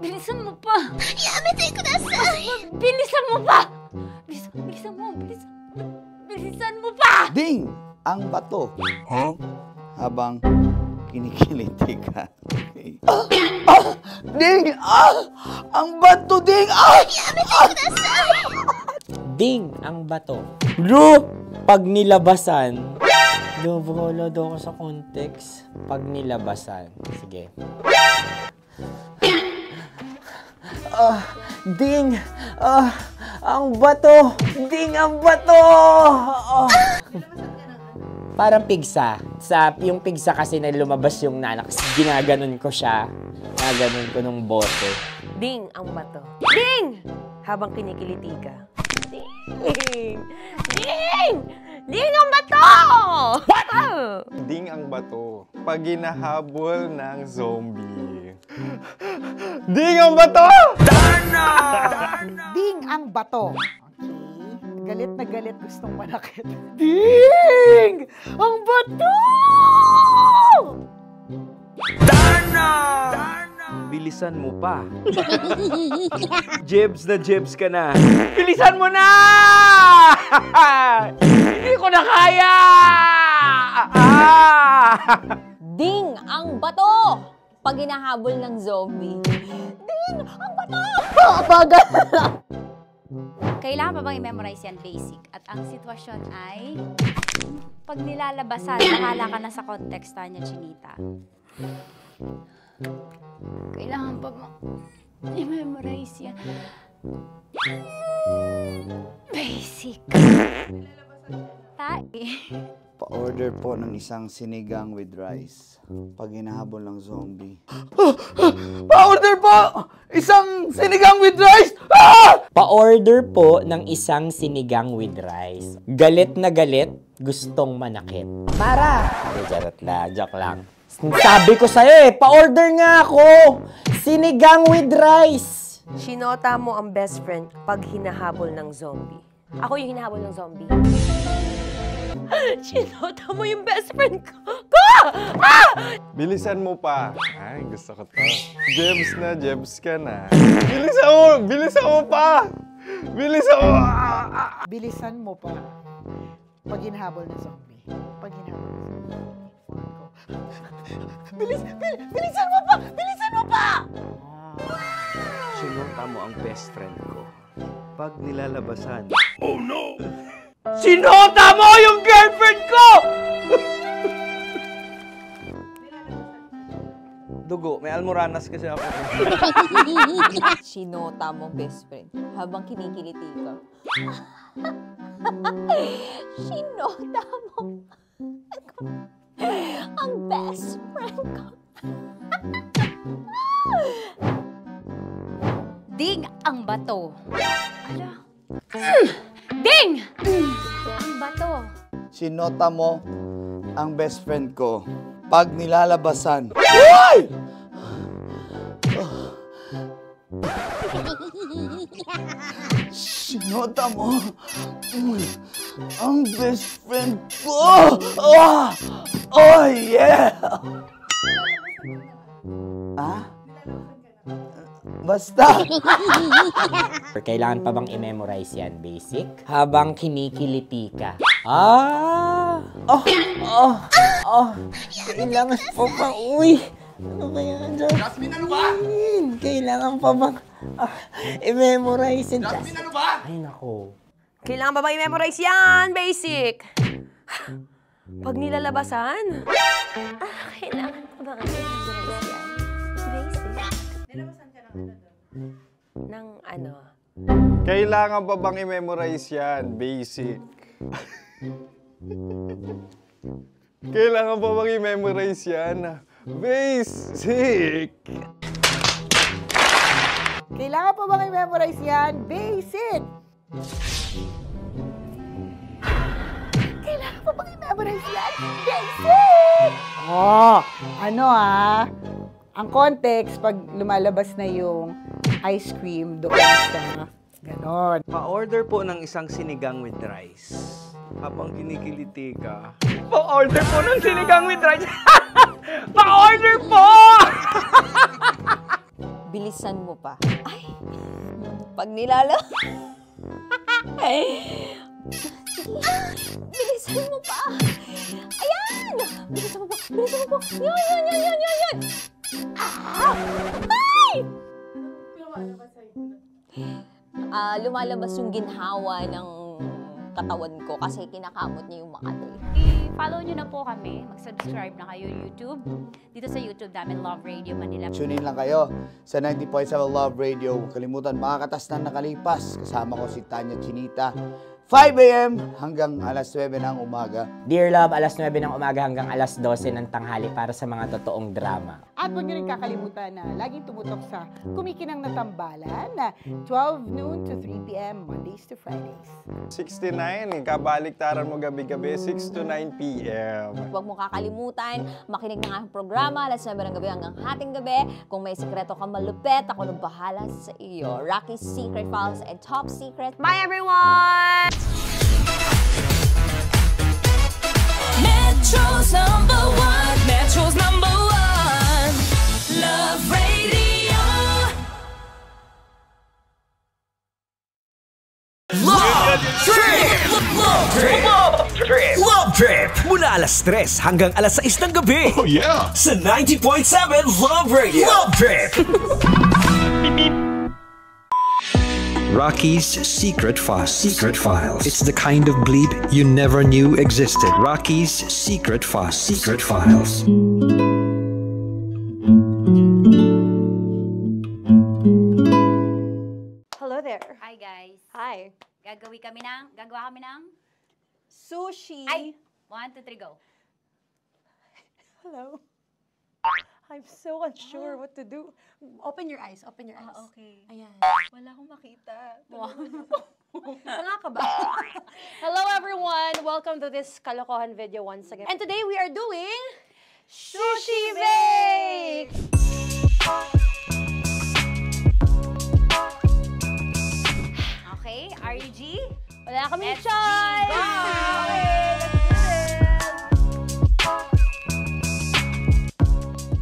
Bilisan mo pa. Yamitay ko na sa'yo. Bilisan mo pa. Bilisan mo pa. Ding! Ang bato. Habang kinikiliti ka. Ding! Ang bato, Ding! Yamitay ko na sa'yo. Ding! Ang bato. Pag nilabasan, wala daw ako sa context. Pag nilabasan. Sige. Ding! Ang bato! Ding! Ang bato! Parang pigsa. Yung pigsa kasi na lumabas yung nanak. Ginaganon ko siya. Ginaganon ko nung bote. Ding ang bato. Ding! Habang kinikiliti ka. Ding! Ding! Ding ang bato! What? Ding ang bato. Pag hinahabol ng zombie. Ding ang bato! Darna! Ding ang bato. Okay. Galit na galit gustong manakit. Ding! Ang bato! Darna! bilisan mo pa. Jebs na jebs ka na. Bilisan mo na! Hindi ko na kaya! Ding ang bato! Pag hinahabol ng zombie. Ding ang bato! Bagal! Kailangan pa bang i-memorize yan basic? At ang sitwasyon ay, pag nilalabasan, bahala ka na sa context, Tanya Chinita. Kailangan pa bang i-memorize yan? Basic. Pa-order po ng isang sinigang with rice. Pag hinahabol ng zombie. Pa-order po! Isang sinigang with rice! Pa-order po ng isang sinigang with rice. Galit na galit, gustong manakit. Para! Joke lang. Sabi ko sa'yo pa-order nga ako! Sinigang with rice! Sinota mo ang best friend pag hinahabol ng zombie. Ako yung hinahabol ng zombie. Sinota mo yung best friend ko! Bilisan mo pa. Ay, gusto ko to. Jebs na, jebs ka na. Bilisan mo! Bilisan mo pa! Bilisan mo! Bilisan mo pa. Pag hinahabol ng zombie. Pag hinahabol ng zombie. Bilisan mo pa! Bilisan mo pa! Sinota mo ang best friend ko. Pag nilalabasan. Oh no! Sinota mo yung girlfriend ko! Dugo, may almoranas kasi ako. Sinota mo best friend habang kinikiliti ka. Sinota mo ang best friend ko. Ding ang bato. Ala. Ding! Ang bato. Sinota mo ang best friend ko pag nilalabasan. Uy! Sinota mo ang best friend ko. Oh yeah! Basta! Kailangan pa bang i-memorize yan, basic? Habang kinikiliti ka. Kailangan pa bang, ano kaya dyan? Jasmine, ano ba? Kailangan pa bang i-memorize yan? Jasmine, ano ba? Ay, nako. Kailangan ba i-memorize yan? Basic. Pag nilalabasan? Kailangan ba i-memorize yan? Basic. Nilabasan ka ng ano? Kailangan pa bang i-memorize yan? Basic. Kailangan pa bang i-memorize yan? Basic. Kailangan pa bang i-memorize yan? Basic! Kailangan pa bang i-memorize yan? Basic! Ang context, pag lumalabas na yung ice cream doon sa ganon. Pa-order po ng isang sinigang with rice. Habang kinikiliti ka. Pa-order po ng sinigang with rice! Pa-order po! Bilisan mo pa. Ay! Pag nilala... Bilisan mo pa! Ayan! Bilisan mo pa! Bilisan mo pa! Yan! Ay! Lumalabas yung ginhawa ng katawan ko kasi kinakamot niya yung Makati. I-follow nyo na po kami. Mag-subscribe na kayo YouTube. Dito sa YouTube namin, Love Radio Manila. Tune in lang kayo sa 90.7 Love Radio. Huwag kalimutan, makakatas na nakalipas. Kasama ko si Tanya Chinita. 5 a.m. hanggang alas 9 ng umaga. Dear Love, alas 9 ng umaga hanggang alas 12 ng tanghali para sa mga totoong drama. At huwag nyo rin kakalimutan na laging tumutok sa Kumikinang na Tambalan na 12 noon to 3 p.m. Mondays to Fridays. 69, kabaliktaran mo gabi-gabi, 6 to 9 p.m. Huwag mo kakalimutan, makinig ng aking programa, alas 9 ng gabi hanggang hating gabi. Kung may sekreto ka malupet, ako nang bahala sa iyo. Rocky's Secret Files and Top Secret. Bye everyone! Metro's number one. Metro's number one. Love Radio. Love Trip mula alas 3 hanggang alas 6 ng gabi. Oh yeah! Sa 90.7 Love Radio. Love Trip! Rocky's Secret Files. Secret Files. It's the kind of bleep you never knew existed. Rocky's Secret Files. Secret Files. Hello there. Hi guys. Hi. Gagawa kami ng sushi. Ay! 1, 2, 3, go. Hello. I'm so unsure what to do. Open your eyes. Open your eyes. Okay. Ayan. Wala akong makita. Tanga ka ba? Hello everyone! Welcome to this kalokohan video once again. And today we are doing Sushi Bake! Okay, RG? Wala kaming Let's choice! go!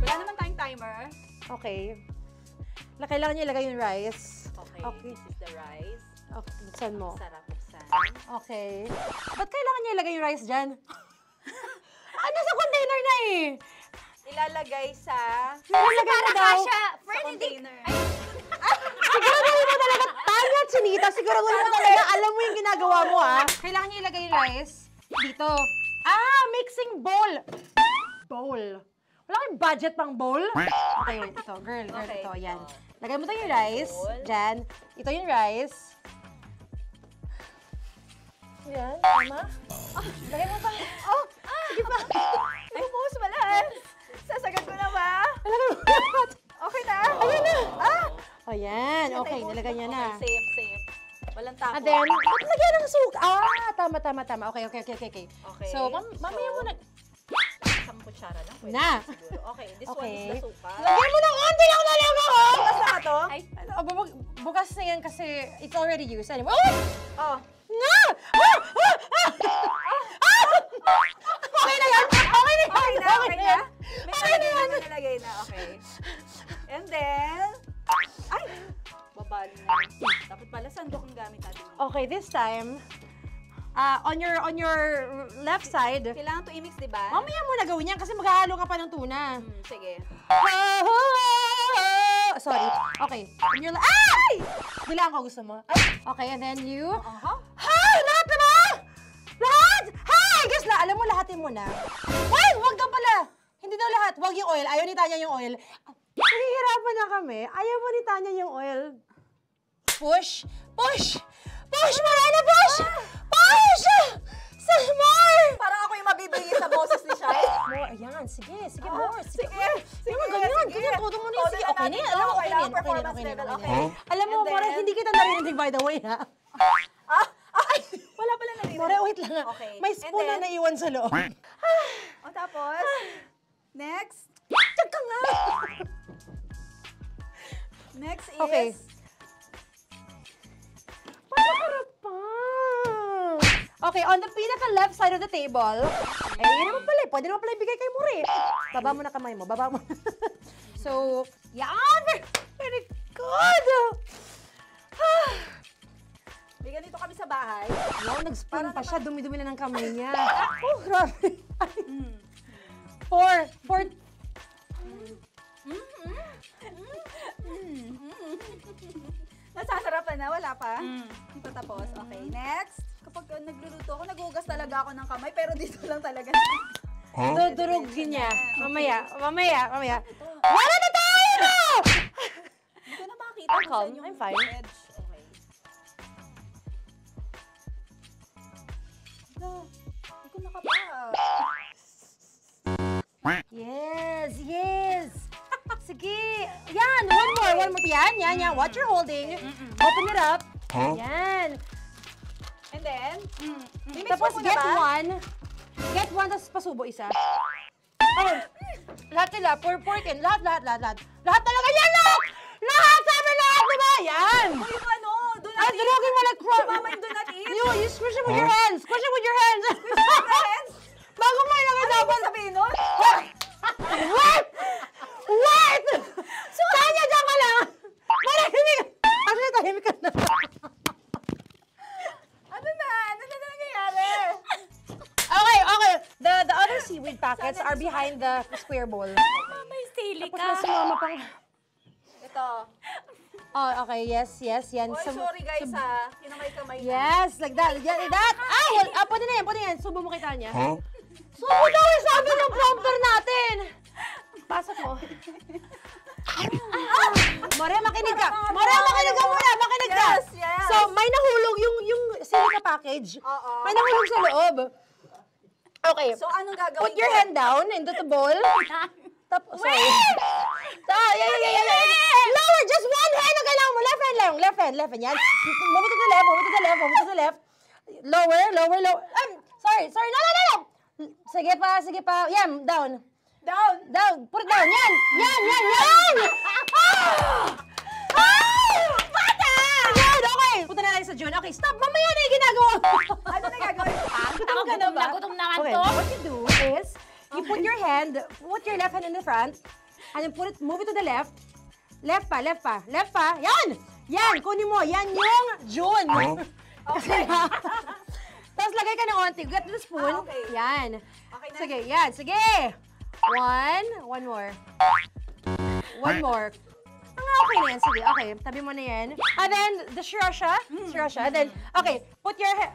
Wala naman tayong timer. Okay. Kailangan niya ilagay yung rice. Okay, this is the rice. Okay, buksan mo. Sarap buksan. Okay. Ba't kailangan niya ilagay yung rice dyan? Nasa container na eh! Ilalagay sa... Ilalagay mo daw. container. Siguraduhin mo talaga, Tanya at Sunita, siguraduhin mo talaga, alam mo yung ginagawa mo ah. Kailangan niya ilagay yung rice dito. Mixing bowl. Bowl. Wala kayong budget pang bowl? Okay, wait, ito. Girl, Okay. ito. Yan. Lagay mo tayo yung rice. Dyan. Ito yung rice. Yan, tama. Lagay mo pang... sige pa. Ay, bumuhos malas. Sasagat ko na ba? Lagay mo lahat. Okay na? Ayun na. Ayan. Okay, nilagay niya na. Okay, safe. Walang tapon. And then, ba't lagyan ng suka? Tama. Okay. Okay. So, mamaya mo na... Isang kutsara lang. Pwede Na. siguro. Okay, this one Okay. is the suka. Lagyan mo ng onti lang talaga, oh! Bukas na to? Ay, bukas na yan kasi it's already used. Anyway, Oh. Na! Okay na yan! Okay na yan! May nalagay na. Okay. And then... Ay! Babali na. Dapat pala sandok ang gamit natin. Okay, this time, on your left side, Kailangan to i-mix, di ba? mamaya mo na gawin yan kasi maghahalo ka pa ng tuna. Sige. Sorry. Okay. On your ay! Bilang ko gusto mo. Ay! Okay, and then you... Hi! Lahat na ba? Lahat! Hi! Guess la, alam mo, lahatin mo na. Wait! Wag daw pala! Hindi daw lahat. Wag yung oil. Ayaw ni Tanya yung oil. Nahihirapan na kami. Ayaw mo ni Tanya yung oil. Push! Push! Push! Marana! Push! Push! Some more! Parang ako yung mabibigay sa boses ni Shai. More. Ayan. Sige. More. Sige. Sige. Ganyan. Todo mo na yun. Sige. Okay na yan. Alam mo, okay na yan. Okay. Alam mo, More, hindi kita narinig by the way, ha? Wala pala narinig. More, wait lang ha. Okay. May spoon na naiwan sa loob. O tapos, next. Tiyag ka nga! Next is... Okay. Panakarap pa! Okay, on the pinaka-left side of the table, yun naman pala, pwede naman pala ibigay kay More. Baba mo na kamay mo, baba mo. So, yan! Very good! May ganito kami sa bahay. Wow, nag-spoon pa siya, dumi-dumi na ng kamay niya. Oh, grabe. Four. Nasasarapan na, wala pa. Ito tapos. Okay, next. Kapag nagluluto ako, nagugas talaga ako ng kamay, pero dito lang talaga. Dudurugin niya. Mamaya. Wala na tayo! Hindi ko na makita I'm kung calm. saan yung I'm fine. edge. Okay. Hindi ko nakapa. Yes. Sige. Yan, one more. Yan. What you're holding. Open it up. Yan. And then, Tapos get one. Get one, tapos pasubo isa. Oh, lahat nila, porkin. Lahat. Lahat talaga yan, lahat! Lahat! Sabi lahat, diba? Yan! o yung ano, do not Ay, durugin mo like Mama yung do not eat. You squish it with your hands. Squish it with your hands. Bago mo ilagay Ano dapat. yung sabihin nun? Wait! Tanya, dyan ka lang! Marahimik! Actually, tahimik ka na. Ano na? Ano na nangyayari? Okay. nuggets are behind the square bowl. May sili Tapos ka. mas sumama pang... Ito. Oh, okay, yes, yan. Oy, sorry guys ha. Yun ang may kamay na. Yes, like that. Like that. Pwede na yan. Subo mo kay Tanya. Subo daw yung sabi ng prompter natin. Pasok mo. More, makinig ka. More, makinig ka muna. Makinig ka. Yes. So, may nahulog yung silica package. May nahulog sa loob. Okay. So, anong gagawin Put your ko? hand down into the bowl. Tapos, sorry. Lower, just one hand ang kailangan mo. Left hand lang. Left hand. Yan. Move it to the left. Lower. Sorry. No. Sige pa. Yan, down. Put it down. Yan. Bata! Yan, okay. Punta na lang sa June. Okay, stop. Mamaya na yung ginagawa. Ano na gagawin? Gutom naman Okay, to. what you do is, you put your left hand in the front, and then move it to the left. Left pa. Yan, kunin mo. Yan yung June. Okay. Tapos lagay ka ng onti. Get the spoon. Okay. Yan. Okay na. Sige. One more. Okay na yan. Sige, okay. Tabi mo na yan. And then, the sriracha. And then, okay. Put your hand.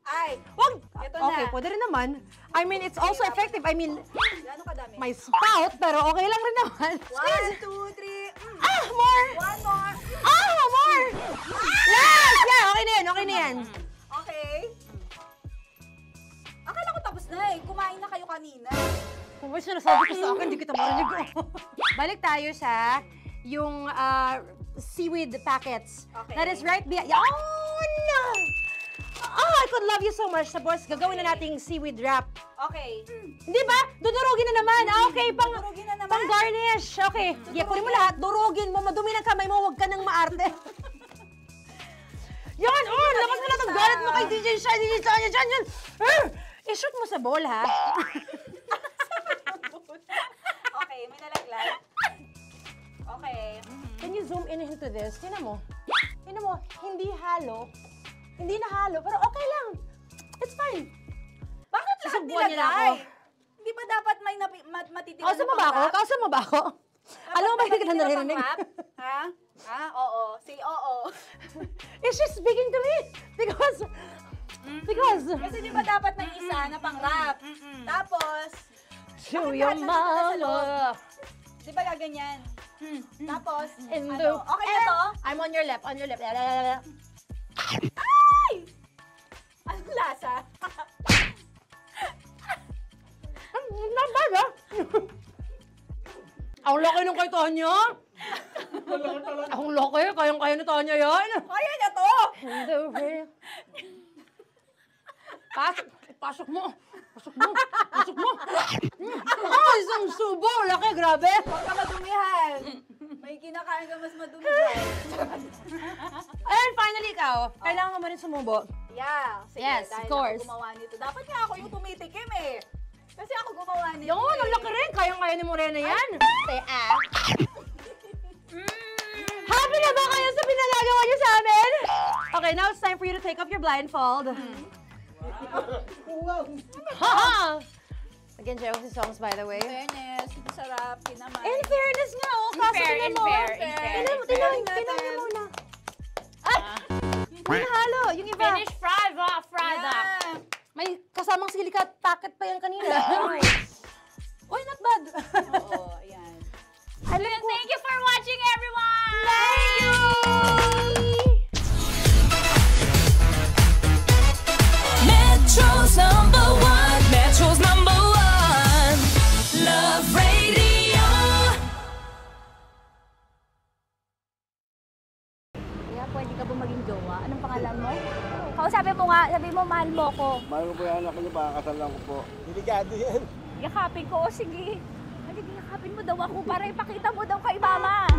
Ay, wag. Ito Okay, na. pwede rin naman. I mean, it's also effective. I mean, Gano'ng kadami? may spout, pero okay lang rin naman. 1, 2, 3. More! One more. More! Last! Yeah, okay na yan. Okay. Akala ko tapos na eh. Kumain na kayo kanina. Kung may sinasabi ko sa akin, hindi kita marinig. Balik tayo sa yung seaweed packets. Okay. That is right behind. Oh, no! Oh, I could love you so much. Tapos, gagawin na nating seaweed wrap. Okay. Hindi ba? Dudurugin na naman. Okay, Durugin na naman. pang garnish. Okay. Kunin mo lahat. Durugin mo. Madumi ng kamay mo. Huwag ka nang maarte. Yan! Oh, lakas na lang ang galit mo kay DJ Shine. Yan. I-shoot mo sa bowl, ha? Okay, may nalaglag. Okay. Can you zoom in into this? Tingnan mo. Hindi halo. Hindi na halo, pero okay lang. It's fine. Bakit lahat Susubuan niya na nilagay? ako. Hindi ba dapat may matitira Kausa mo ba ako? Alam mo ba hindi kita naririnig? Ha? Oo. Say oo. Is she speaking to me? Because... Kasi di ba dapat may isa na pang-rap? Tapos... To bakit your lahat nandito na sa loob? mama. Di ba gaganyan? Tapos... In ano? the... Okay na to? I'm on your left. Ay! Anong lasa? Not bad, ha? Ang laki nung kay Tonya. Ang laki. Kayang-kaya ni Tonya yan. Kaya niya to! Pasok mo. Isang subo. Laki, grabe. Huwag ka madumihan. May kinakain ka mas madumi dyan. And finally, ikaw. Kailangan mo rin sumubo. Yeah. Sige, Yes, dahil of course. ako gumawa nito. Dapat nga ako yung tumitikim eh. Kasi ako gumawa nito. Yung ang laki rin. Kayang-kaya ni Morena yan. Happy na ba kayo sa pinagagawa niyo sa amin? Okay, now it's time for you to take off your blindfold. Haha! Again, Josie songs, by the way. Fairness, masarap, kinamay. In fairness nga, oh. Kaso tingnan mo. Tingnan niyo muna. May nahalo, yung iba. Finish fried up. May kasamang silica packet pa yan kanina. Uy, not bad. Oo, ayan. Thank you for watching, everyone! Thank you! Metro's number one, Love Radio. Kaya pwede ka ba maging jowa? Anong pangalan mo? Kausapin mo nga, sabi mo mahal mo ko. Mahal ko po yung anak niyo, pakakasalan ko po. Delikado yan. Yakapin ko, o sige. Halika, yakapin mo daw ako para ipakita mo daw kay mama.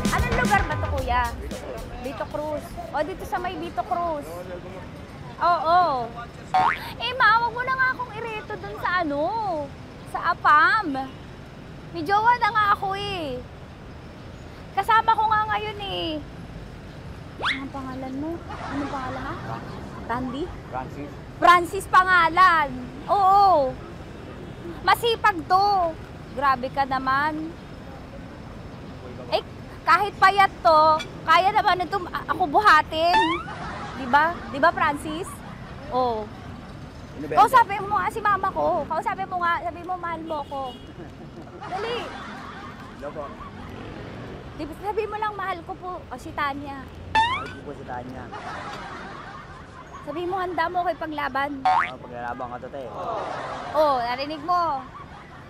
Anong lugar ba to, kuya? Vito Cruz. O, dito sa may Vito Cruz. Oo. Eh, ma, wag mo na nga akong ireto dun sa sa APAM. May jowa na nga ako eh. Kasama ko nga ngayon eh. Anong pangalan mo? Anong pangalan ha? Randy? Francis? Francis pangalan. Oo. Masipag to. Grabe ka naman. Eh, kahit payat to, kaya naman ito ako buhatin. Diba? Diba, Francis? Oo. Kausapin mo nga si mama ko. Kausapin mo nga, sabi mo, mahal mo ko. Dali. Hello po. Sabi mo lang, mahal ko po. O, si Tanya. Mahal ko po si Tanya. Sabi mo, handa mo ko ipaglaban. Oo, paglalaban ka to, te. Oh, narinig mo.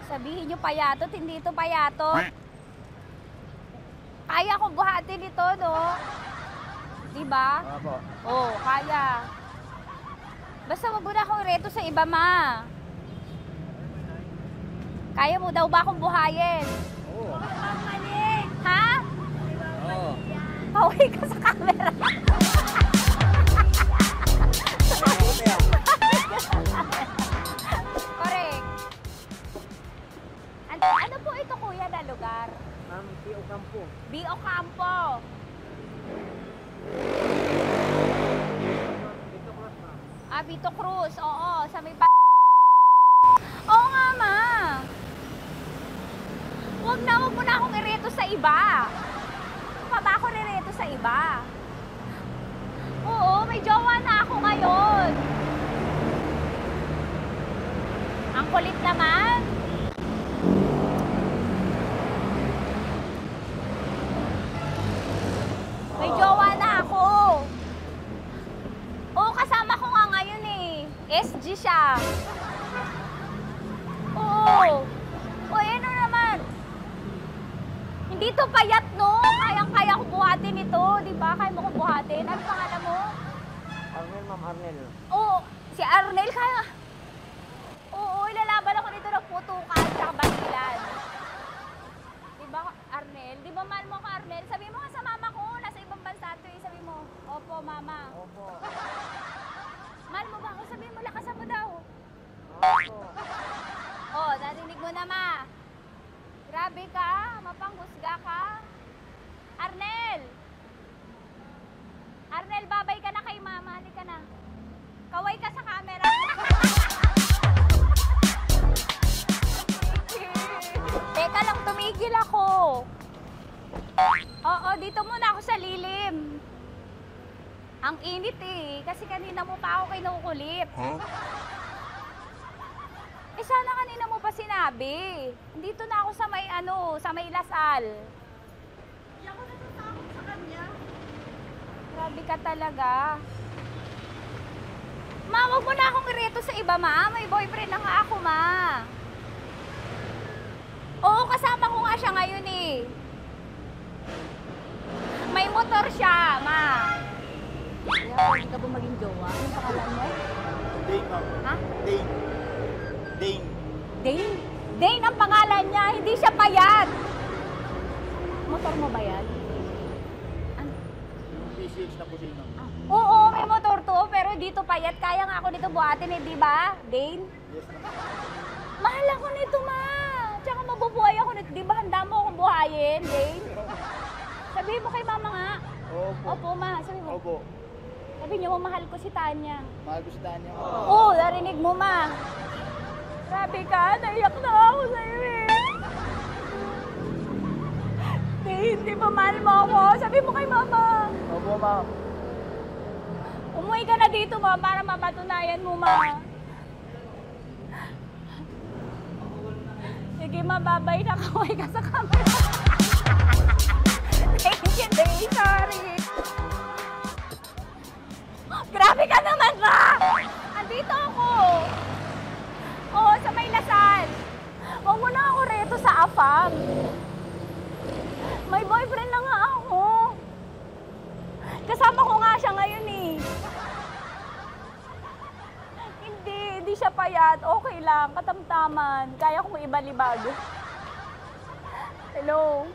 Sabihin nyo payatot, hindi ito payatot. Kaya ko buhatin ito, no? Diba? Opo. Oh, kaya. Basta wag mo na akong reto sa iba, ma. Kaya mo daw ba akong buhayin? Oo. Ha? Oo. Pauwi ka sa camera. Correct. Ano po ito, kuya, na lugar? B.O. Campo. B.O. Campo. Vito Cruz. Oo, sa may Oo nga, ma. Huwag mo na akong ireto sa iba. Pa ba ako ireto sa iba? Oo, may jowa na ako ngayon. Ang kulit naman. May jowa na ako. Oo, kasama ko nga ngayon eh. SG siya. Oo. O, ano naman? Hindi to payat, no? Kayang-kaya ko buhatin ito, di ba? Kaya mo ko buhatin. Ano pangalan mo? Arnel, ma'am, Arnel. Oo, si Arnel kaya. Oo, ilalaban ako dito ng putukan sa basilan. Di ba, Arnel? Di ba mahal mo ka, Arnel? Sabi mo nga sa mama ko, nasa ibang bansa ito eh. Sabi mo, opo, mama. Opo. Mahal mo ba ako? Sabi mo, lakasan mo daw. Opo. Oh, narinig mo na, ma. Grabe ka, mapanghusga ka. Arnel! Arnel, babay ka na kay mama. Halika na. Kaway ka sa camera. Teka lang, tumigil ako. Oo, dito muna ako sa lilim. Ang init eh, kasi kanina mo pa ako kinukulit. Huh? Eh sana kanina mo pa sinabi. Dito na ako sa may sa may Lasal. Hindi ako natatakot sa kanya. Grabe ka talaga. Ma, wag mo na akong ireto sa iba, ma. May boyfriend na nga ako, ma. Oo, kasama ko nga siya ngayon eh. May motor siya, ma. Kaya, hindi ka ba maging jowa? Anong pangalan mo? Dane, ma'am. Ha? Dane. Dane. Dane? Dane ang pangalan niya, hindi siya payat. Motor mo ba yan? Ano? Yung PCH na pusin, ma'am. Oo, may motor to, pero dito payat. Kaya nga ako nito buhatin eh, di ba? Dane? Yes, ma'am. Mahal ako nito, ma. Tsaka mabubuhay ako nito. Di ba handa mo akong buhayin, Dane? Sabihin mo kay mama nga. Opo. Opo, ma. Sabi mo. Opo. Sabi niyo, mahal ko si Tanya. Mahal ko si Tanya. Oo, narinig mo, ma. Grabe ka, naiyak na ako sa'yo eh. Hindi ba mahal mo ako? Sabi mo kay mama. Opo, ma'am. Umuwi ka na dito, ma, para mapatunayan mo, ma. Sige, ma, babay na. Kaway ka sa camera. Thank you, Day. Sorry. Grabe ka naman, ma! Andito ako. Oo, sa may Lasal. Huwag mo na ako reto sa afam. May boyfriend na nga ako. Kasama ko nga siya ngayon eh. Hindi siya payat. Okay lang, katamtaman. Kaya kong ibalibag. Hello?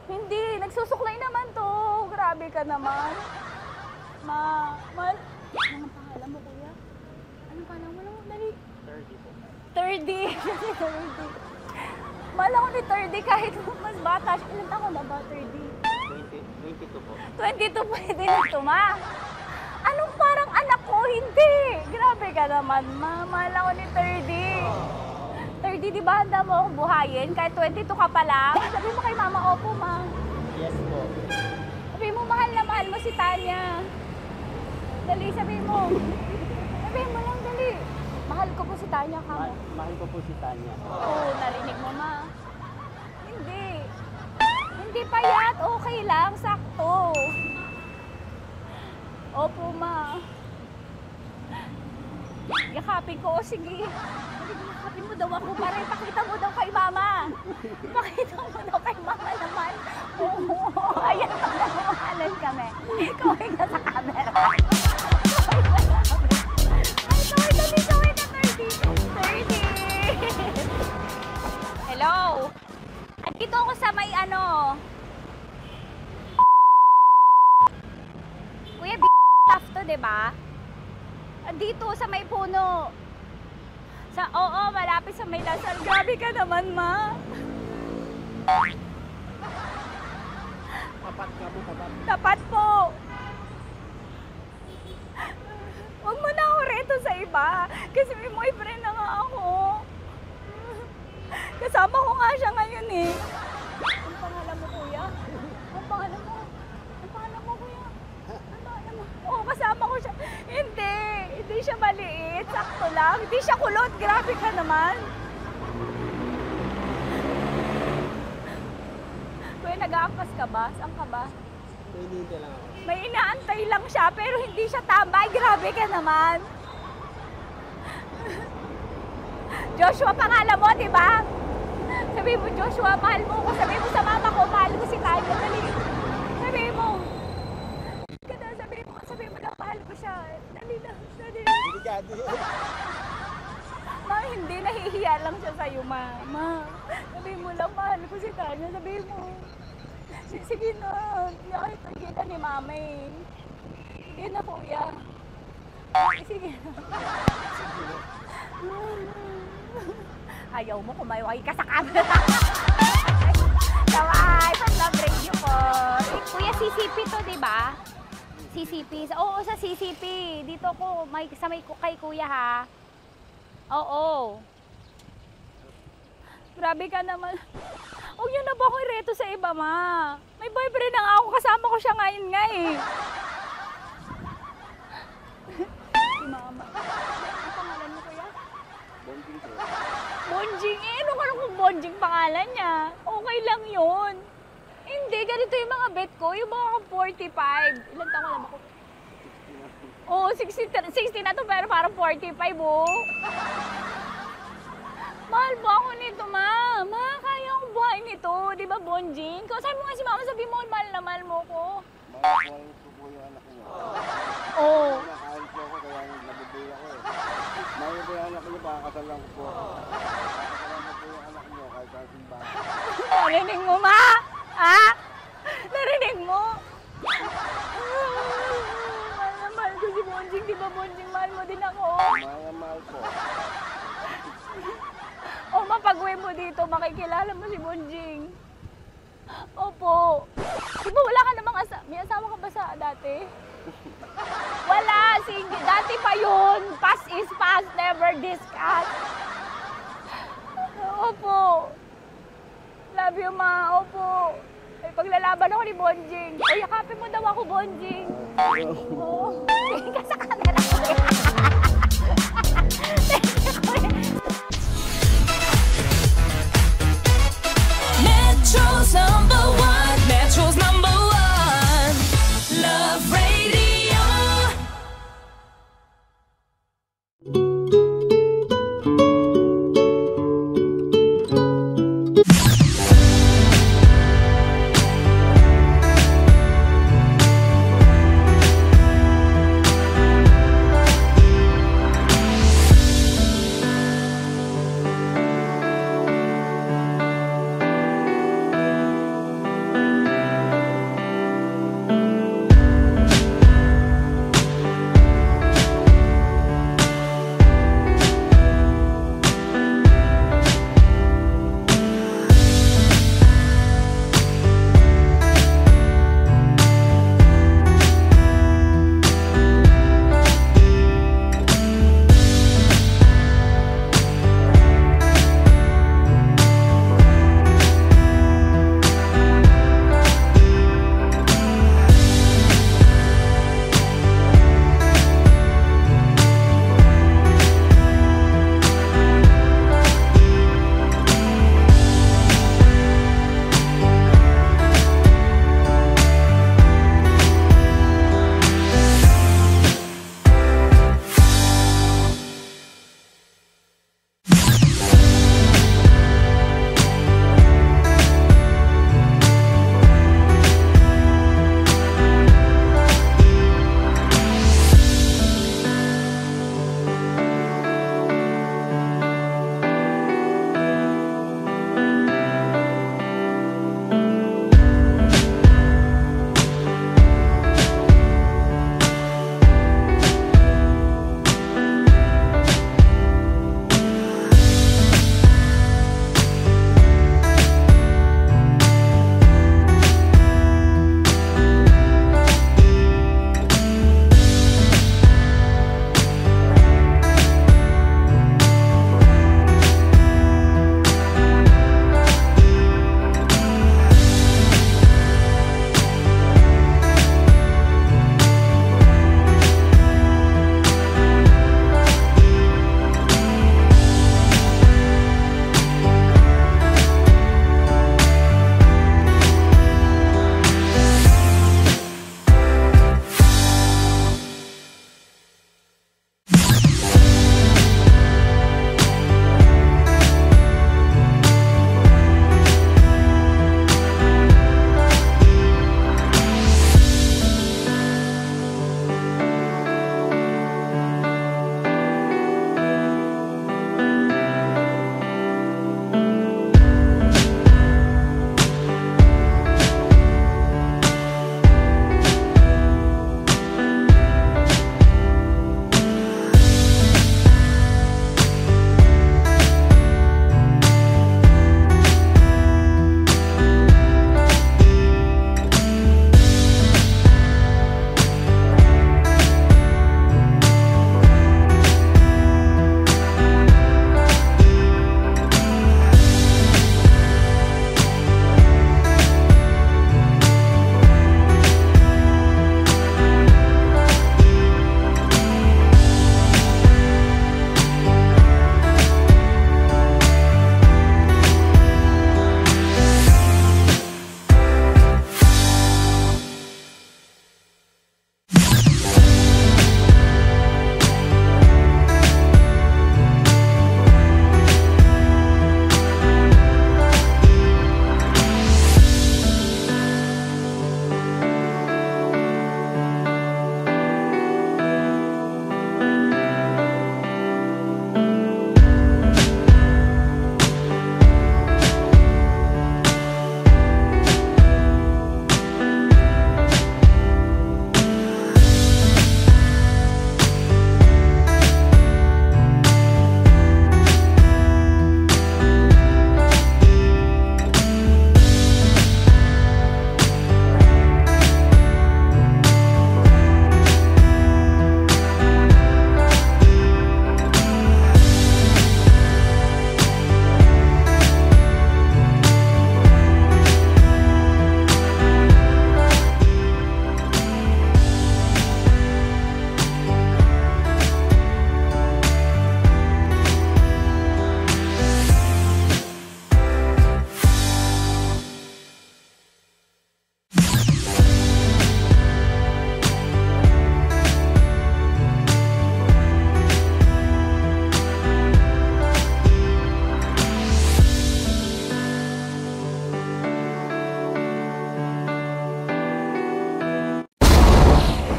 Hindi, nagsusuklay naman to. Grabe ka naman. Anong pangalan mo, kuya? Anong pangalan mo? Dali. 30 po. 30. Mahal ako ni 30 kahit mas bata siya. Ilan taon na ba, 30? 22 po. 22 pwede na ito, ma. Anong parang anak ko? Hindi. Grabe ka naman, ma. Mahal ako ni 30. 30, di ba handa mo akong buhayin? Kahit 22 ka pa lang. Sabi mo kay mama, opo, ma. Yes po. Sabi mo, mahal na mahal mo si Tanya. Dali, sabi mo. Sabi mo lang, dali. Mahal ko po si Tanya ka mo. Mahal ko po si Tanya. Oo, narinig mo, ma. Hindi. Hindi payat. Okay lang, sakto. Opo, ma. Yakapin ko. O, sige. Yakapin mo daw ako para ipakita mo daw kay mama. Ipakita mo daw kay mama naman. Oo, ayan pa na mamahalan kami. Kaway ka sa camera. Ay, kaway na 30. Hello? Andito ako sa may Kuya, tough to, diba? Andito sa may puno. Oo, malapit sa may Lasal. Grabe ka naman, ma. Tapat ka mo, tapat. Tapat po. Huwag mo na ako reto sa iba. Kasi may boyfriend na nga ako. Kasama ko nga siya ngayon eh. Ang pangalan mo, kuya? Ang pangalan mo? Ang pangalan mo, kuya? Ang pangalan mo? Oo, kasama ko siya. Hindi. Hindi siya maliit. Sakto lang. Hindi siya kulot. Grabe ka naman. Kuya, nag-aangkas ka ba? Saan ka ba? Hindi lang ako. May inaantay lang siya, pero hindi siya tambay. Grabe ka naman. Joshua, pangalan mo, di ba? Sabi mo, Joshua, mahal mo ko. Sabi mo sa mama ko, mahal mo si Tanya. Dali. Sabi mo. Sabi mo na, mahal ko siya. Dali na. Dali. Ma, hindi. Nahihiya lang siya sa'yo, ma. Sabi mo lang, mahal ko si Tanya. Sabi mo. Sige na. Hindi ako itagita ni mama eh. Sige na, kuya. Sige na. Ayaw mo, kumayway ka sa camera. Kawai, Love Radio po. Kuya, CCP to, di ba? CCP. Oo, sa CCP. Dito ko, sa may kay kuya, ha? Oo. Grabe ka naman. Huwag niyo na ba akong ireto sa iba, ma? May boyfriend na nga ako. Kasama ko siya ngayon nga, eh. Si mama. Ang pangalan mo, kuya? Bonjing po. Bonjing? Eh, ano kung Bonjing pangalan niya? Okay lang yun. Hindi, ganito yung mga bet ko. Yung mga 45. Ilan taon lang ako? Oo, 60 na to, pero parang 45, oh. Mahal ba ako nito, ma? Ma, kaya akong buhay nito. Di ba, Bonjing? Sabi mo nga si mama, sabi mo, mahal na mahal mo ko. Mahal ko po yung anak niyo. Oo. Nakakain po ako, kaya nabubuhay ako eh. Mahal ko yung anak niyo, pakakasalan ko po. Pakakasalan ko po yung anak niyo, kahit sa simbahan. Narinig mo, ma? Ha? Narinig mo? Mahal na mahal ko si Bonjing. Di ba, Bonjing, mahal mo din ako? Mahal na mahal po. O, mapag-uwi mo dito, makikilala mo si Bonjing. Opo. Di ba wala ka namang may asawa ka ba sa dati? Wala, sige. Dati pa yun. Past is past, never discuss. Opo. Love you, ma. Opo. Ay, paglalaban ako ni Bonjing. O, yakapin mo daw ako, Bonjing. Oo. Tingin ka sa camera ko. Metro's number one. Metro's number one. Love Radio.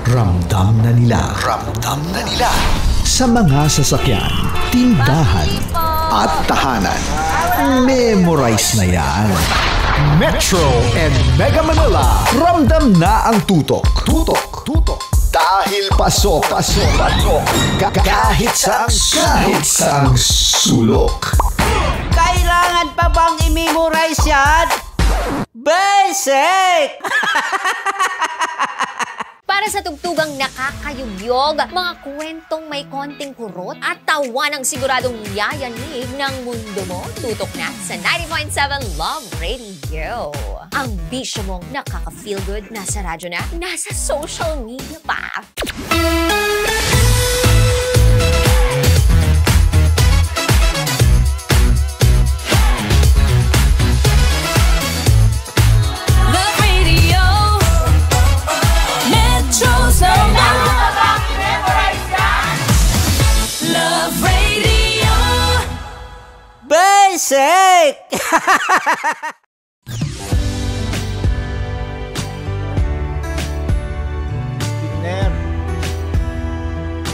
Ramdam na nila. Ramdam na nila. Sa mga sasakyan, tindahan, at tahanan. Memorize na yan. Metro and Mega Manila. Ramdam na ang tutok. Tutok. Tutok. Dahil pasok. Kahit saang sulok. Kailangan pa bang i-memorize yan? Basic! Para sa tugtugang nakakayugyog, mga kwentong may konting kurot at tawa ng siguradong yayanig ng mundo mo, tutok na sa 90.7 Love Radio. Ang bisyo mong nakaka-feel good, nasa radyo na, nasa social media pa. Love Radio. Metro Love Radio. Basic!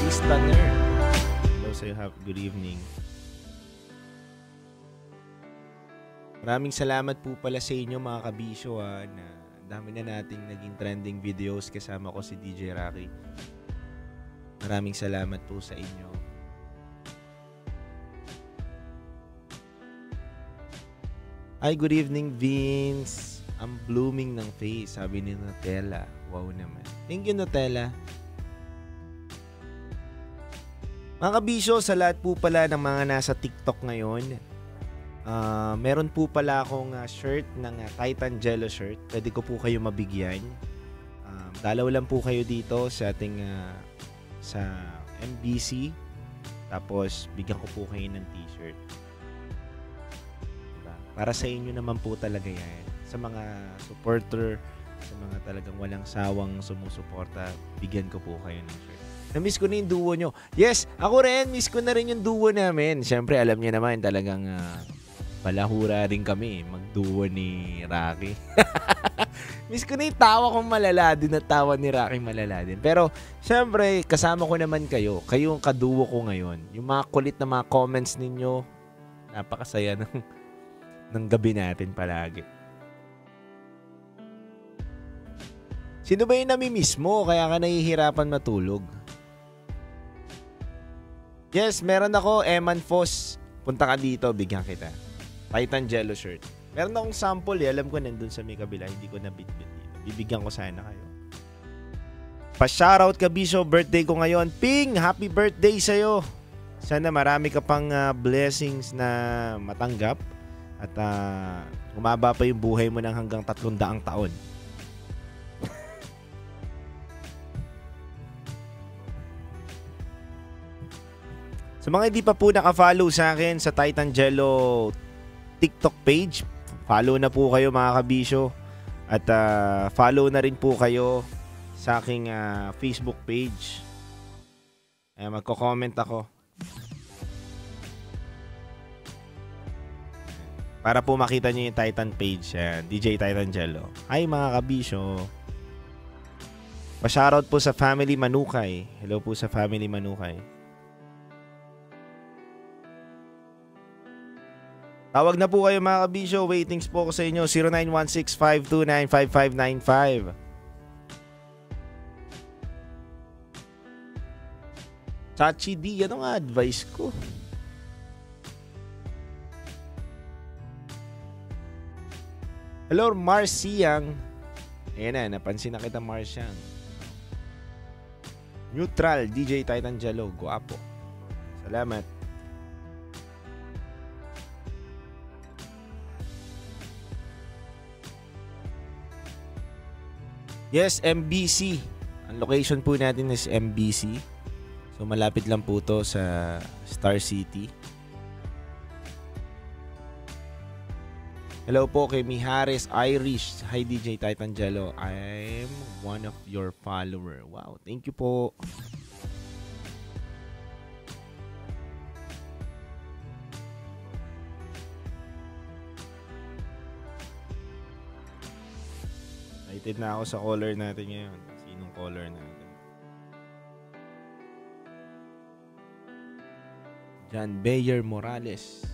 Stunner. Hello sa'yo, good evening. Maraming salamat po pala sa inyo mga kabisyo na dami na nating naging trending videos kasama ko si DJ Rocky. Maraming salamat po sa inyo. Ay, good evening Vince. Ang blooming ng face, sabi ni Nutella. Wow naman. Thank you Nutella. Mga kabisyo, sa lahat po pala ng mga nasa TikTok ngayon, meron po pala akong shirt ng Titan Jello shirt. Pwede ko po kayo mabigyan. Dalaw lang po kayo dito sa ating sa MBC. Tapos bigyan ko po kayo ng t-shirt. Diba? Para sa inyo naman po talaga yan. Sa mga supporter, sa mga talagang walang sawang sumusuporta, bigyan ko po kayo ng shirt. Na-miss ko na yung duo nyo. Yes, ako rin. Miss ko na rin yung duo namin. Siyempre, alam niyo naman, talagang palahura rin kami. Mag-duo ni Rocky. Miss ko na yung tawa kong malala din at tawa ni Rocky malala din. Pero, siyempre, kasama ko naman kayo. Kayo yung kaduo ko ngayon. Yung mga kulit na mga comments ninyo, napakasaya ng gabi natin palagi. Sino ba yung namimiss mo? Kaya ka nahihirapan matulog? Yes, meron ako, Eman Foss. Punta ka dito, bigyan kita. Titan Jello shirt. Meron akong sample alam ko nandun sa may kabila, hindi ko nabitbit dito. Bibigyan ko sana kayo. Pa-shoutout ka, Bisyo, birthday ko ngayon. Ping, happy birthday sa'yo. Sana marami ka pang blessings na matanggap. At umaba pa yung buhay mo ng hanggang 300 taon. Sa mga hindi pa po naka-follow sa akin sa Titan Jello TikTok page, follow na po kayo mga kabisyo. At follow na rin po kayo sa aking Facebook page. Magko-comment ako. Para po makita nyo yung Titan page. DJ Titan Jello. Hi mga kabisyo. Pa-shoutout po sa Family Manukay. Hello po sa Family Manukay. Tawag na po kayo mga kabisyo. Waitings po ko sa inyo. 0916-529-5595. Chachi D, ano nga advice ko? Hello, Marciang. Ayan na, napansin na kita, Marciang. Neutral, DJ Titan Jello. Guwapo. Salamat. Yes, MBC. Ang location po natin is MBC. So malapit lang po to sa Star City. Hello po kay Mihares Irish. Hi DJ Titan Jello. I'm one of your follower. Wow, thank you po. Excited na ako sa caller natin ngayon. Sinong caller natin? John Bayer Morales.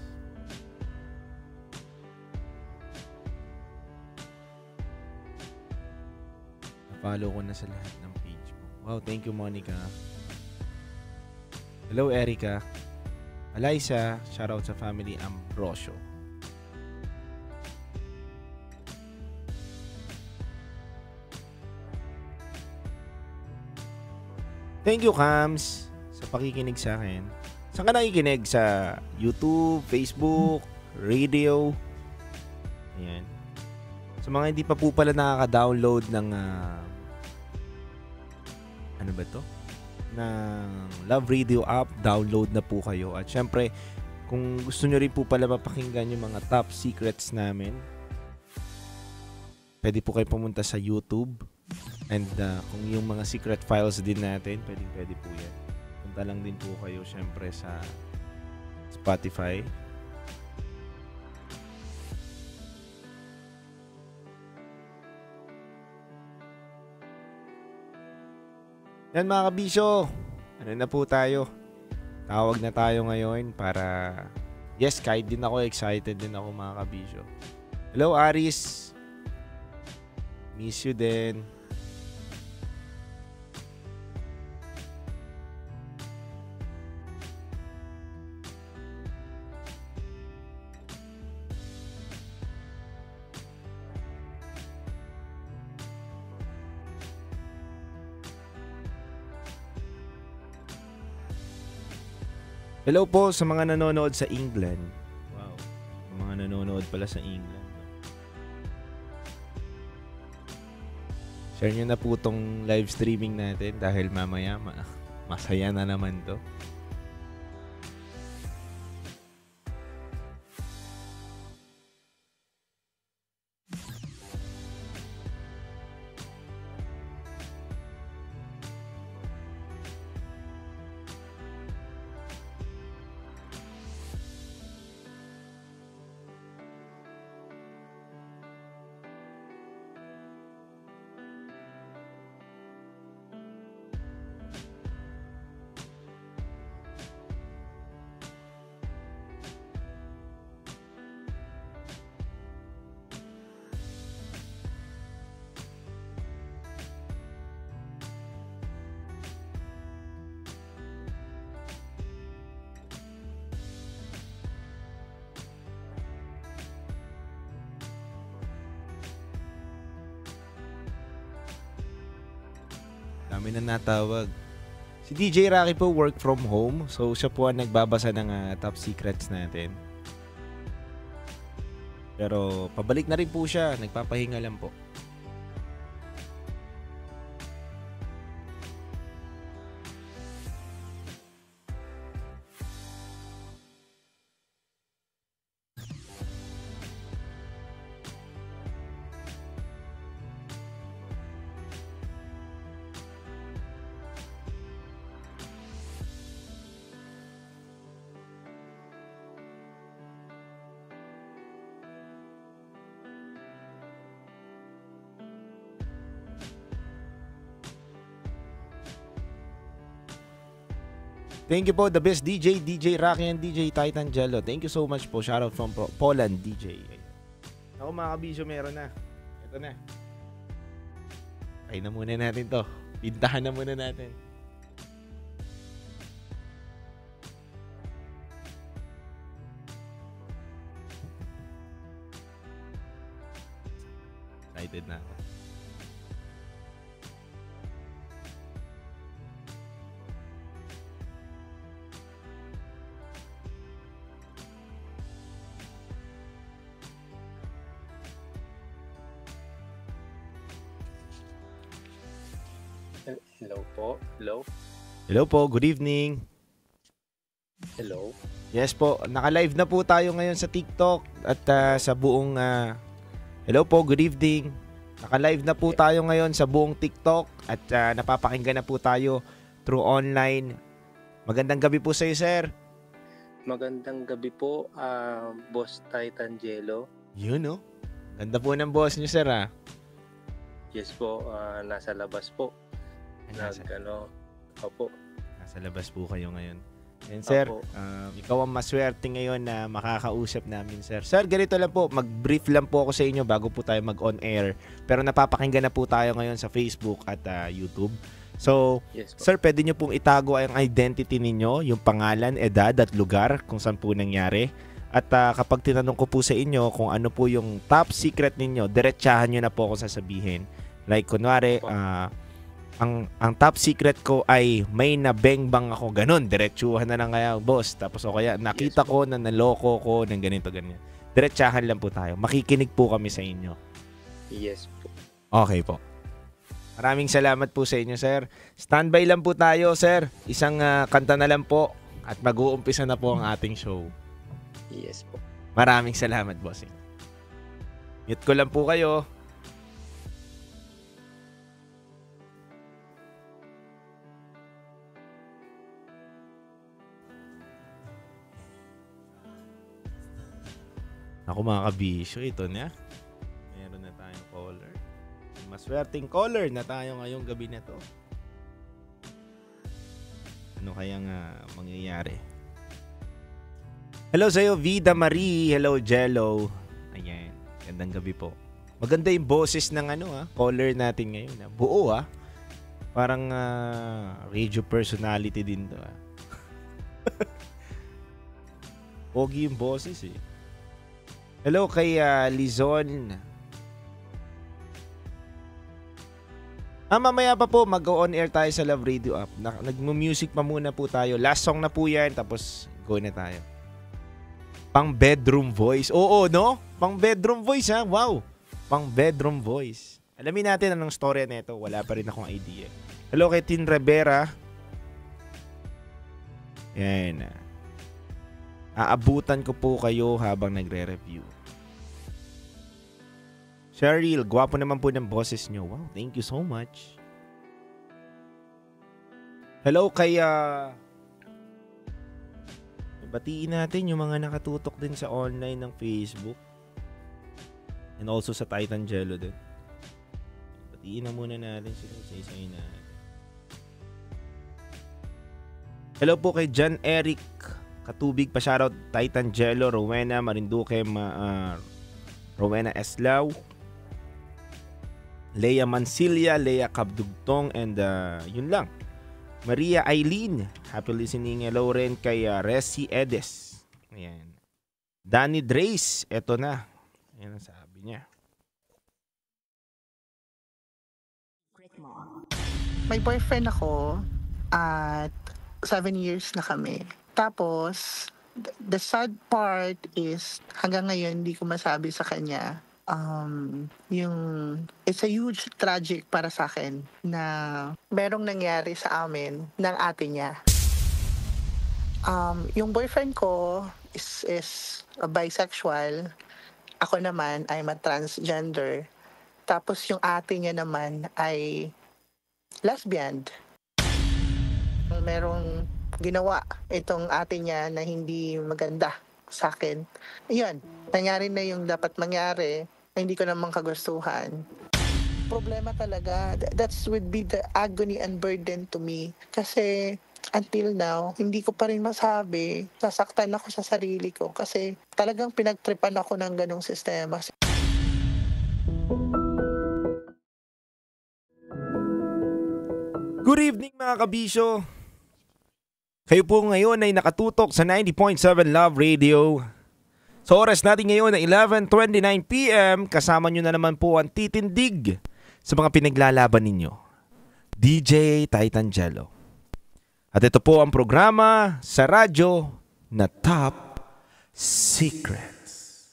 Follow ko na sa lahat ng page mo. Wow, thank you, Monica. Hello, Erica. Eliza, shoutout sa family Ambrosio. Thank you, Kams, sa pakikinig sa akin. Saan ka nakikinig? Sa YouTube, Facebook, radio? Ayan. Sa mga hindi pa po pala nakaka-download ng ano ba to? Ng Love Radio app, download na po kayo. At syempre, kung gusto nyo rin po pala mapakinggan yung mga top secrets namin, pwede po kayo pumunta sa YouTube. And kung yung mga secret files din natin, pwede po yan. Punta lang din po kayo syempre sa Spotify. Yan mga kabisyo, ano na po tayo? Tawag na tayo ngayon para, yes, kahit din ako, excited din ako mga kabisyo. Hello Aris, miss you din. Hello po sa mga nanonood sa England. Wow. Mga nanonood pala sa England. Share nyo na po tong live streaming natin dahil mamaya masaya na naman to. Dami na natawag. Si DJ Rocky po work from home. So siya po ang nagbabasa ng top secrets natin. Pero pabalik na rin po siya. Nagpapahinga lang po. Thank you po, the best DJ, DJ Rocky and DJ Titan Jello. Thank you so much po. Shoutout from Poland, DJ. Ako mga kabisyo, meron na. Ito na. Try na muna natin to. Pintahan na muna natin. Excited na ako. Hello po. Hello. Hello po, good evening. Hello. Yes po, naka-live na po tayo ngayon sa TikTok at sa buong hello po, good evening. Naka-live na po tayo ngayon sa buong TikTok at napapakinggan na po tayo through online. Magandang gabi po sa iyo, sir. Magandang gabi po, Boss Titan Jello. Yun, no? Ganda po ng boss niyo, sir, ah. Yes po, nasa labas po. Opo. Nasa labas po kayo ngayon. And sir, Opo. ikaw ang maswerte ngayon na makakausap namin, sir. Sir, ganito lang po, mag-brief lang po ako sa inyo bago po tayo mag-on air. Pero napapakinggan na po tayo ngayon sa Facebook at YouTube. So, Yes po. sir, pwede nyo pong itago ang identity ninyo, yung pangalan, edad at lugar kung saan po nangyari. At kapag tinanong ko po sa inyo kung ano po yung top secret ninyo, diretsahan nyo na po ako sasabihin. Like, kunwari, ang top secret ko ay may nabengbang ako, ganun, diretsuhan na lang kaya, boss. Tapos o kaya, nakita ko na naloko ko ng ganito, ganyan. Diretsahan lang po tayo. Makikinig po kami sa inyo. Yes po. Okay po. Maraming salamat po sa inyo, sir. Standby lang po tayo, sir. Isang kanta na lang po at mag-uumpisa na po ang ating show. Yes po. Maraming salamat, bossing. Mute ko lang po kayo. Ako mga kabisyo, ito na. Meron na tayong caller. Maswerteng caller na tayo ngayong gabi na to. Ano kayang mangyayari? Hello sa'yo, Vida Marie. Hello, Jello. Ayan, gandang gabi po. Maganda yung boses ng caller natin ngayon. Buo Parang radio personality din to. Pogi yung boses eh. Hello kay Lizon. Mamaya pa po mag-on air tayo sa Love Radio app. Nagmo-music pa muna po tayo. Last song na po yan, tapos go na tayo. Pang bedroom voice. Oo, no? Pang bedroom voice Wow. Pang bedroom voice. Alamin natin anong storya nito. Wala pa rin akong idea. Hello kay Tin Rivera. Yan. Aabutan ko po kayo habang nagre-review. Cheryl, gwapo naman po ng boses nyo. Wow, thank you so much. Hello kay batiin natin yung mga nakatutok din sa online ng Facebook. And also sa Titan Jello din. Batiin na muna natin sila sa isa-isa natin. Hello po kay John Eric Katubig pa, shoutout Titan Jello, Rowena Marinduque, Rowena Eslao, Leia Mansilla, Leia Kabdugtong, and yun lang. Maria Eileen, happy listening. Hello rin kay Resi Edes. Ayan. Danny Drace, eto na. Ayan ang sabi niya. May boyfriend ako at 7 years na kami. Tapos, the sad part is, hanggang ngayon, hindi ko masabi sa kanya, it's a huge tragic para sa akin na merong nangyari sa amin ng ate niya. Yung boyfriend ko is a bisexual. Ako naman ay transgender. Tapos yung ate niya naman ay lesbian. Merong ginawa itong ate niya na hindi maganda sa akin. Ayun, nangyari na yung dapat mangyari, hindi ko naman kagustuhan. Problema talaga, that's would be the agony and burden to me. Kasi until now, hindi ko pa rin masabi, sasaktan ako sa sarili ko kasi talagang pinagtripan ako ng ganong sistema. Good evening mga kabisyo. Kayo po ngayon ay nakatutok sa 90.7 Love Radio. Sa oras natin ngayon na 11:29 PM, kasama nyo na naman po ang titindig sa mga pinaglalaban ninyo, DJ Titan Jello. At ito po ang programa sa radyo na Top Secrets.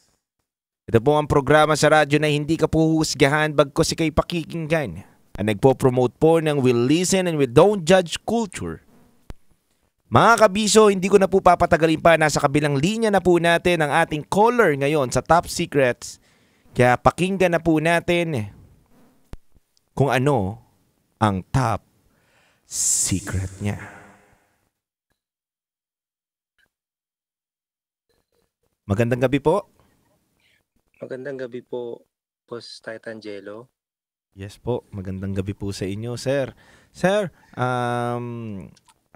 Ito po ang programa sa radyo na hindi ka po husgahan bagkos ikay pakikinggan. Ang nagpo-promote po ng We'll Listen and We Don't Judge culture. Mga kabiso, hindi ko na po papatagalin pa. Nasa kabilang linya na po natin ang ating caller ngayon sa Top Secrets. Kaya pakinggan na po natin kung ano ang top secret niya. Magandang gabi po. Magandang gabi po, Boss Titan Jello. Yes po, magandang gabi po sa inyo, sir. Sir,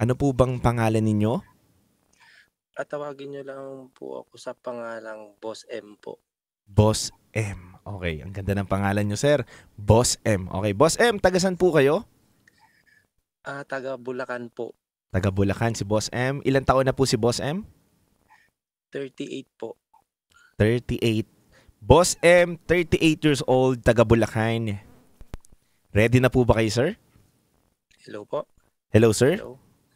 ano po bang pangalan ninyo? At tawagin nyo lang po ako sa pangalang Boss M po. Boss M. Okay, ang ganda ng pangalan nyo, sir. Boss M. Okay, Boss M, tagasan po kayo? Taga Bulacan po. Taga Bulacan si Boss M. Ilan taon na po si Boss M? 38 po. 38. Boss M, 38 years old, taga Bulacan. Ready na po ba kayo, sir? Hello po. Hello, sir?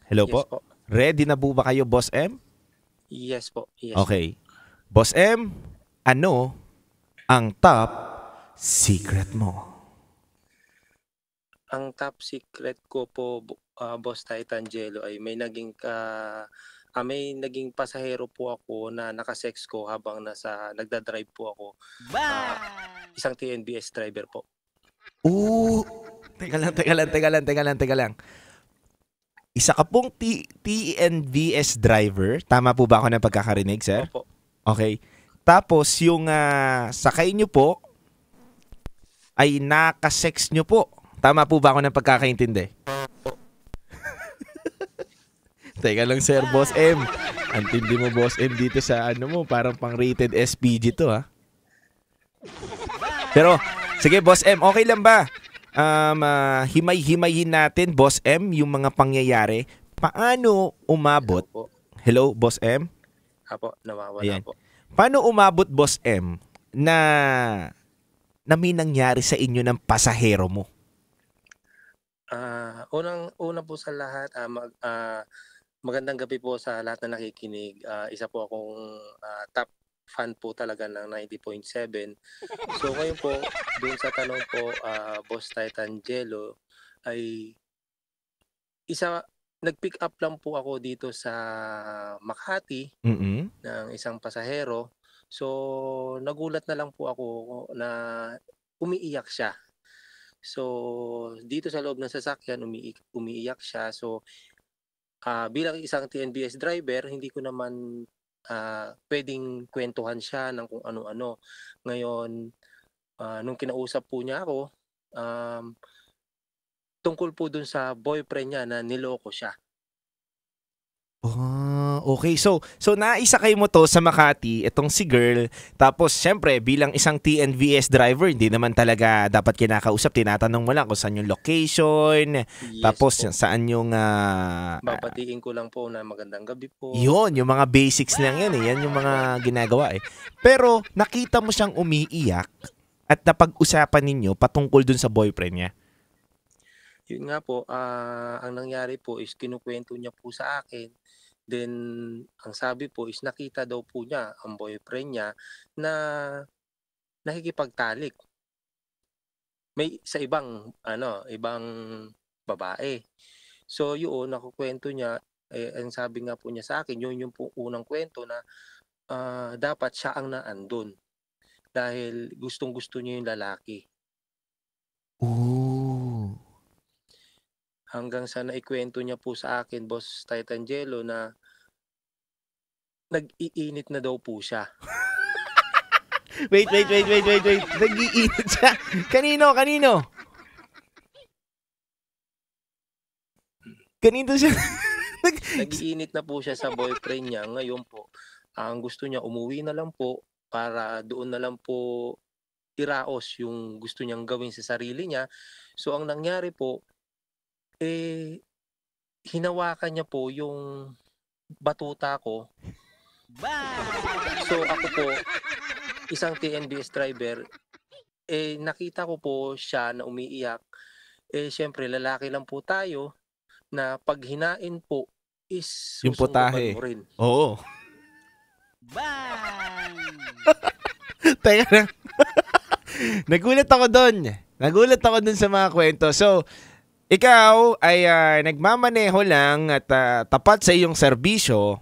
Hello Yes po. po. Ready na po ba kayo, Boss M? Yes po. Yes. Okay. Boss M, ano ang top secret mo? Ang top secret ko po, Boss Titan Jello, ay may naging pasahero po ako na nakasex ko habang nagdadrive po ako. Isang TNBS driver po. Teka lang. Isa ka pong TNVS driver. Tama po ba ako ng pagkakarinig, sir? Opo. Okay. Tapos yung sakay nyo po ay nakasex nyo po. Tama po ba ako ng pagkakaintindi? Teka lang, sir, Boss M. Antindi mo, Boss M, dito sa mo, parang pang-rated SPG to, ha? Pero, sige, Boss M, okay lang ba? Himay-himayin natin, Boss M, yung mga pangyayari. Paano umabot? Hello, Boss M? Apo, nawawala Ayan. po. Paano umabot, Boss M, na may nangyari sa inyo ng pasahero mo? Una po sa lahat, magandang gabi po sa lahat na nakikinig. Isa po akong top fan po talaga ng 90.7. So ngayon po, dun sa tanong po, Boss Titan Jello, ay nag-pick up lang po ako dito sa Makati ng isang pasahero. So nagulat na lang po ako na umiiyak siya. So dito sa loob ng sasakyan, umiiyak siya. So bilang isang TNBS driver, hindi ko naman pwedeng kwentuhan siya ng kung ano-ano. Ngayon, nung kinausap po niya ako, tungkol po dun sa boyfriend niya na niloko siya. Okay. So naisakay mo to sa Makati, itong si girl. Tapos, syempre, bilang isang TNVS driver, hindi naman talaga dapat kinakausap. Tinatanong mo lang kung saan yung location. Yes, tapos, po. saan yung... Babatiin ko lang po na magandang gabi po. yun, yung mga basics lang yan. Yan yung mga ginagawa eh. Pero, nakita mo siyang umiiyak at napag-usapan ninyo patungkol dun sa boyfriend niya. Yun nga po, ang nangyari po is kinukwento niya po sa akin. Then, ang sabi po is nakita daw po niya ang boyfriend niya na nakikipagtalik. May sa ibang babae. So, yun, nakukwento niya, ang sabi nga po niya sa akin, yun yung po unang kwento na dapat siya ang naandun. Dahil gustong-gusto niya yung lalaki. Hanggang sa naikwento niya po sa akin, Boss Titan Jello, na nag-iinit na daw po siya. Wait. Nag-iinit siya. Kanino? Kanino siya? Nag-iinit na po siya sa boyfriend niya. Ngayon po, ang gusto niya, umuwi na lang po para doon na lang po iraos yung gusto niyang gawin sa sarili niya. So, ang nangyari po, hinawakan niya po yung batuta ko. So ako po, isang TNBS driver, nakita ko po siya na umiiyak. Syempre lalaki lang po tayo na pag hinain po is Yung putahe. mo rin. Oo. Teka na. Nagulat ako doon sa mga kwento. So, ikaw ay nagmamaneho lang at tapat sa iyong serbisyo,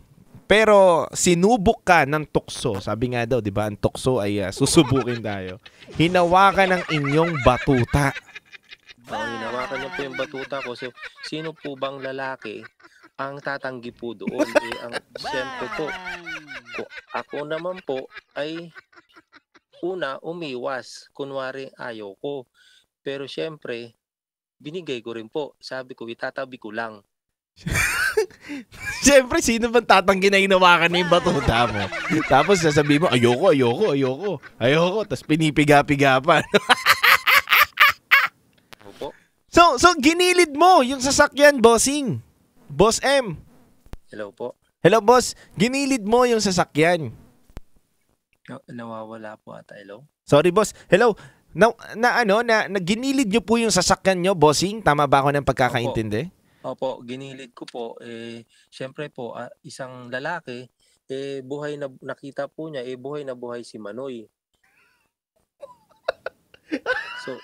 pero sinubok ka ng tukso. Sabi nga daw, di ba, ang tukso ay susubukin tayo. Hinawakan ng inyong batuta. Hinawakan niya po yung batuta ko. So, sino po bang lalaki ang tatanggi po doon? Siyempre po, ako naman po ay umiwas. Kunwari ayaw ko. Pero siyempre, binigay ko rin po. Sabi ko, itatabi ko lang. Siyempre, sino bang tatanggi na hinawakan na yung batuta mo? Tapos sasabihin mo, ayoko. Tapos pinipiga-piga pa. So, ginilid mo yung sasakyan, bossing. Boss M. Hello po. Hello, boss. Ginilid mo yung sasakyan. Nawawala po ata. Hello? Sorry, boss. Hello. Ginilid nyo po yung sasakyan nyo, bossing? Tama ba ako ng pagkakaintindi? Opo, ginilid ko po. Siyempre po, isang lalaki, nakita po niya, buhay na buhay si Manoy. So,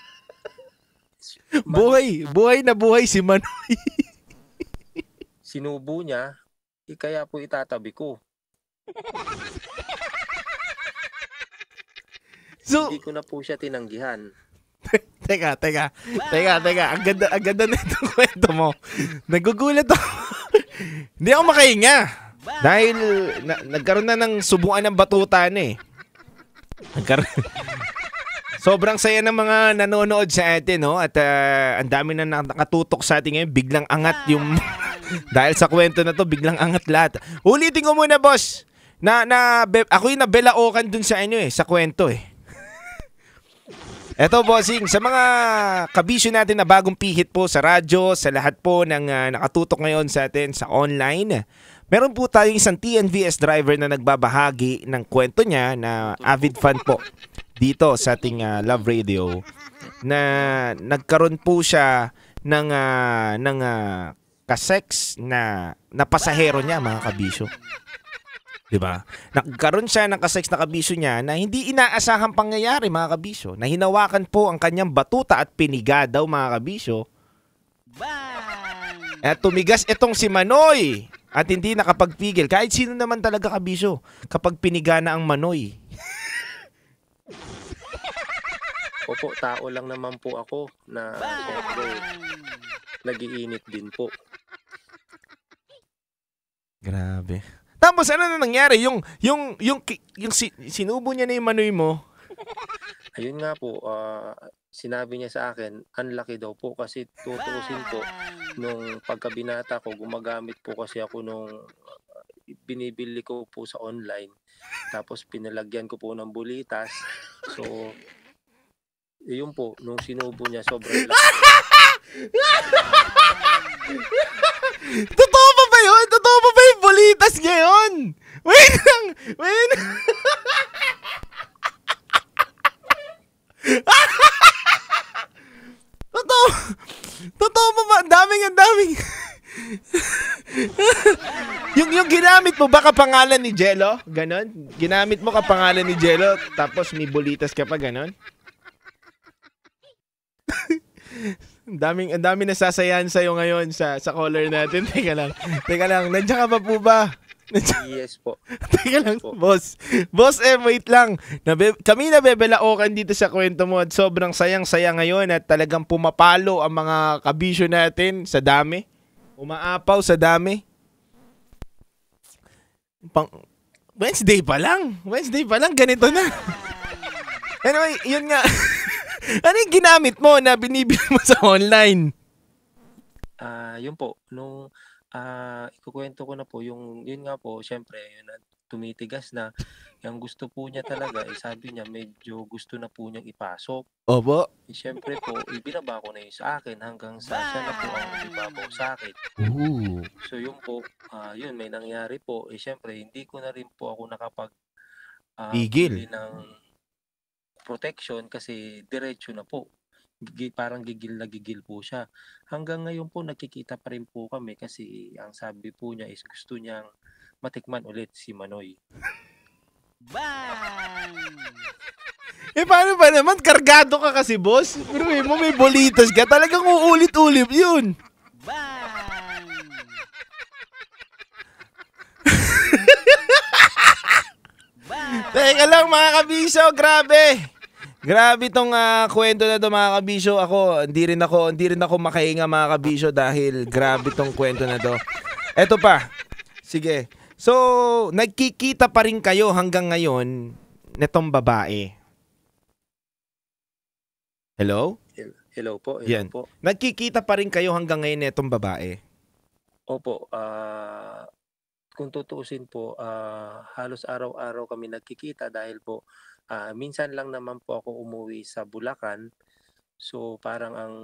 buhay na buhay si Manoy. Sinubo niya, kaya po itatabi ko. So, hindi ko na po siya tinanggihan. Teka. Ang ganda na itong kwento mo. Nagugulat ako. Hindi ako makahinga. Dahil nagkaroon na ng subuan ng batutan eh. Sobrang saya ng mga nanonood sa atin, no? At ang dami na nakatutok sa atin ngayon. Biglang angat yung... dahil sa kwento na to, biglang angat lahat. Ulitin ko muna, boss. Ako yung nabelaokan dun sa sa kwento eh. Eto, bossing, sa mga kabisyo natin na bagong pihit po sa radyo, sa lahat po ng nakatutok ngayon sa atin sa online, meron po tayong isang TNVS driver na nagbabahagi ng kwento niya na avid fan po dito sa ating Love Radio na nagkaroon po siya ng kasex na pasahero niya, mga kabisyo. Diba? Nagkaroon siya ng kasex na kabisyo niya na hindi inaasahang pangyayari, mga kabisyo. Na hinawakan po ang kanyang batuta at piniga daw, mga kabisyo. At tumigas itong si Manoy at hindi nakapagpigil. Kahit sino naman talaga, kabisyo, kapag piniga na ang Manoy. Opo, tao lang naman po ako na nag-iinit din po. Grabe. Tapos ano na nangyari? Yung sinubo niya na yung Manoy mo. Ayun nga po, sinabi niya sa akin, unlucky daw po kasi tutuusin po nung pagkabinata ko, gumagamit po kasi ako nung binibili ko po sa online. Tapos pinalagyan ko po ng bulitas. So, yun po, nung sinubo niya, sobrang laki. Totoo pa ba yun? Totoo pa ba yung bulitas ngayon? Wait lang! Totoo pa ba? Ang daming. yung ginamit mo ba kapangalan ni Jello? Ganon? Ginamit mo kapangalan ni Jello tapos may bulitas ka pa, ganon? Ang dami nasasayahan sa'yo ngayon sa caller natin. Teka lang, nandiyan ka pa po ba? Yes po. Teka lang, boss. Boss wait lang. Kami nabebelaokan dito sa kwento mo at sobrang sayang-saya ngayon at talagang pumapalo ang mga kabisyo natin sa dami. Umaapaw sa dami. Wednesday pa lang, ganito na. Anyway, yun nga. Ano yung ginamit mo na binibili mo sa online? Yun po, nung ikukwento ko na po, yun nga po, syempre, yun, tumitigas na. Yung gusto po niya talaga, sabi niya, medyo gusto na po niyang ipasok. Opo. Syempre po, ibinaba ko na yun sa akin hanggang sa siya na po ang ibabaw sa akin. Ooh. So yun po, yun, may nangyari po. Syempre, hindi ko na rin po ako nakapag Igil ng protection kasi diretso na po. Parang gigil na gigil po siya. Hanggang ngayon po nakikita pa rin po kami kasi ang sabi po niya is gusto niyang matikman ulit si Manoy. Bang! Paano ba naman? Kargado ka kasi, boss. Pero mo may bolitas ka. Talagang uulit-ulit yun. Bang! Teka lang, mga kabisyo. Grabe tong kwento na to, mga kabisyo. Hindi rin ako makahinga, mga kabisyo, dahil grabe tong kwento na to. Eto pa. Sige. So, nagkikita pa rin kayo hanggang ngayon netong babae. Hello? Hello po. Yan. Po. Nagkikita pa rin kayo hanggang ngayon netong babae. Opo, kung tutuusin po, halos araw-araw kami nagkikita dahil po, minsan lang naman po ako umuwi sa Bulacan. So, parang ang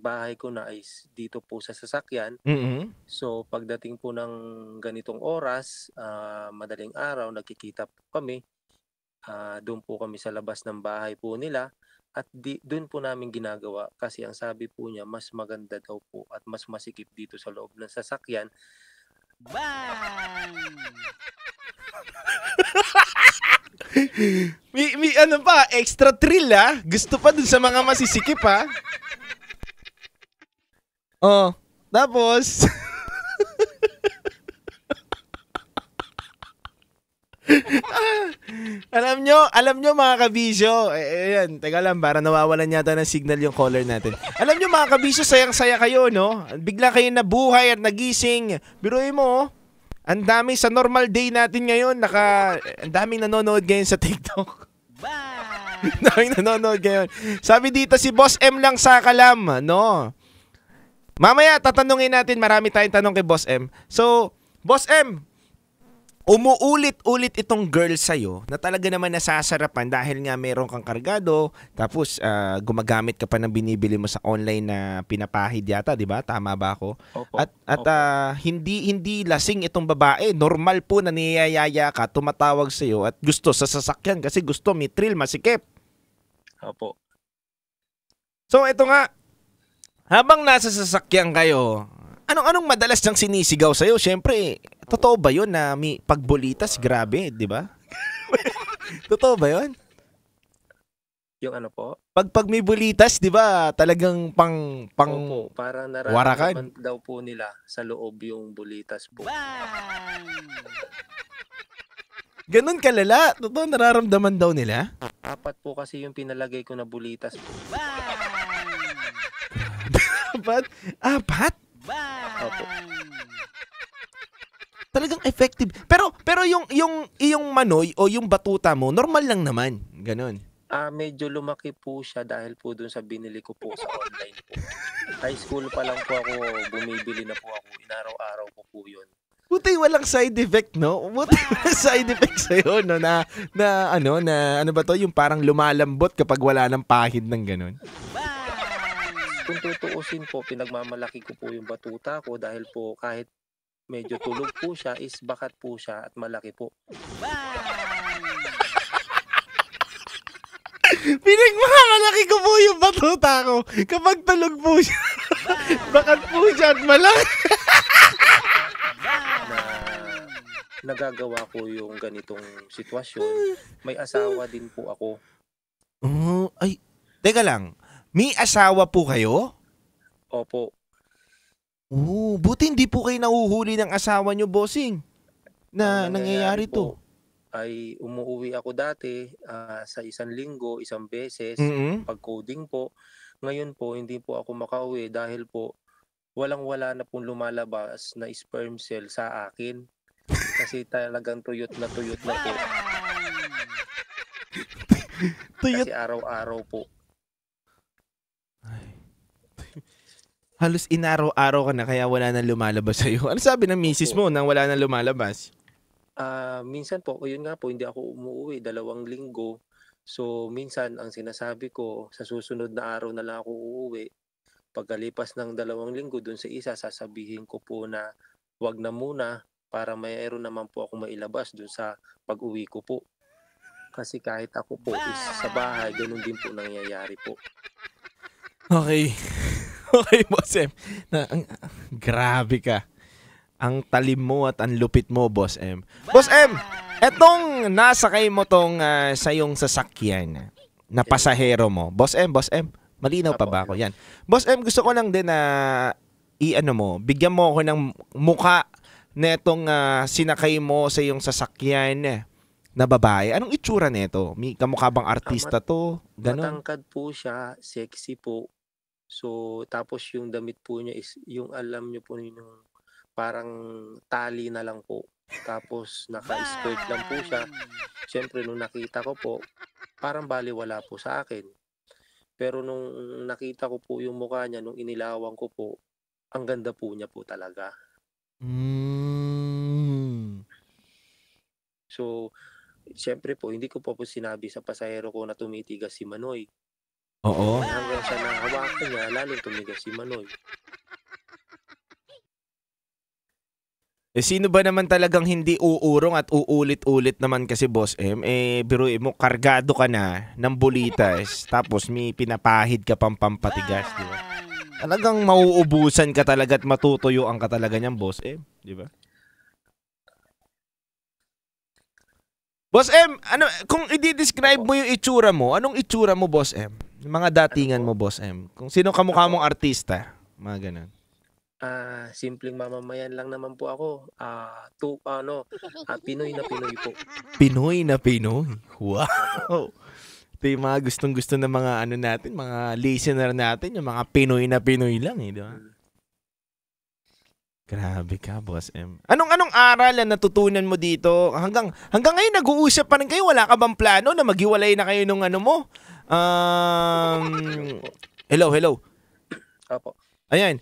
bahay ko na is dito po sa sasakyan. Mm. So, pagdating po ng ganitong oras, madaling araw, nagkikita po kami. Doon po kami sa labas ng bahay po nila at doon po namin ginagawa kasi ang sabi po niya mas maganda daw po at mas masikip dito sa loob ng sasakyan. May ano pa, extra thrill Gusto pa dun sa mga masisikip Oh, tapos alam nyo mga kabisyo, ayan, teka lang, para nawawalan yata ng signal yung caller natin. Alam nyo mga kabisyo, sayang-saya kayo, no? Bigla kayo nabuhay at nagising. Biruin mo, ang dami sa normal day natin ngayon, ang daming nanonood ngayon sa TikTok. Daming nanonood ngayon. Sabi dito si Boss M lang sa Kalam, no? Mamaya, tatanungin natin, marami tayong tanong kay Boss M. So, Boss M, umuulit-ulit itong girl sa'yo na talaga naman nasasarapan dahil nga meron kang kargado, tapos gumagamit ka pa ng binibili mo sa online na pinapahid yata, di ba? Tama ba ako? Opo. At hindi lasing itong babae. Normal po na niyayaya ka, tumatawag sa'yo at gusto sa sasakyan kasi gusto may thrill, masikip. Opo. So ito nga, habang nasa sasakyan kayo, anong madalas niyang sinisigaw sa'yo? Siyempre, totoo ba yun na may pagbulitas? Grabe, di ba? Totoo ba yun? Yung ano po? Pag may bulitas, di ba, talagang Opo, parang warakan. nararamdaman daw po nila sa loob yung bulitas po. Ganun kalala? Totoo, nararamdaman daw nila? 4 po kasi yung pinalagay ko na bulitas po. 4? Opo. Talagang effective. Pero yung iyong manoy o yung batuta mo, normal lang naman. Ganon. Medyo lumaki po siya dahil po dun sa binili ko po sa online po. High school pa lang po ako, bumibili na po ako. Inaraw-araw ko po yun. Buti walang side effect, no? Buti walang side effect sa'yo, no? Na ano ba to? Yung parang lumalambot kapag wala ng pahid ng ganon. Kung tutuusin po, pinagmamalaki ko po yung batuta ko dahil po kahit medyo tulog po siya, is bakat po siya at malaki po. Pinagmamalaki ko po yung batuta ko kapag tulog po siya. Bakat po siya at malaki. Nagagawa ko yung ganitong sitwasyon. May asawa din po ako. Oh, ay, teka lang. May asawa po kayo? Opo. Buti hindi po kayo nahuhuli ng asawa nyo, bossing. Na nangyayari to. Ay umuwi ako dati sa isang linggo, isang beses, pag coding po. Ngayon po, hindi po ako makauwi dahil po walang-wala na pong lumalabas na sperm cell sa akin. Kasi talagang tuyot na po. Kasi araw-araw po. Halos inaraw-araw ka na kaya wala nang lumalabas sa'yo. Ano sabi ng misis mo nang wala nang lumalabas? Minsan po, yun nga po, hindi ako umuwi 2 linggo. So, minsan ang sinasabi ko, sa susunod na araw na lang ako uuwi. Pagkalipas ng 2 linggo, dun sa isa, sasabihin ko po na wag na muna para mayroon naman po ako mailabas dun sa pag-uwi ko po. Kasi kahit ako po is sa bahay, ganun din po nangyayari po. Okay. Okay, Boss M. Grabe ka. Ang talim mo at ang lupit mo, Boss M. Boss M, etong nasakay mo tong sa yung sasakyan na pasahero mo. Boss M, malinaw pa ba ako? Yan. Boss M, gusto ko lang din na bigyan mo ako ng muka na itong sinakay mo sa yung sasakyan na babae. Anong itsura nito? May kamukha bang artista to? Ganon. Matangkad po siya, sexy po. So, tapos yung damit po niya is yung alam niyo po yung parang tali na lang po. Tapos naka-skirt lang po siya. Siyempre nung nakita ko po, parang baliwala po sa akin. Pero nung nakita ko po yung mukha niya, nung inilawang ko po, ang ganda po niya po talaga. So, siyempre po, hindi ko po sinabi sa pasahero ko na tumitigas si Manoy. Oo. Hanggang sa nahawakan niya, lalong tumigas si Manoy. Sino ba naman talagang hindi uurong at uulit-ulit naman kasi, Boss M? Biruin mo, kargado ka na ng bulitas, tapos may pinapahid ka pang pampatigas, di ba? Talagang mauubusan ka talaga at matutuyuan ka talaga niyan, Boss M, di ba? Boss M, kung i-describe mo yung itsura mo, anong itsura mo, Boss M? Yung mga datingan mo, Boss M. Kung sino kamukha mong artista, mga ganun. Simpleng mamamayan lang naman po ako. Pinoy na Pinoy po. Pinoy na Pinoy. Wow. Ito yung mga gustong-gusto ng mga natin, mga listener natin, yung mga Pinoy na Pinoy lang, di ba? Grabe ka, Boss M. Anong aral na natutunan mo dito? Hanggang ngayon nag-uusap pa rin kayo, wala ka bang plano na maghiwalay na kayo nung mo? Hello. Apo. Ayan.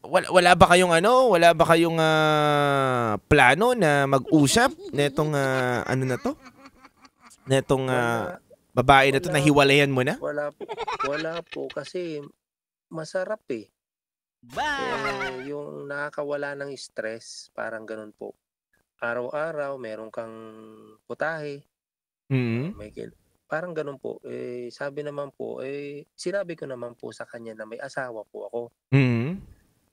Wala ba kayong plano na mag-usap netong na to? Netong babae na to na hiwalayan mo na? Wala po kasi masarap eh. Yung nakakawala ng stress, parang ganun po. Araw-araw meron kang putahe. Parang ganun po. Sabi naman po, sinabi ko naman po sa kanya na may asawa po ako.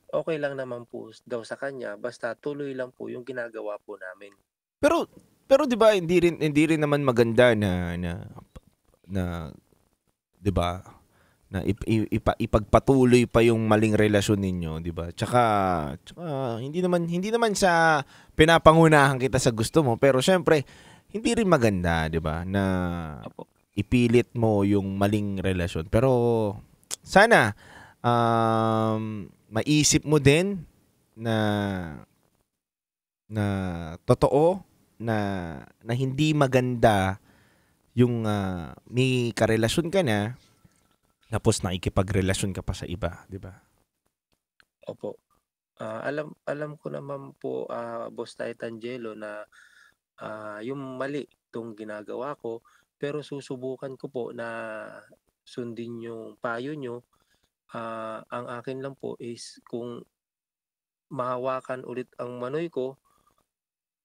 Okay lang naman po daw sa kanya, basta tuloy lang po yung ginagawa po namin. Pero 'di ba hindi rin naman maganda na 'di ba? Na ipagpatuloy pa yung maling relasyon ninyo, 'di ba? Tsaka hindi naman sa pinapangunahan kita sa gusto mo, pero syempre hindi rin maganda, 'di ba? Na ipilit mo yung maling relasyon. Pero sana maisip mo din na totoo na hindi maganda yung may karelasyon ka na tapos nakikipagrelasyon ka pa sa iba, di ba? Opo. Alam ko naman po, Boss Tangelo, na yung mali itong ginagawa ko, pero susubukan ko po na sundin yung payo nyo. Ang akin lang po is kung mahawakan ulit ang Manoy ko,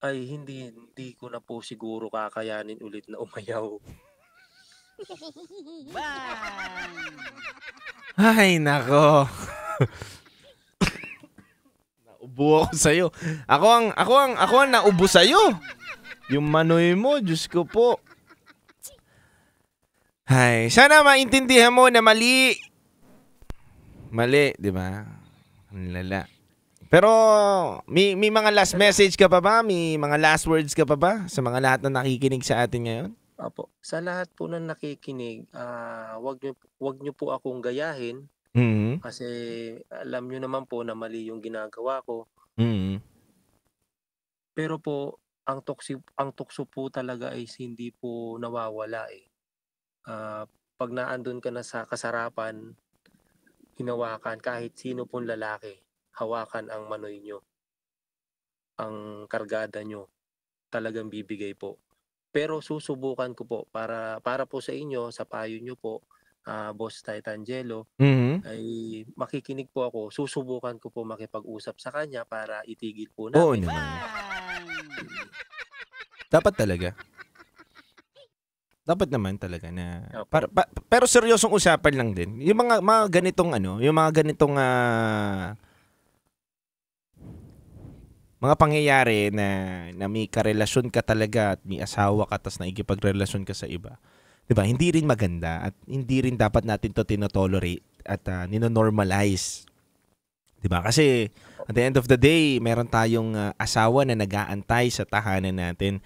ay hindi ko na po siguro kakayanin ulit na umayaw. Ay, nako. Naubo ako sa'yo. Ako ang naubo sa'yo. Yung Manoy mo, Diyos ko po. Ay, sana maintindihan mo na mali. Mali, di ba? Ang lala. Pero may mga last message ka pa ba? May mga last words ka pa ba sa mga lahat na nakikinig sa atin ngayon? Apo, sa lahat po na nakikinig, wag niyo po akong gayahin. Kasi alam niyo naman po na mali yung ginagawa ko. Pero po ang tukso po talaga ay hindi po nawawala eh. Pag naandun ka na sa kasarapan, hinawakan kahit sino pong lalaki, hawakan ang Manoy nyo, ang kargada nyo, talagang bibigay po. Pero susubukan ko po para po sa inyo, sa payo nyo po, Boss Tangelo, ay makikinig po ako. Susubukan ko po makipag-usap sa kanya para itigil po namin. Oo naman. Dapat talaga. Dapat naman talaga na pero seryosong usapan lang din. Yung mga ganitong yung mga ganitong mga pangyayari na may karelasyon ka talaga at may asawa ka tapos naikipagrelasyon ka sa iba. 'Di ba? Hindi rin maganda at hindi rin dapat natin 'to tinotolerate at nino-normalize. 'Di ba? Kasi at the end of the day, meron tayong asawa na nag-aantay sa tahanan natin.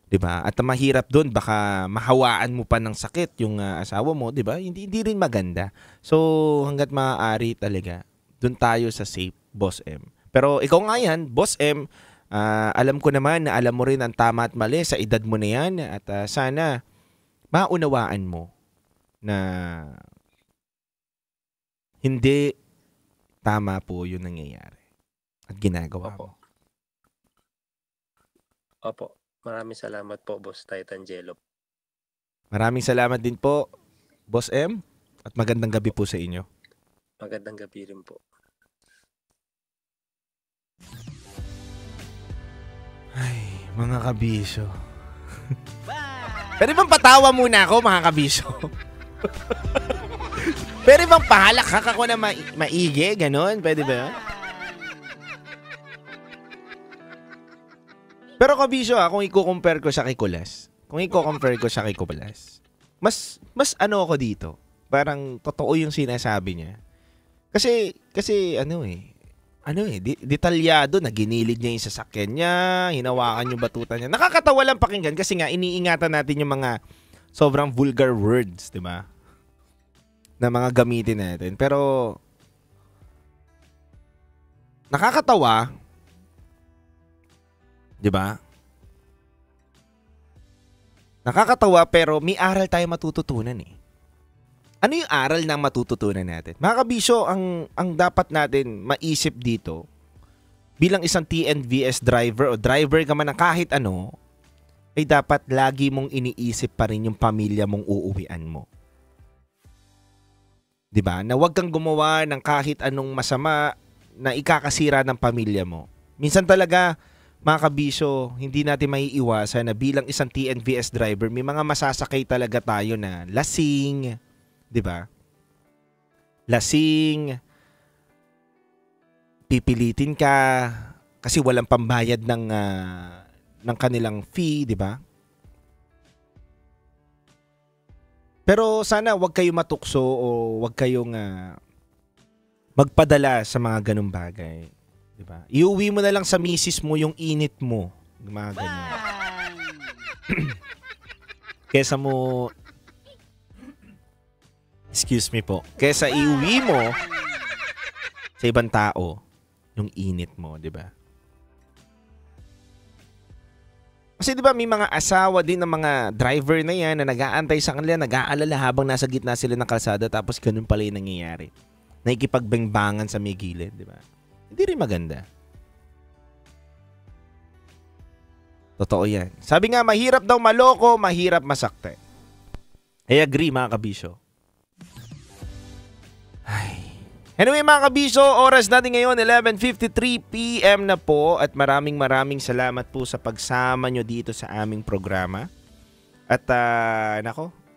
'Di ba? At mahirap doon baka mahawaan mo pa ng sakit yung asawa mo, 'di ba? Hindi rin maganda. So hangga't maaari talaga, doon tayo sa safe, Boss M. Pero ikaw nga yan, Boss M, alam ko naman na alam mo rin ang tama at mali sa edad mo na yan at sana maunawaan mo na hindi tama po yung nangyayari. at ginagawa mo. Opo. Maraming salamat po, Boss Titangelo. Maraming salamat din po, Boss M, at magandang gabi po sa inyo. Magandang gabi rin po. Ay, mga kabisyo. Pwede bang patawa muna ako, mga kabisyo? Pwede bang pahalak ako na maigi? Ganon? Pwede ba yun? Pero kabisyo kung i-compare ko siya kay Kulas, mas ano ako dito. Parang totoo yung sinasabi niya. Kasi detalyado na ginilid niya yung sasakyan niya, hinawakan yung batutan niya. Nakakatawa lang pakinggan kasi nga iniingatan natin yung mga sobrang vulgar words, di ba? Na mga gamitin natin. Pero nakakatawa, di ba? Nakakatawa pero may aral tayo matututunan eh. Ano yung aral na matututunan natin? Mga kabisyo, ang dapat natin maisip dito, bilang isang TNVS driver o driver ka man ng kahit ano, ay dapat lagi mong iniisip pa rin yung pamilya mong uuwian mo. Diba? Na huwag kang gumawa ng kahit anong masama na ikakasira ng pamilya mo. Minsan talaga, mga kabisyo, hindi natin maiiwasan na bilang isang TNVS driver, may mga masasakay talaga tayo na lasing, 'di ba? Lasing, pipilitin ka kasi walang pambayad ng kanilang fee, 'di ba? Pero sana wag kayong matukso o wag kayong magpadala sa mga ganung bagay, 'di ba? Iuwi mo na lang sa misis mo yung init mo, mga ganun. Kesa mo excuse me po. Kesa iuwi mo sa ibang tao yung init mo, 'di ba? Kasi 'di ba may mga asawa din ng mga driver na 'yan na nag-aantay sa kanila, nag-aalala habang nasa gitna sila ng kalsada tapos ganun pala 'yung nangyayari. Nakikipagbangbangan sa may gilid, 'di ba? Hindi rin maganda. Totoo 'yan. Sabi nga mahirap daw maloko, mahirap masakte. I agree mga kabisyo. Anyway mga kabisyo, oras natin ngayon 11:53 PM na po at maraming salamat po sa pagsama nyo dito sa aming programa. At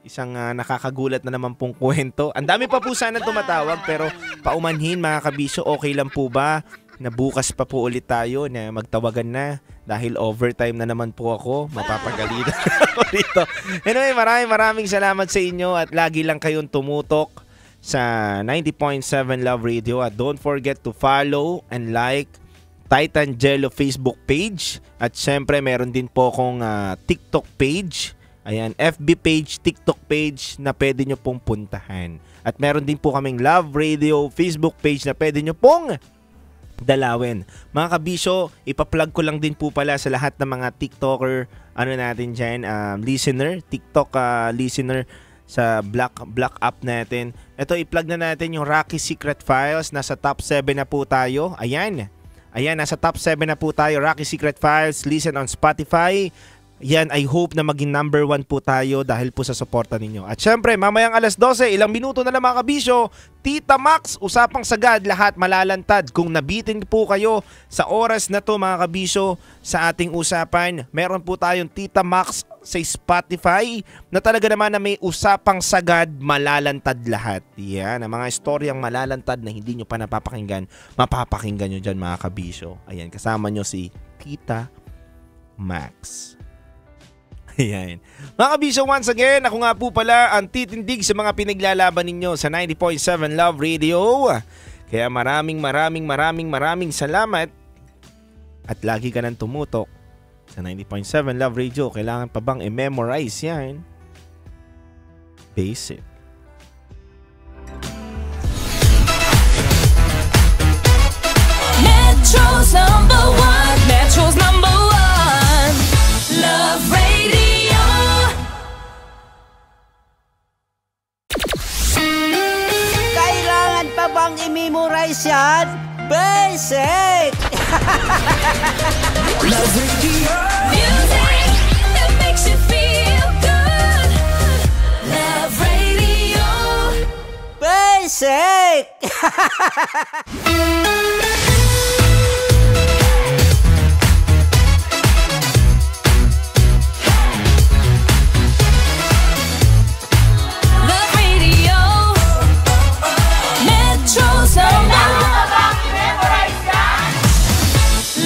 isang nakakagulat na naman pong kwento. Ang dami pa po sana tumatawag pero paumanhin mga kabisyo, okay lang po ba na bukas pa po ulit tayo na magtawagan na dahil overtime na naman po ako, mapapagalitan ako dito. Anyway, maraming salamat sa inyo at lagi lang kayong tumutok sa 90.7 Love Radio at don't forget to follow and like Titangelo Facebook page at syempre meron din po akong TikTok page. Ayan, FB page, TikTok page na pwede nyo pong puntahan. At meron din po kaming Love Radio Facebook page na pwede nyo pong dalawin. Mga kabisyo, ipa-plug ko lang din po pala sa lahat ng mga TikToker, natin dyan, listener, TikTok listener sa Black app natin. Ito, i-plug na natin yung Rocky Secret Files. Nasa top 7 na po tayo. Ayan, nasa top 7 na po tayo. Rocky Secret Files, listen on Spotify. Yan, I hope na maging number 1 po tayo dahil po sa suporta ninyo. At syempre, mamayang alas 12, ilang minuto na lang mga kabisyo, Tita Max, usapang sagad, lahat malalantad. Kung nabitin po kayo sa oras na to mga kabisyo sa ating usapan, meron po tayong Tita Max sa Spotify na talaga naman na may usapang sagad, malalantad lahat. Yan, ang mga istoryang malalantad na hindi nyo pa napapakinggan, mapapakinggan nyo dyan mga kabisyo. Ayan, kasama nyo si Tita Max. Ayan. Mga kabisyo, once again, ako nga po pala ang titindig sa mga pinaglalaban ninyo sa 90.7 Love Radio. Kaya maraming salamat at lagi ka nang tumutok sa 90.7 Love Radio. Kailangan pa bang i-memorize yan? Basic. Metro's number one. Metro's number one. Love Radio. Kailangan pa bang i-memorize yan? Basic! Love Radio. Music that makes you feel good. Love Radio. Basic! Love Radio. Metro's number.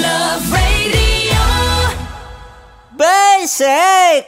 Love Radio. Basic!